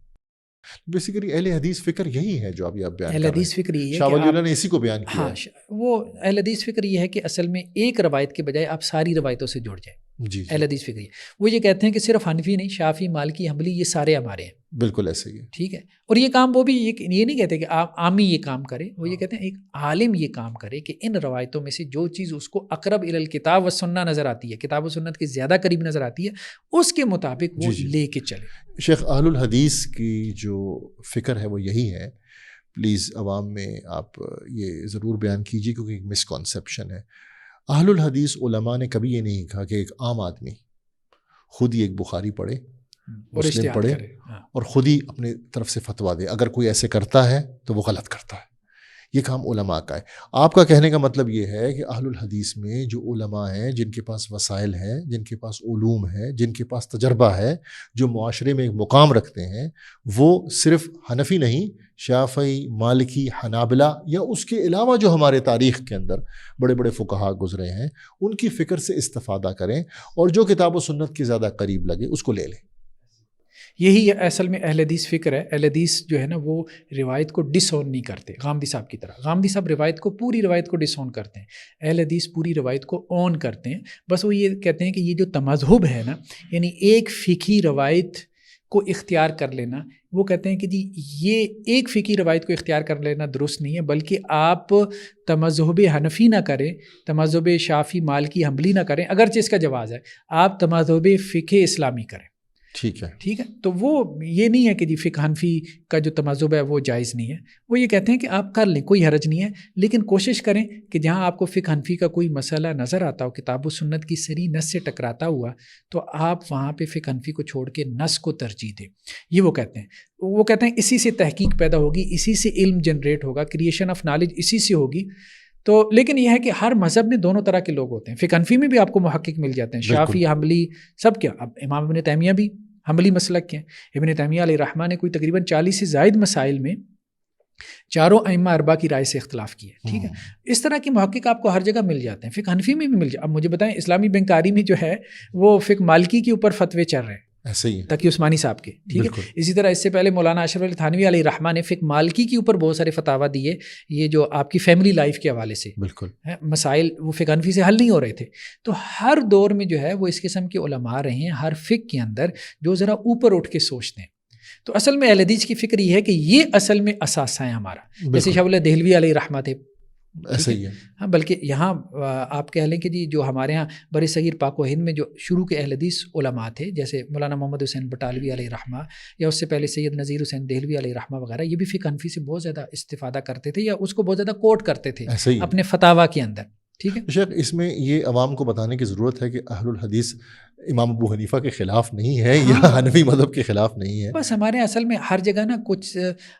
بیسیکلی اہل حدیث فکر یہی ہے جو ابھی آپ بیان کر رہے ہیں. اہل حدیث فکر یہ ہے، شاہ ولی اللہ نے اسی کو بیان کیا ہے. وہ اہل حدیث فکر یہ ہے کہ اصل میں ایک روایت کے بجائے آپ ساری روایتوں سے جڑ جائیں. جی اہل حدیث فکر یہ. وہ یہ کہتے ہیں کہ صرف حنفی نہیں، شافعی، مالکی، حنبلی، یہ سارے ہمارے ہیں. بالکل ایسے ہی ہے. ٹھیک ہے. اور یہ کام وہ بھی یہ نہیں کہتے کہ عامی یہ کام کرے، وہ یہ کہتے ہیں ایک عالم یہ کام کرے کہ ان روایتوں میں سے جو چیز اس کو اقرب الی الکتاب و سنہ نظر آتی ہے، کتاب و سنت کے زیادہ قریب نظر آتی ہے، اس کے مطابق وہ لے کے چلے. شیخ، اہل الحدیث کی جو فکر ہے وہ یہی ہے. پلیز عوام میں آپ یہ ضرور بیان کیجیے کیونکہ ایک مسکنسیپشن ہے. اہل الحدیث علماء نے کبھی یہ نہیں کہا کہ ایک عام آدمی خود ہی ایک بخاری پڑھے، مسلم پڑھے اور خود ہی اپنے طرف سے فتویٰ دے. اگر کوئی ایسے کرتا ہے تو وہ غلط کرتا ہے. یہ کام علماء کا ہے. آپ کا کہنے کا مطلب یہ ہے کہ اہل الحدیث میں جو علماء ہیں، جن کے پاس وسائل ہیں، جن کے پاس علوم ہے، جن کے پاس تجربہ ہے، جو معاشرے میں ایک مقام رکھتے ہیں، وہ صرف حنفی نہیں، شافعی، مالکی، حنابلہ یا اس کے علاوہ جو ہمارے تاریخ کے اندر بڑے بڑے فقہا گزرے ہیں، ان کی فکر سے استفادہ کریں اور جو کتاب و سنت کے زیادہ قریب لگے اس کو لے لیں. یہی اصل میں اہل حدیث فکر ہے. اہل حدیث جو ہے نا وہ روایت کو ڈس اون نہیں کرتے غامدی صاحب کی طرح. غامدی صاحب پوری روایت کو ڈس اون کرتے ہیں، اہل حدیث پوری روایت کو اون کرتے ہیں. بس وہ یہ کہتے ہیں کہ یہ جو تمذہب ہے نا، یعنی ایک فقہی روایت کو اختیار کر لینا، وہ کہتے ہیں کہ جی یہ ایک فقہی روایت کو اختیار کر لینا درست نہیں ہے، بلکہ آپ تمذہب حنفی نہ کریں، تمذہب شافعی، مالکی، حنبلی نہ کریں، اگرچہ اس کا جواز ہے، آپ تمذہب فقہ اسلامی کریں. ٹھیک ہے. تو وہ یہ نہیں ہے کہ جی فقہ حنفی کا جو تمذہب ہے وہ جائز نہیں ہے. وہ یہ کہتے ہیں کہ آپ کر لیں، کوئی حرج نہیں ہے، لیکن کوشش کریں کہ جہاں آپ کو فقہ حنفی کا کوئی مسئلہ نظر آتا ہو، کتاب و سنت کی صریح نص سے ٹکراتا ہوا، تو آپ وہاں پہ فقہ حنفی کو چھوڑ کے نص کو ترجیح دیں. یہ وہ کہتے ہیں اسی سے تحقیق پیدا ہوگی، اسی سے علم جنریٹ ہوگا، کریشن آف نالج اسی سے ہوگی. تو لیکن یہ ہے کہ ہر مذہب میں دونوں طرح کے لوگ ہوتے ہیں. فقہ حنفی میں بھی آپ کو محقق مل جاتے ہیں، شافعی، حنبلی، سب. کیا اب امام ابن تیمیہ بھی حنبلی مسلک کے ہیں. ابن تیمیہ علیہ الرحمہ نے کوئی تقریباً 40 سے زائد مسائل میں چاروں ائمہ اربعہ کی رائے سے اختلاف کیے. ٹھیک ہے. اس طرح کے محقق آپ کو ہر جگہ مل جاتے ہیں. فقہ حنفی میں بھی مل جاتے. اب مجھے بتائیں، اسلامی بینکاری میں جو ہے وہ فقہ مالکی کے اوپر فتوے چل رہے ہیں، ایسے ہی تقی عثمانی صاحب کے. ٹھیک ہے. اسی طرح اس سے پہلے مولانا اشرف علی تھانوی علیہ الرحمہ نے فقہ مالکی کے اوپر بہت سارے فتاویٰ دیے، یہ جو آپ کی فیملی لائف کے حوالے سے بالکل مسائل وہ فقہ حنفی سے حل نہیں ہو رہے تھے. تو ہر دور میں جو ہے وہ اس قسم کے علماء رہے ہیں ہر فقہ کے اندر جو ذرا اوپر اٹھ کے سوچتے ہیں. تو اصل میں اہل حدیث کی فکر یہ ہے کہ یہ اصل میں اثاثہ ہے ہمارا. جیسے شاہ ولی دہلوی علیہ الرحمہ تھے، ایسا ہی ہے. ہاں، بلکہ یہاں آپ کہہ لیں کہ جی جو ہمارے ہاں بر صغیر پاک و ہند میں جو شروع کے اہل حدیث علماء تھے، جیسے مولانا محمد حسین بٹالوی علیہ رحمہ، یا اس سے پہلے سید نذیر حسین دہلوی علیہ رحمہ وغیرہ، یہ بھی فقہ حنفی سے بہت زیادہ استفادہ کرتے تھے یا اس کو بہت زیادہ کوٹ کرتے تھے اپنے فتاویٰ کے اندر. ٹھیک ہے. شیخ، اس میں یہ عوام کو بتانے کی ضرورت ہے کہ اہل الحدیث امام ابو حنیفہ کے خلاف نہیں ہے یا حنفی مذہب کے خلاف نہیں ہے. بس ہمارے اصل میں ہر جگہ نا کچھ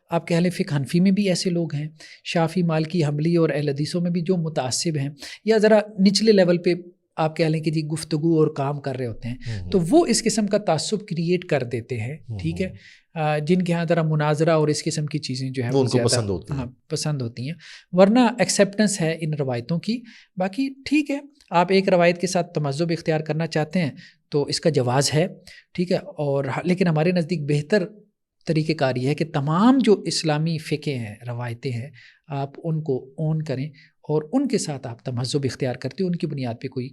آپ کہہ لیں فقہ حنفی میں بھی ایسے لوگ ہیں، شافعی، مالکی، حنبلی اور اہل حدیثوں میں بھی جو متعصب ہیں یا ذرا نچلے لیول پہ آپ کہہ لیں کہ جی گفتگو اور کام کر رہے ہوتے ہیں، تو وہ اس قسم کا تعصب کریٹ کر دیتے ہیں. ٹھیک ہے. جن کے ہاں ذرا مناظرہ اور اس قسم کی چیزیں جو ہیں وہ زیادہ پسند ہوتی ہیں، ورنہ ایکسیپٹنس ہے ان روایتوں کی. باقی ٹھیک ہے، آپ ایک روایت کے ساتھ تمذہب اختیار کرنا چاہتے ہیں تو اس کا جواز ہے. ٹھیک ہے. اور لیکن ہمارے نزدیک بہتر طریقہ کار یہ ہے کہ تمام جو اسلامی فقہ ہیں، روایتیں ہیں، آپ ان کو اون کریں اور ان کے ساتھ آپ تمذہب اختیار کرتے ان کی بنیاد پہ کوئی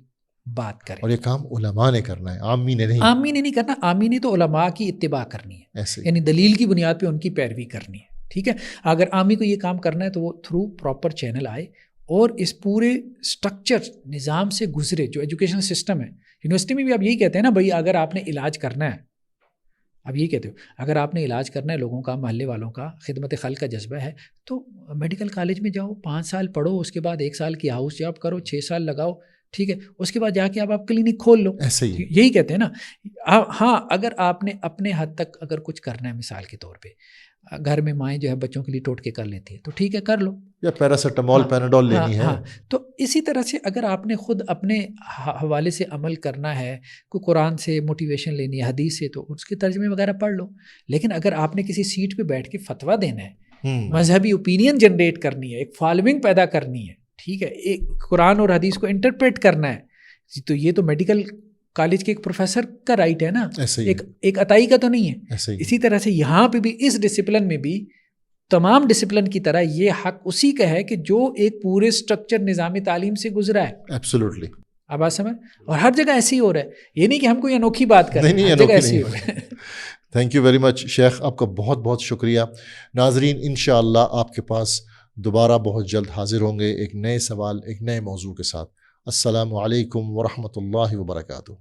بات کریں. اور یہ کام علماء نے کرنا ہے، عامی نے نہیں. عامی نے نہیں کرنا. عامی نے تو علماء کی اتباع کرنی ہے، یعنی دلیل کی بنیاد پہ ان کی پیروی کرنی ہے. ٹھیک ہے. اگر عامی کو یہ کام کرنا ہے تو وہ تھرو پراپر چینل آئے اور اس پورے سٹرکچر نظام سے گزرے جو ایجوکیشن سسٹم ہے. یونیورسٹی میں بھی آپ یہی کہتے ہیں نا بھائی، اگر آپ نے علاج کرنا ہے، اب یہ کہتے ہو اگر آپ نے علاج کرنا ہے لوگوں کا، محلے والوں کا، خدمت خلق کا جذبہ ہے، تو میڈیکل کالج میں جاؤ، 5 سال پڑھو، اس کے بعد 1 سال کی ہاؤس جاب کرو، 6 سال لگاؤ. ٹھیک ہے. اس کے بعد جا کے آپ کلینک کھول لو. ایسے ہی یہی کہتے ہیں نا. ہاں، اگر آپ نے اپنے حد تک اگر کچھ کرنا ہے، مثال کے طور پہ گھر میں مائیں جو ہے بچوں کے لیے ٹوٹکے کر لیتی ہے تو ٹھیک ہے، کر لو، یا پیراسیٹامول پیناڈول لینی ہے. تو اسی طرح سے اگر آپ نے خود اپنے حوالے سے عمل کرنا ہے، کوئی قرآن سے موٹیویشن لینی ہے، حدیث سے، تو اس کے ترجمے وغیرہ پڑھ لو. لیکن اگر آپ نے کسی سیٹ پہ بیٹھ کے فتویٰ دینا ہے، مذہبی اوپینین جنریٹ کرنی ہے، ایک فالوئنگ پیدا کرنی ہے، ٹھیک ہے، ایک قرآن اور حدیث کو انٹرپریٹ کرنا ہے، تو یہ تو میڈیکل کالج کے ایک پروفیسر کا رائٹ ہے نا، ایک عطائی کا تو نہیں ہے. اسی طرح سے یہاں پہ بھی اس ڈسپلن میں بھی تمام ڈسپلن کی طرح یہ حق اسی کا ہے کہ جو ایک پورے سٹرکچر نظام تعلیم سے گزرا ہے. ایبسولوٹلی. اب بات سمجھ، اور ہر جگہ ایسے ہی ہو رہا ہے، یہ نہیں کہ ہم کوئی انوکھی بات کر رہے ہیں، نہیں ہر جگہ انوکھی ایسے ہی نہیں ہو رہا ہے. تھینک یو ویری مچ شیخ، آپ کا بہت بہت شکریہ. ناظرین انشاءاللہ آپ کے پاس دوبارہ بہت جلد حاضر ہوں گے ایک نئے سوال، ایک نئے موضوع کے ساتھ. السلام علیکم ورحمۃ اللہ وبرکاتہ.